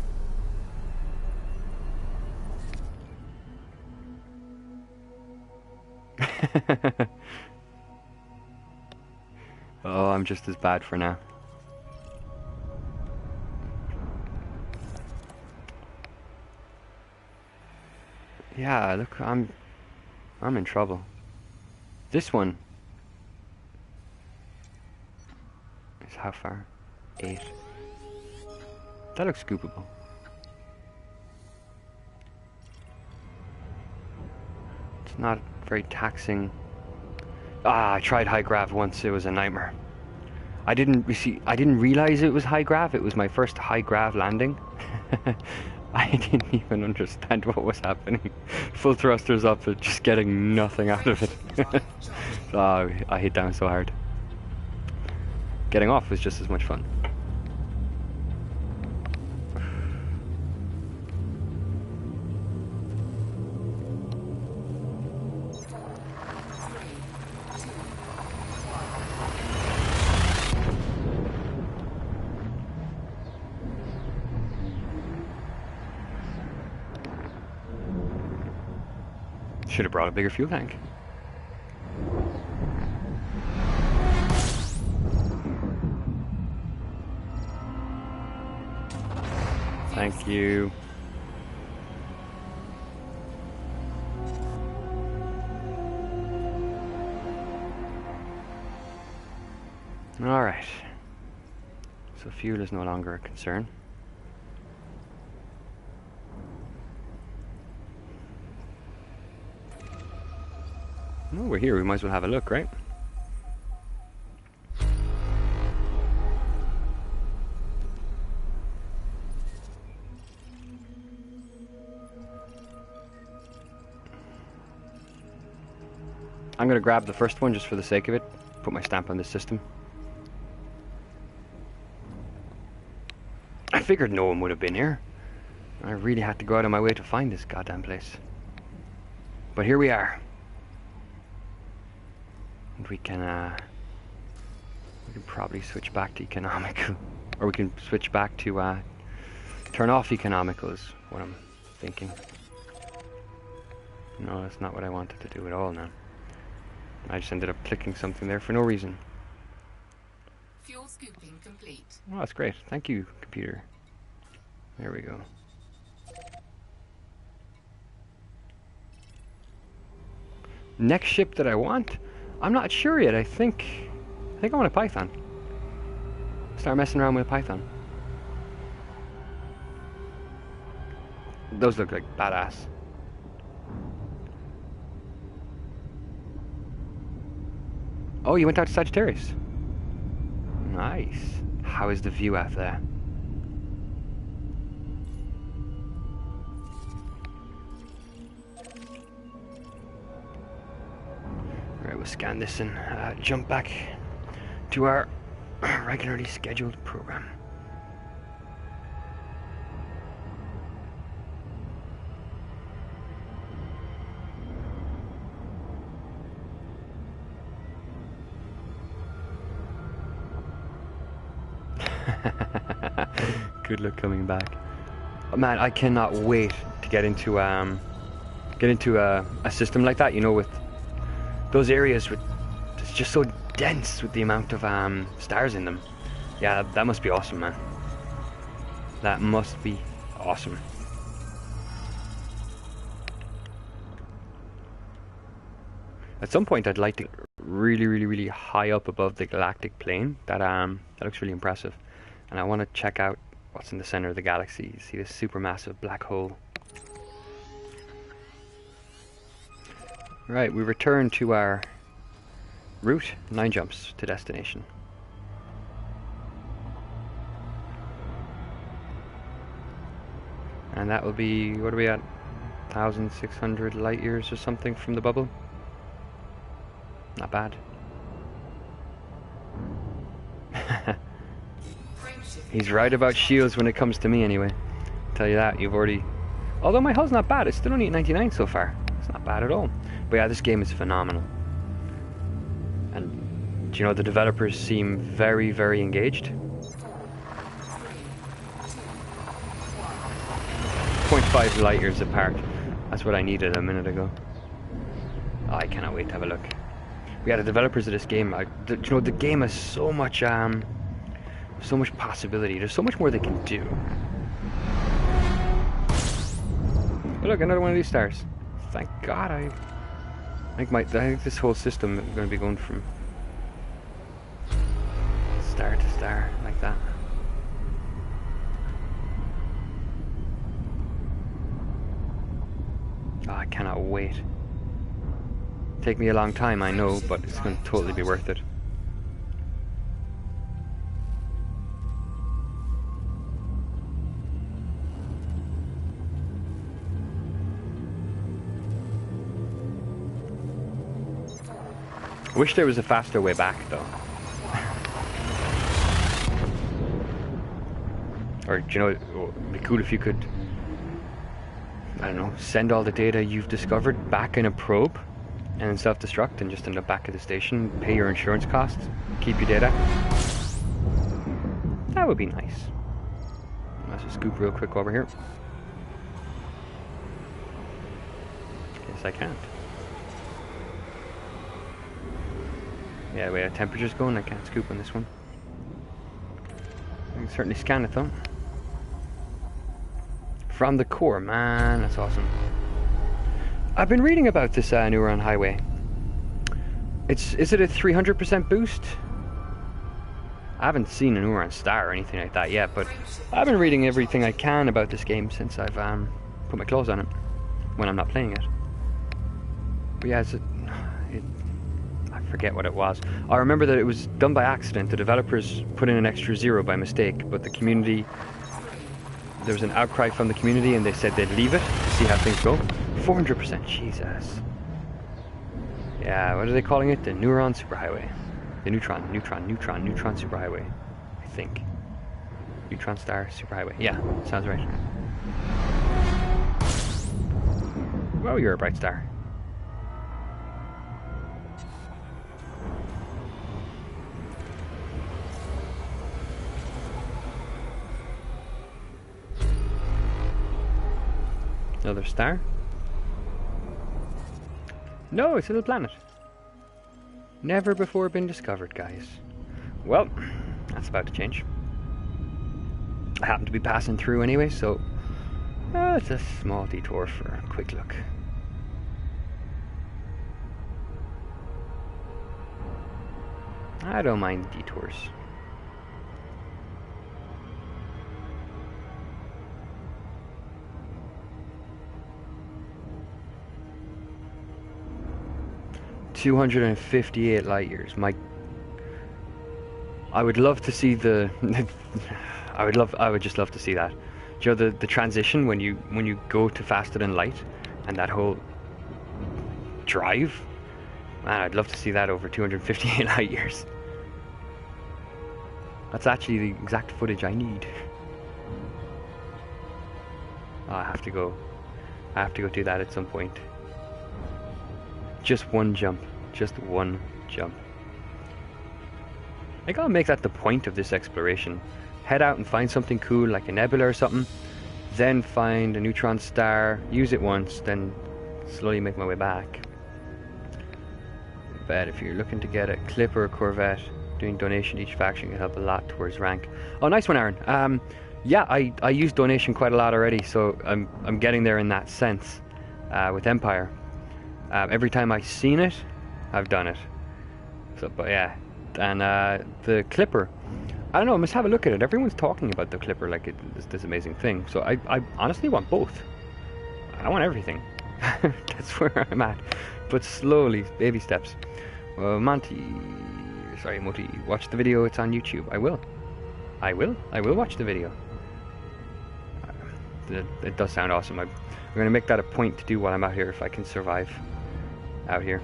Oh, I'm just as bad for now. Yeah, look, I'm in trouble. This one is how far? 8. That looks scoopable. It's not very taxing. Ah, I tried high grav once. It was a nightmare. I didn't realize it was high grav. It was my first high grav landing. I didn't even understand what was happening. Full thrusters up, but just getting nothing out of it. Oh, I hit down so hard. Getting off was just as much fun. Should have brought a bigger fuel tank. Thank you. All right. So fuel is no longer a concern. Oh, we're here. We might as well have a look, right? I'm going to grab the first one just for the sake of it. Put my stamp on this system. I figured no one would have been here. I really had to go out of my way to find this goddamn place. But here we are. And we can probably switch back to economical. Or we can switch back to turn off economical is what I'm thinking. No, that's not what I wanted to do at all now. I just ended up clicking something there for no reason. Fuel scooping complete. Oh, that's great. Thank you, computer. There we go. Next ship that I want? I'm not sure yet. I think I want a Python. Start messing around with a Python. Those look like badass. Oh, you went out to Sagittarius. Nice. How is the view out there? Right, we'll scan this and jump back to our regularly scheduled program. Good luck coming back. Oh, man, I cannot wait to get into a system like that. You know, with those areas with it's just so dense with the amount of stars in them. Yeah, that must be awesome, man. That must be awesome. At some point, I'd like to really high up above the galactic plane. That looks really impressive, and I want to check out what's in the center of the galaxy. See this supermassive black hole. Right, we return to our route. 9 jumps to destination. And that will be, what are we at? 1,600 light years or something from the bubble. Not bad. He's right about shields when it comes to me anyway. Tell you that, you've already... Although my hull's not bad, it's still only at 99 so far. It's not bad at all. But yeah, this game is phenomenal. And, you know, the developers seem very engaged. 0.5 light years apart. That's what I needed a minute ago. Oh, I cannot wait to have a look. Yeah, the developers of this game, you know, the game has so much possibility. There's so much more they can do. Oh, look, another one of these stars. Thank God. I think this whole system is going to be going from star to star like that. Oh, I cannot wait. Take me a long time, I know, but it's going to totally be worth it. I wish there was a faster way back, though. Or, you know, it would be cool if you could, I don't know, send all the data you've discovered back in a probe and then self-destruct and just end up back at the station, pay your insurance costs, keep your data. That would be nice. Let's just scoop real quick over here. Guess I can't. Yeah, the way our temperature's going, I can't scoop on this one. I can certainly scan it though. From the core, man, that's awesome. I've been reading about this neuron highway. Is it a 300% boost? I haven't seen a neuron star or anything like that yet, but I've been reading everything I can about this game since I've put my claws on it when I'm not playing it. But yeah, I forget what it was. I remember that it was done by accident. The developers put in an extra 0 by mistake, but the community, there was an outcry from the community and they said they'd leave it to see how things go. 400%, Jesus. Yeah, what are they calling it? The neuron superhighway. The neutron superhighway, I think. Neutron star superhighway. Yeah, sounds right. Well, you're a bright star. Another star? No, it's a little planet. Never before been discovered, guys. Well, that's about to change. I happen to be passing through anyway, so it's a small detour for a quick look. I don't mind detours. 258 light years. I would love to see the I would just love to see that. Do you know the transition when you go to faster than light and that whole drive? Man, I'd love to see that over 258 light years. That's actually the exact footage I need. Oh, I have to go do that at some point. Just one jump. Just one jump. I gotta make that the point of this exploration. Head out and find something cool like a nebula or something. Then find a neutron star, use it once, then slowly make my way back. But if you're looking to get a clip or a Corvette, doing donation to each faction can help a lot towards rank. Oh, nice one, Aaron. Yeah, I use donation quite a lot already, so I'm getting there in that sense with Empire. Every time I've seen it, I've done it. So, but yeah, and the Clipper, I don't know. I must have a look at it. Everyone's talking about the Clipper like it's this amazing thing. So I honestly want both. I want everything. That's where I'm at. But slowly, baby steps. Moti, watch the video. It's on YouTube. I will watch the video. It does sound awesome. I'm going to make that a point to do while I'm out here if I can survive out here.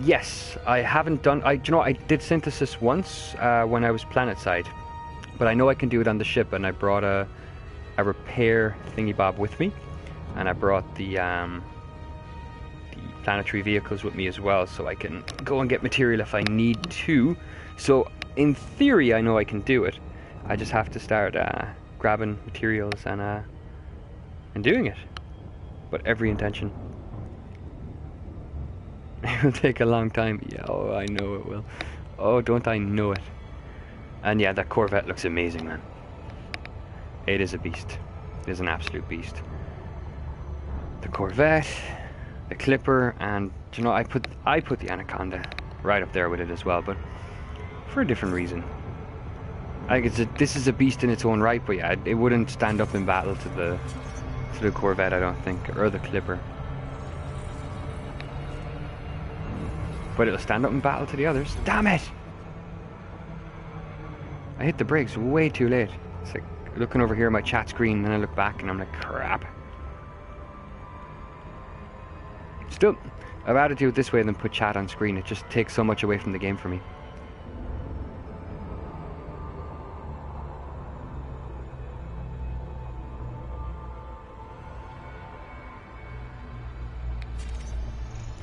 Yes, I haven't done. I did synthesis once when I was planetside, but I know I can do it on the ship, and I brought a repair thingy bob with me, and I brought the planetary vehicles with me as well, so I can go and get material if I need to. So in theory, I know I can do it. I just have to start grabbing materials and doing it. But every intention. It will take a long time. Yeah, oh, I know it will. Oh, don't I know it. And yeah, that Corvette looks amazing, man. It is a beast. It is an absolute beast. The Corvette, the Clipper, and you know, I put the Anaconda right up there with it as well, but for a different reason. I think this is a beast in its own right, but yeah, it wouldn't stand up in battle to the Corvette, I don't think, or the Clipper. But it'll stand up in battle to the others. Damn it! I hit the brakes way too late. It's like looking over here at my chat screen, and I look back and I'm like, crap. Still, I'd rather do it this way than put chat on screen. It just takes so much away from the game for me.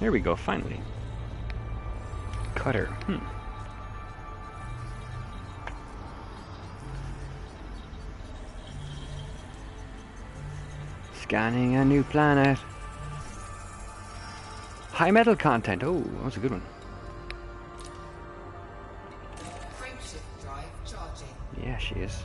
There we go, finally. Cutter. Scanning a new planet. High metal content. Oh, that was a good one. Frameshift drive charging. Yeah, she is.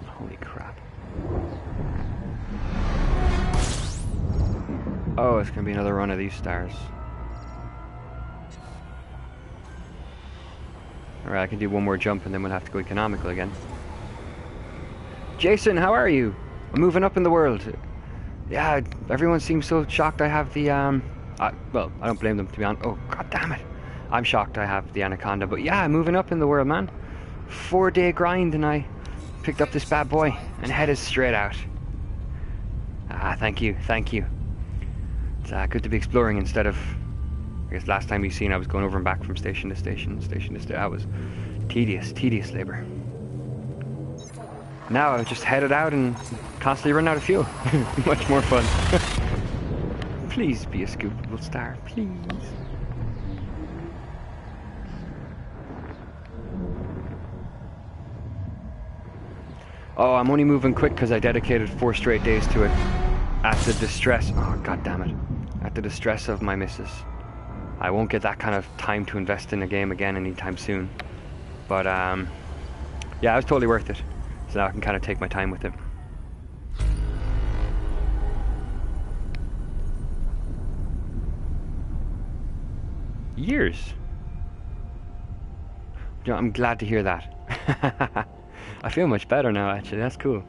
Holy crap. Oh, it's gonna be another run of these stars. Alright, I can do one more jump and then we'll have to go economical again. Jason, how are you? I'm moving up in the world. Yeah, everyone seems so shocked I have the, well, I don't blame them, to be honest. Oh, god damn it. I'm shocked I have the Anaconda, but yeah, I'm moving up in the world, man. 4-day grind and I picked up this bad boy and headed straight out. Ah, thank you, thank you. It's good to be exploring instead of, I guess last time you've seen I was going over and back from station to station, station to station. That was tedious labor. Now I've just headed out and constantly run out of fuel. Much more fun. Please be a scoopable star, please. Oh, I'm only moving quick because I dedicated 4 straight days to it. At the distress, oh god damn it. At the distress of my missus. I won't get that kind of time to invest in a game again anytime soon. But yeah, it was totally worth it. So now I can kind of take my time with it. Years. You know, I'm glad to hear that. I feel much better now, actually. That's cool.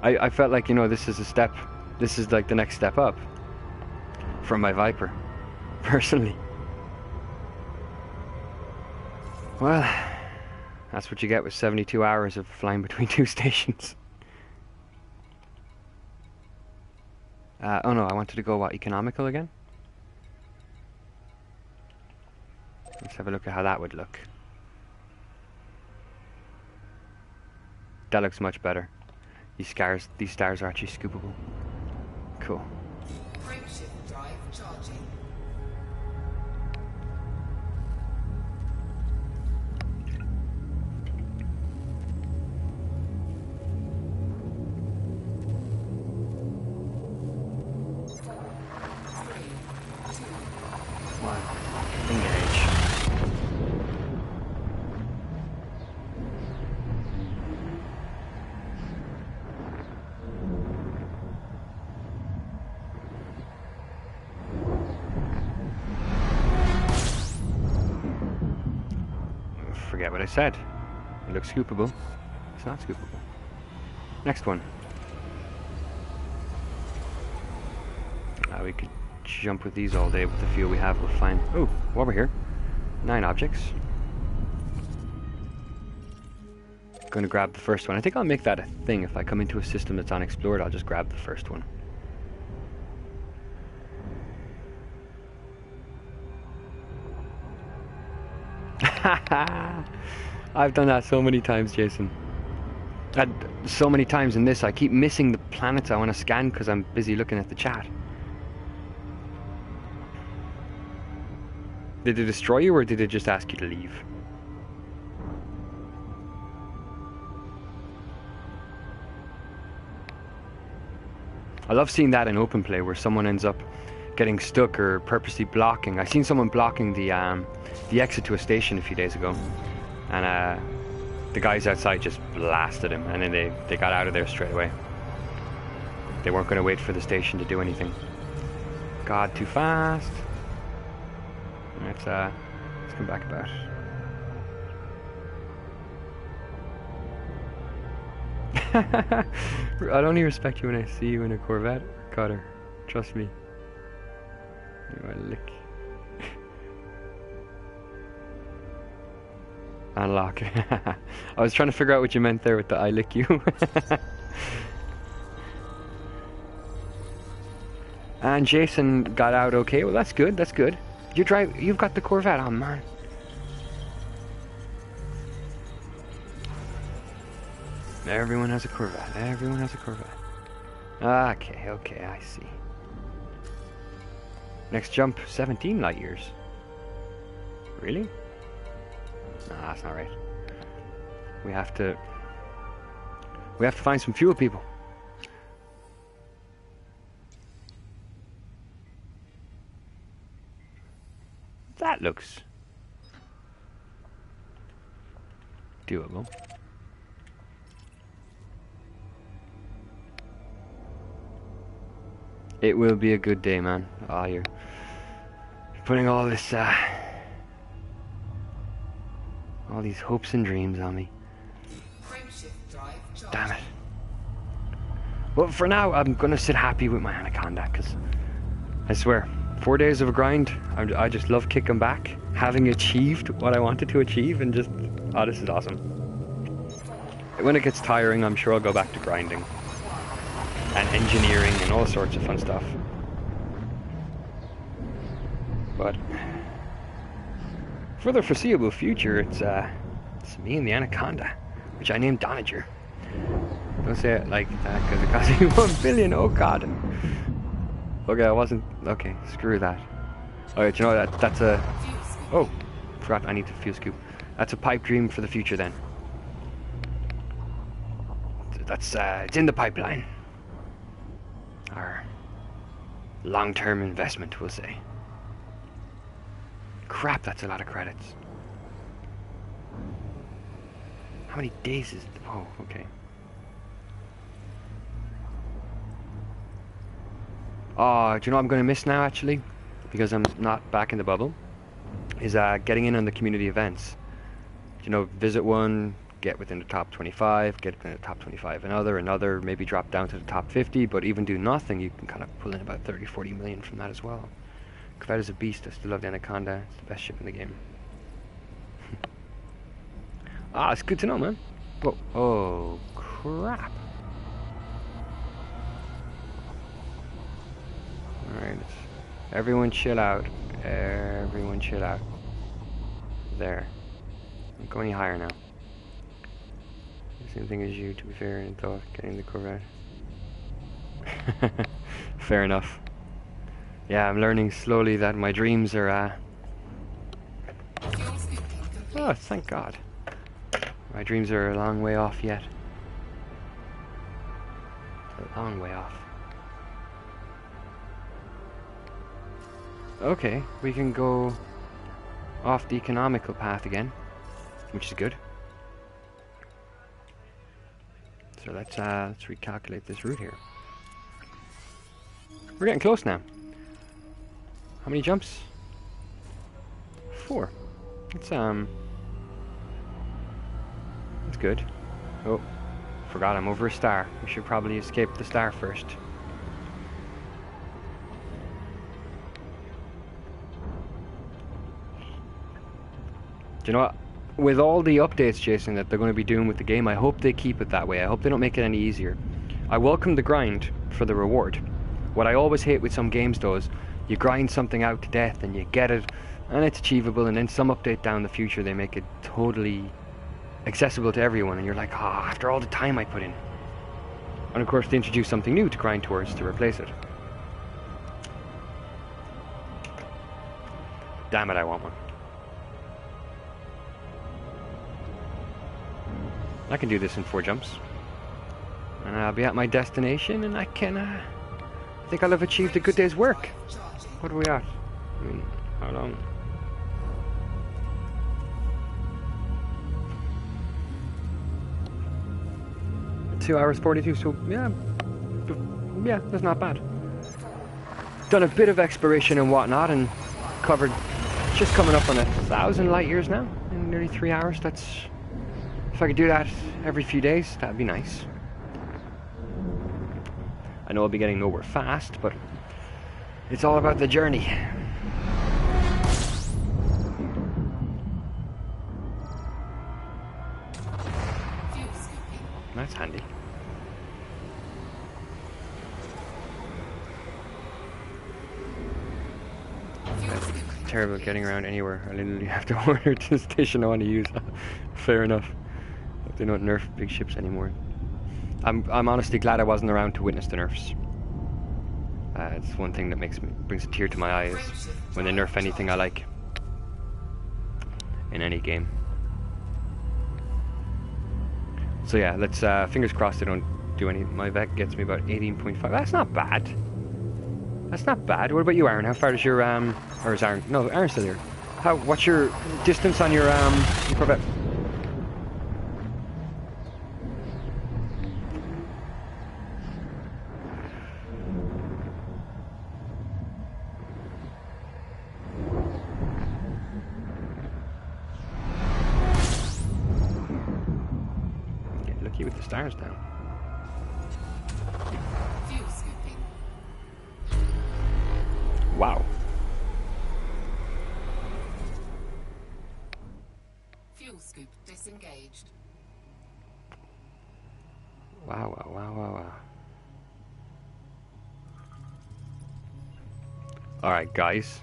I felt like, you know, this is a step. This is like the next step up from my Viper, personally. Well, that's what you get with 72 hours of flying between 2 stations. Oh no, I wanted to go, what, economical again? Let's have a look at how that would look. That looks much better. These stars are actually scoopable. Cool. Frameshift drive charging. Forget what I said. It looks scoopable. It's not scoopable. Next one. We could jump with these all day with the fuel we have. We're fine. Oh, while we're here, 9 objects. Going to grab the first one. I think I'll make that a thing. If I come into a system that's unexplored, I'll just grab the first one. I've done that so many times, Jason. And so many times in this, I keep missing the planets I want to scan because I'm busy looking at the chat. Did they destroy you, or did they just ask you to leave? I love seeing that in open play, where someone ends up getting stuck or purposely blocking. I seen someone blocking the exit to a station a few days ago, and the guys outside just blasted him, and then they got out of there straight away. They weren't going to wait for the station to do anything. God, too fast. Let's come back about. I'd only respect you when I see you in a Corvette, Cutter. Trust me. You are lick. Unlock. I was trying to figure out what you meant there with the I lick you. And Jason got out okay. Well, that's good. That's good. You've got the Corvette on, man. Everyone has a Corvette. Everyone has a Corvette. Okay, okay, I see. Next jump, 17 light years. Really? No, that's not right. We have to find some fuel, people. That looks doable. It will be a good day, man. Oh, you're putting all this, all these hopes and dreams on me. Damn it. Well, for now, I'm gonna sit happy with my Anaconda, because I swear, 4 days of a grind, I just love kicking back, having achieved what I wanted to achieve, and just, oh, this is awesome. When it gets tiring, I'm sure I'll go back to grinding and engineering and all sorts of fun stuff. But for the foreseeable future, it's me and the Anaconda, which I named Doniger. Don't say it like that, because it cost me 1 billion. Oh god. Okay, I wasn't. Okay, screw that. Alright, you know that's a. Oh, forgot. I need to fuel scoop. That's a pipe dream for the future. Then. That's it's in the pipeline. Our long-term investment, we'll say. crap, that's a lot of credits. How many days is... Oh, okay. Oh, do you know what I'm going to miss now, actually? Because I'm not back in the bubble. Is getting in on the community events. You know, visit one, get within the top 25, get within the top 25 another, maybe drop down to the top 50, but even do nothing, you can kind of pull in about 30, 40 million from that as well. Cloud is a beast. I still love the Anaconda. It's the best ship in the game. Ah, it's good to know, man. Whoa. Oh, crap. Alright, everyone chill out. Everyone chill out. There. Don't go any higher now. Same thing as you, to be fair, and thought getting the Corvette. Fair enough. Yeah, I'm learning slowly that my dreams are, oh, thank God. My dreams are a long way off yet. A long way off. Okay, we can go off the economical path again, which is good. So let's recalculate this route here. We're getting close now. How many jumps? 4. That's good. Oh, forgot I'm over a star. We should probably escape the star first. Do you know what? With all the updates, Jason, that they're going to be doing with the game, I hope they keep it that way. I hope they don't make it any easier. I welcome the grind for the reward. What I always hate with some games, though, is you grind something out to death and you get it, and it's achievable, and then some update down the future they make it totally accessible to everyone, and you're like, ah, after all the time I put in. And of course they introduce something new to grind towards to replace it. Damn it, I want one. I can do this in 4 jumps. And I'll be at my destination, and I can, I think I'll have achieved a good day's work. What are we at? I mean, how long? Two hours 42, so yeah, that's not bad. Done a bit of exploration and whatnot, and covered just coming up on 1,000 light years now in nearly 3 hours. That's, if I could do that every few days, that'd be nice. I know I'll be getting nowhere fast, but it's all about the journey. That's handy. That's terrible getting around anywhere. I literally have to order to the station I want to use. Fair enough. Hope they don't nerf big ships anymore. I'm honestly glad I wasn't around to witness the nerfs. It's one thing that brings a tear to my eyes when they nerf anything I like in any game. So yeah, let's fingers crossed they don't do any. My vet gets me about 18.5. That's not bad. That's not bad. What about you, Aaron? How far does your or is Aaron? No, Aaron's still here. What's your distance on your Corvette? With the stars down. Fuel scooping. Wow. Fuel scoop disengaged. Wow. Alright, guys.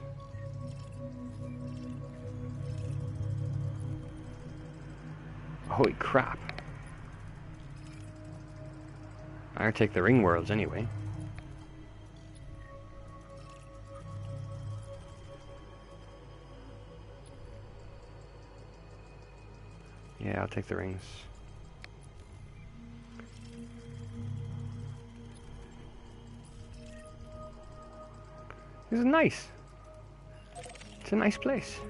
Holy crap. I'll take the ring worlds anyway. Yeah, I'll take the rings. This is nice. It's a nice place.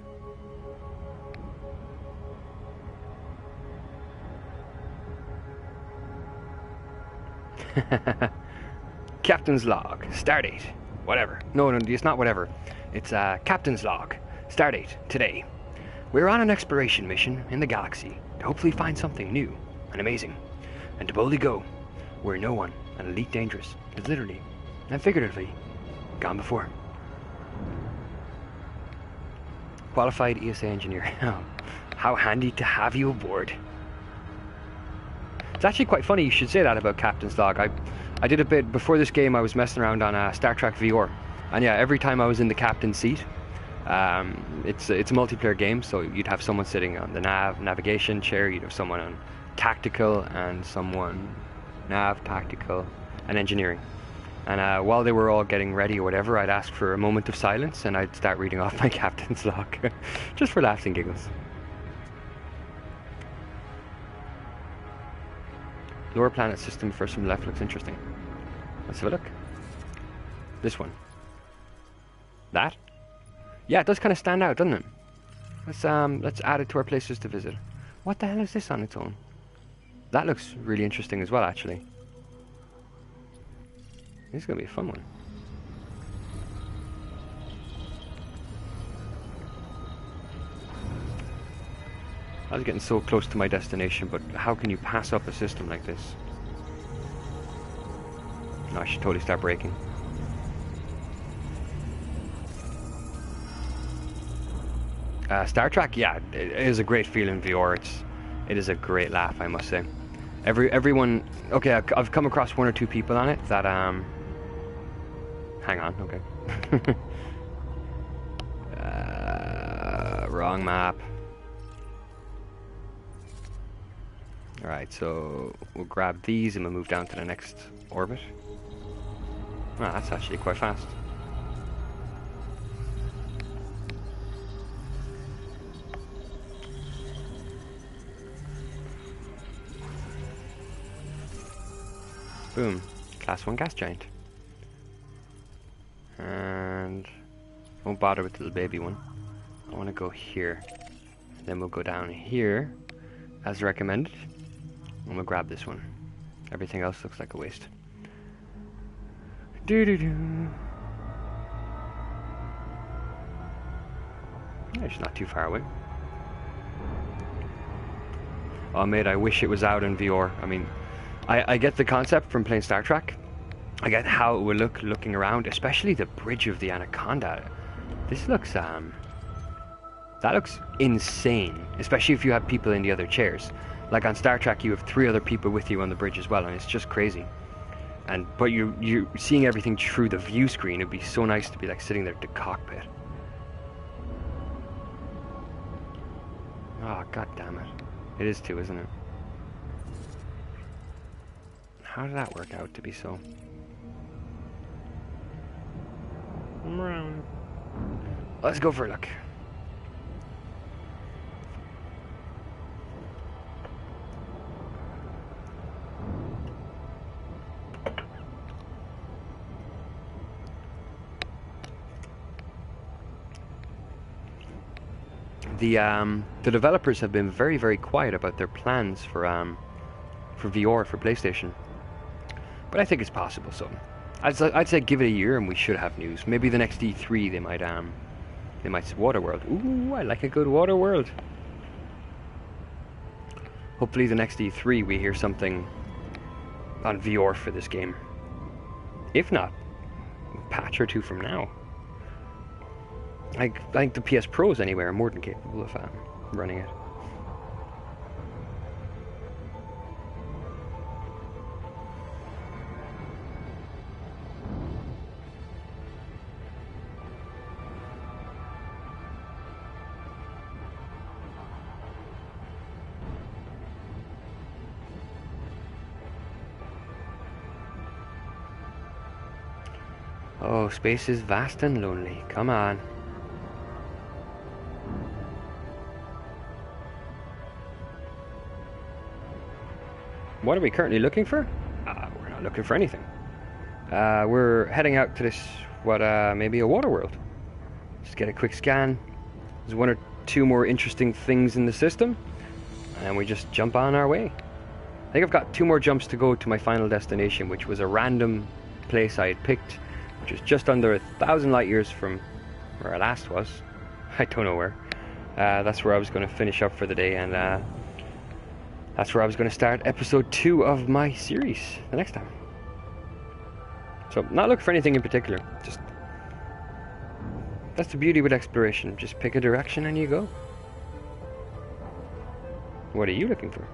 Captain's log. Stardate. Whatever. No, it's not whatever. It's Captain's log. Stardate. Today. We're on an exploration mission in the galaxy to hopefully find something new and amazing, and to boldly go where no one, an elite dangerous, has literally and figuratively gone before. Qualified ESA engineer. How handy to have you aboard. It's actually quite funny you should say that about Captain's Log. I did a bit before this game. I was messing around on Star Trek VR, and yeah, every time I was in the captain's seat, it's a multiplayer game, so you'd have someone sitting on the navigation chair, you'd have someone on tactical, and someone tactical, and engineering. And while they were all getting ready or whatever, I'd ask for a moment of silence, and I'd start reading off my captain's log, just for laughs and giggles. Lower planet system first from the left looks interesting. Let's have a look. This one. That? Yeah, it does kind of stand out, doesn't it? Let's add it to our places to visit. What the hell is this on its own? That looks really interesting as well, actually. This is gonna be a fun one. I was getting so close to my destination, but how can you pass up a system like this? No, I should totally start braking. Star Trek, yeah, it is a great feel in VR. It is a great laugh, I must say. Everyone, okay, I've come across one or two people on it that hang on, okay. Wrong map. Alright, so we'll grab these and we'll move down to the next orbit. Wow, that's actually quite fast. Boom. Class 1 gas giant. And won't bother with the little baby one. I want to go here. Then we'll go down here as recommended. And we'll grab this one. Everything else looks like a waste. Doo-doo-doo. Yeah, it's not too far away. Oh mate, I wish it was out in VR. I mean, I get the concept from playing Star Trek. I get how it would look looking around, especially the bridge of the Anaconda. This looks that looks insane, especially if you have people in the other chairs. Like on Star Trek, you have 3 other people with you on the bridge as well, and it's just crazy. But you're seeing everything through the view screen. It'd be so nice to be like sitting there at the cockpit. Oh, god damn it. It is too, isn't it? How did that work out to be so? Let's go for a look. The developers have been very, very quiet about their plans for VR for PlayStation, but I think it's possible. So I'd say give it a year and we should have news. Maybe the next E3 they might say Waterworld. Ooh, I like a good Waterworld. Hopefully the next E3 we hear something on VR for this game. If not, a patch or 2 from now. I think the PS Pros anyway are more than capable of running it. Oh, space is vast and lonely. Come on. What are we currently looking for? We're not looking for anything. We're heading out to this, maybe a water world. Just get a quick scan. There's 1 or 2 more interesting things in the system, and we just jump on our way. I think I've got 2 more jumps to go to my final destination, which was a random place I had picked, which was just under 1,000 light years from where I last was. I don't know where. That's where I was going to finish up for the day, and that's where I was going to start episode 2 of my series the next time. So, not looking for anything in particular. Just, that's the beauty with exploration. Just pick a direction and you go. What are you looking for?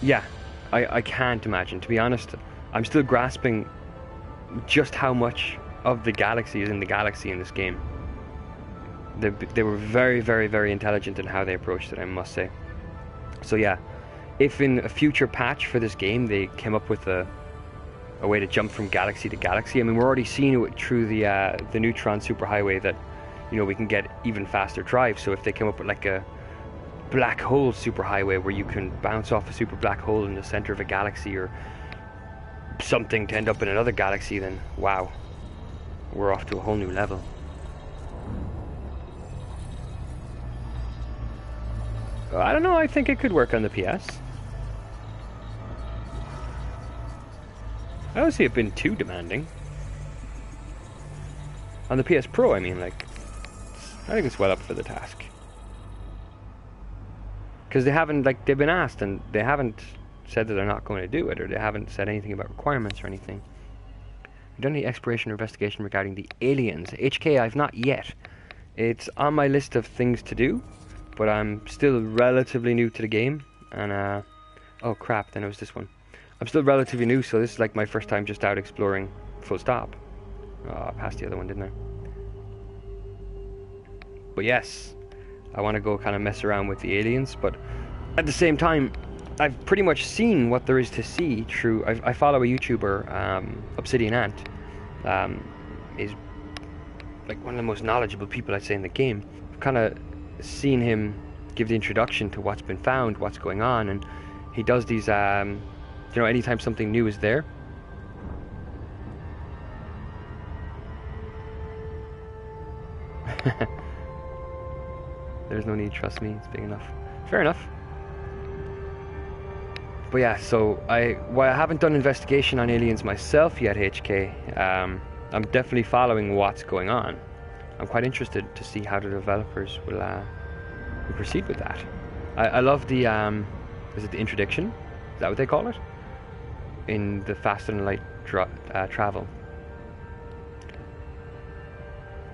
Yeah, I can't imagine. To be honest, I'm still grasping just how much of the galaxy is in the galaxy in this game. They were very, very, very intelligent in how they approached it, I must say. So yeah, if in a future patch for this game they came up with a way to jump from galaxy to galaxy, I mean, we're already seeing it through the neutron superhighway that, you know, we can get even faster drive. So if they came up with like a black hole superhighway where you can bounce off a super black hole in the center of a galaxy or something to end up in another galaxy, then wow, we're off to a whole new level. I don't know, I think it could work on the PS. I don't see it being too demanding. On the PS Pro, I mean, like, I think it's well up for the task. Because they haven't, like, they've been asked and they haven't said that they're not going to do it, or they haven't said anything about requirements or anything. You've done any exploration or investigation regarding the aliens? HK, I've not yet. It's on my list of things to do, but I'm still relatively new to the game, and oh crap, then it was this one. I'm still relatively new, so this is like my first time just out exploring full stop. Oh, I passed the other one, didn't I? But yes, I want to go kind of mess around with the aliens, but at the same time, I've pretty much seen what there is to see through... I follow a YouTuber, Obsidian Ant, is like one of the most knowledgeable people I'd say in the game. I've kind of seen him give the introduction to what's been found, what's going on, and he does these, you know, anytime something new is there. There's no need, trust me, it's big enough. Fair enough. But yeah, so while I haven't done investigation on aliens myself yet, HK, I'm definitely following what's going on. I'm quite interested to see how the developers will proceed with that. I love the, is it the interdiction? Is that what they call it? In the faster than light travel.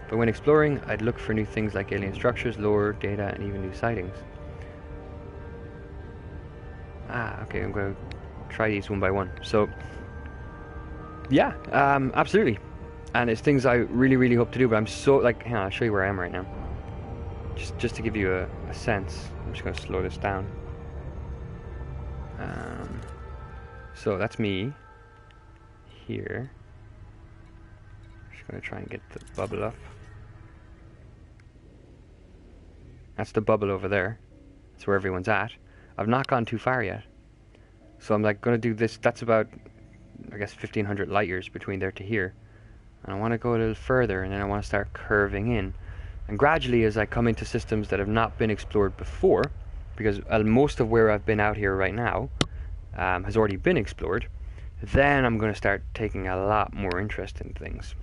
But when exploring, I'd look for new things like alien structures, lore, data, and even new sightings. Ah, okay, I'm going to try these one by one. So, yeah, absolutely. And it's things I really, really hope to do, but I'm so, like, hang on, I'll show you where I am right now. Just to give you a sense. I'm just going to slow this down. So that's me here. Just going to try and get the bubble up. That's the bubble over there. That's where everyone's at. I've not gone too far yet. So I'm like going to do this. That's about, I guess, 1,500 light years between there to here. And I want to go a little further, and then I want to start curving in. And gradually, as I come into systems that have not been explored before, because most of where I've been out here right now has already been explored, then I'm going to start taking a lot more interest in things.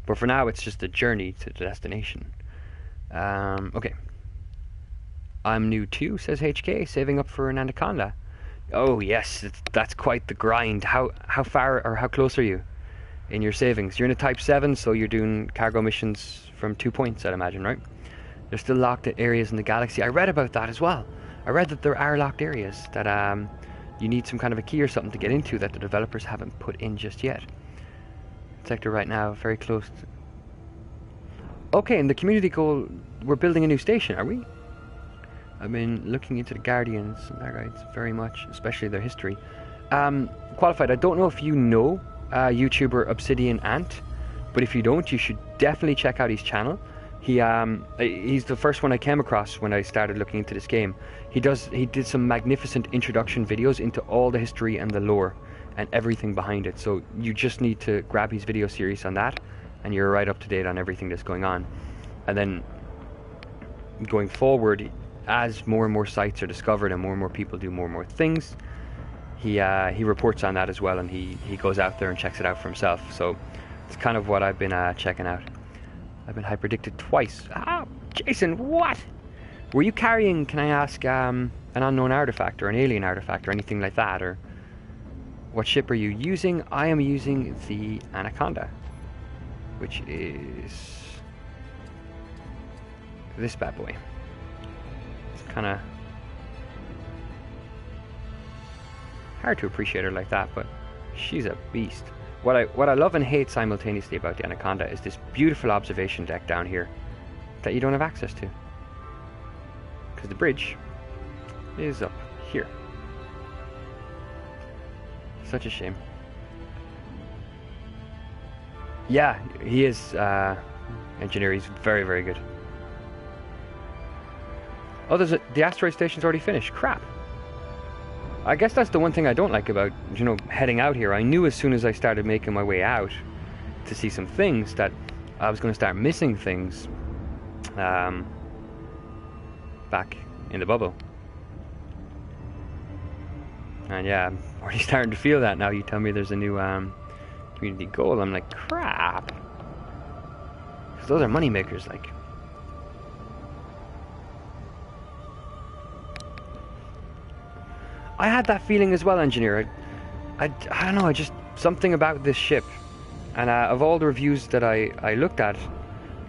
But for now, it's just a journey to the destination. Okay. I'm new too, says HK, saving up for an anaconda. Oh yes, that's quite the grind. How far or how close are you in your savings? You're in a Type 7, so you're doing cargo missions from 2 points, I'd imagine, right? There's still locked areas in the galaxy. I read about that as well. I read that there are locked areas that you need some kind of a key or something to get into that the developers haven't put in just yet. Sector right now, very close to... Okay, in the community goal, we're building a new station, are we? I've been looking into the Guardians and their guides very much, especially their history. Qualified, I don't know if you know YouTuber Obsidian Ant, but if you don't, you should definitely check out his channel. He's the first one I came across when I started looking into this game. He did some magnificent introduction videos into all the history and the lore and everything behind it. So you just need to grab his video series on that, and you're right up to date on everything that's going on. And then going forward, as more and more sites are discovered and more people do more and more things, he reports on that as well, and he goes out there and checks it out for himself. So it's kind of what I've been checking out. I've been hyperdicted twice. Ah, Jason, what? Were you carrying, can I ask, an unknown artifact or an alien artifact or anything like that? Or what ship are you using? I am using the Anaconda, which is this bad boy. It's kind of hard to appreciate her like that, but she's a beast. What I love and hate simultaneously about the Anaconda is this beautiful observation deck down here that you don't have access to, because the bridge is up here. Such a shame. Yeah, he is engineer. He's very, very good. Oh, the asteroid station's already finished. Crap. I guess that's the one thing I don't like about, you know, heading out here. I knew as soon as I started making my way out to see some things that I was going to start missing things back in the bubble. And yeah, I'm already starting to feel that now. You tell me there's a new community goal. I'm like, crap. Because those are money makers, like. I had that feeling as well, engineer. I don't know, just something about this ship. And of all the reviews that I looked at,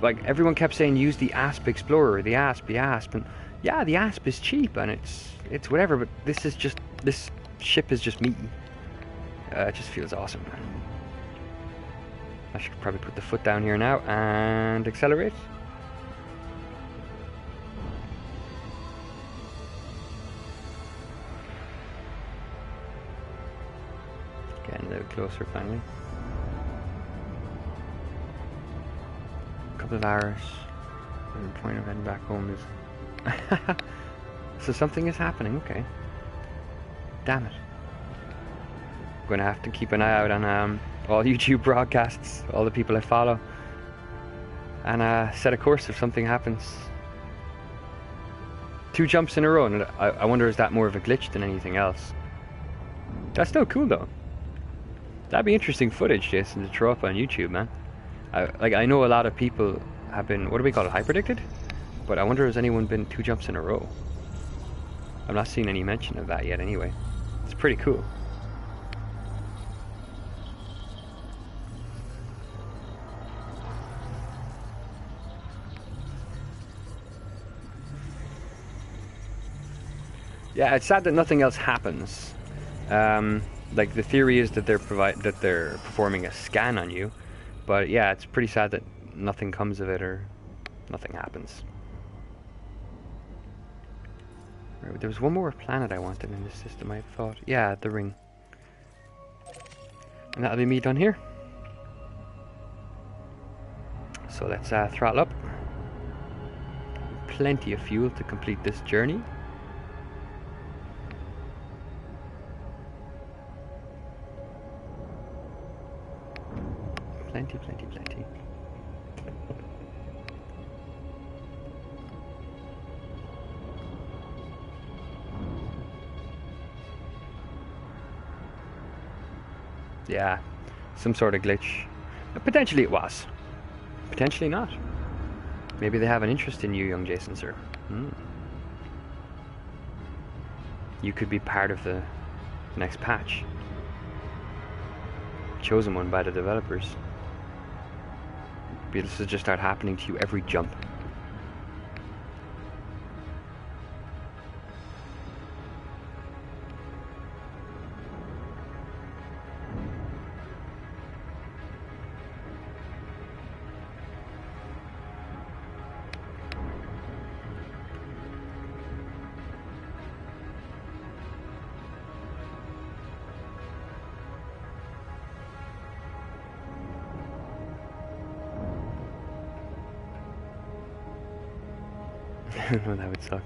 like, everyone kept saying use the Asp Explorer, the Asp. And yeah, the Asp is cheap and it's whatever, but this ship is just me. It just feels awesome, man. I should probably put the foot down here now and accelerate. Getting a little closer finally. A couple of hours. And the point of heading back home is... So something is happening, okay. Damn it. I'm going to have to keep an eye out on all YouTube broadcasts, all the people I follow, and set a course if something happens. 2 jumps in a row, and I wonder, is that more of a glitch than anything else? That's still cool though. That'd be interesting footage, Jason, to throw up on YouTube, man. I know a lot of people have been, what do we call it, hyperdicted? But I wonder, has anyone been 2 jumps in a row? I'm not seeing any mention of that yet anyway. It's pretty cool. Yeah, it's sad that nothing else happens. Like, the theory is that they're performing a scan on you, but yeah, it's pretty sad that nothing comes of it or nothing happens. Right, there was one more planet I wanted in this system, I thought. Yeah, the ring. And that'll be me done here. So let's throttle up. Plenty of fuel to complete this journey. Plenty. Yeah, some sort of glitch. Potentially it was. Potentially not. Maybe they have an interest in you, young Jason, sir. You could be part of the next patch. Chosen one by the developers. This will just start happening to you every jump. Well, that would suck.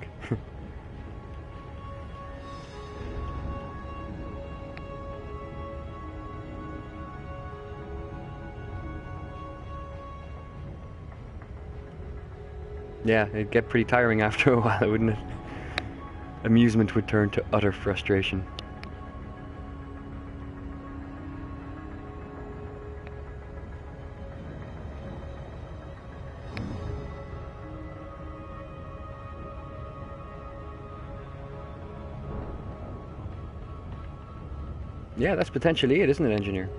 Yeah, it'd get pretty tiring after a while, wouldn't it? Amusement would turn to utter frustration. Yeah, that's potentially it, isn't it, engineer?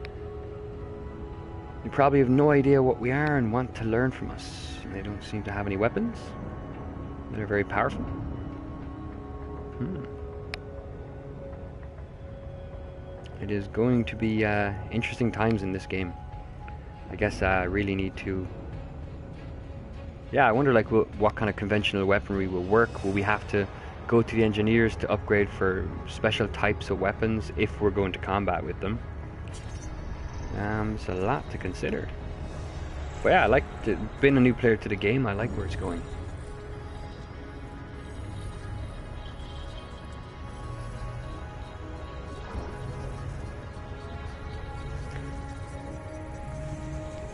You probably have no idea what we are and want to learn from us. They don't seem to have any weapons. They're very powerful. It is going to be interesting times in this game. I guess I really need to... Yeah, I wonder like what kind of conventional weaponry will work. Will we have to go to the engineers to upgrade for special types of weapons if we're going to combat with them? It's a lot to consider. But yeah, I like being a new player to the game. I like where it's going.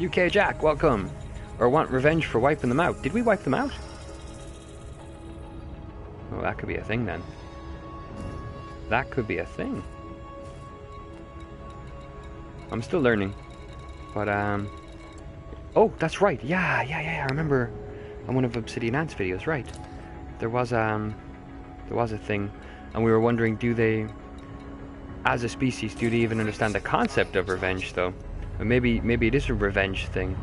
UK Jack, welcome. Or want revenge for wiping them out. Did we wipe them out? Oh, that could be a thing then. That could be a thing. I'm still learning. But, oh, that's right. Yeah. I remember on one of Obsidian Ant's videos, right. There was a thing. And we were wondering, do they, as a species, do they even understand the concept of revenge, though? Or maybe it is a revenge thing.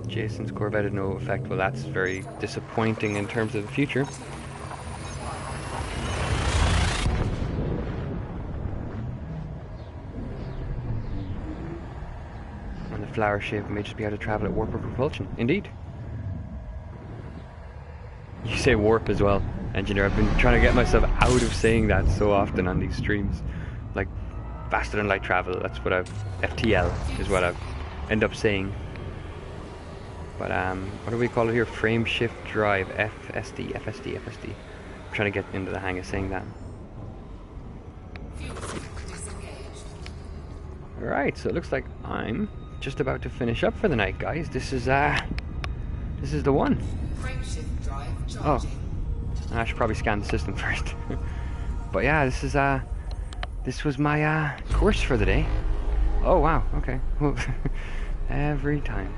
Jason's Corvette had no effect. Well, that's very disappointing in terms of the future. And the flower shape may just be able to travel at warp or propulsion. Indeed. You say warp as well, engineer. I've been trying to get myself out of saying that so often on these streams. Like, faster than light travel, that's what FTL is what I've end up saying. But, what do we call it here? Frame shift drive, FSD. I'm trying to get into the hang of saying that. Alright, so it looks like I'm just about to finish up for the night, guys. This is the one. Oh, I should probably scan the system first. But yeah, this was my course for the day. Oh wow, okay. Every time.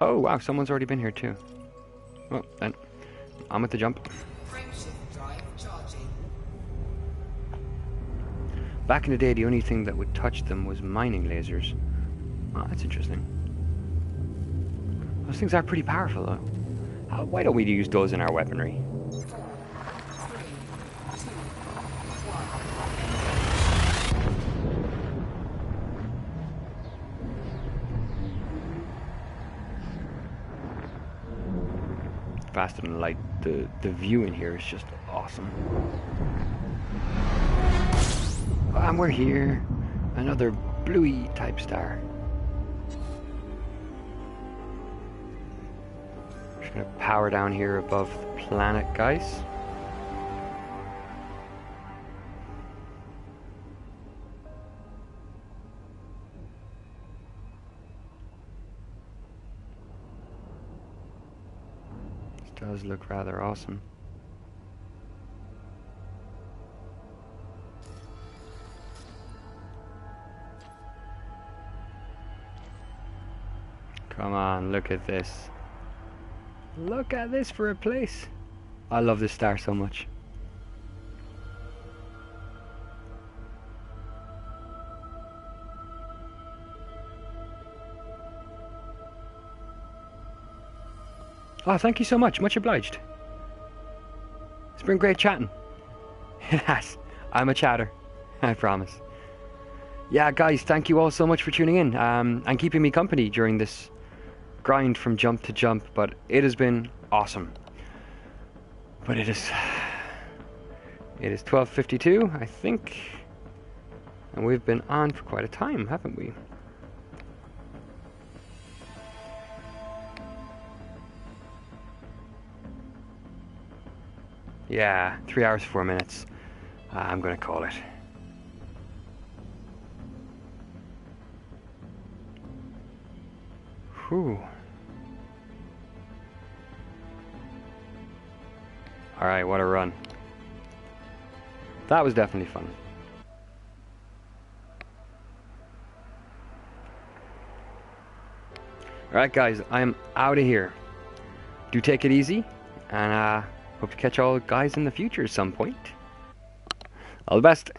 Oh wow, someone's already been here too. Well then, on with the jump. Back in the day, the only thing that would touch them was mining lasers. Oh, that's interesting. Those things are pretty powerful, though. Why don't we use those in our weaponry? Faster than light. The view in here is just awesome. And we're here. Another bluey type star. Just gonna power down here above the planet, guys. This does look rather awesome. Come on, look at this. Look at this for a place. I love this star so much. Oh, thank you so much. Much obliged. It's been great chatting. Yes, I'm a chatter. I promise. Yeah, guys, thank you all so much for tuning in and keeping me company during this grind from jump to jump, but it has been awesome. But it is 12:52, I think, and we've been on for quite a time, haven't we? Yeah, 3 hours 4 minutes. I'm gonna call it. Whew. Alright, what a run. That was definitely fun. Alright guys, I'm out of here. Do take it easy, and hope to catch all guys in the future at some point. All the best.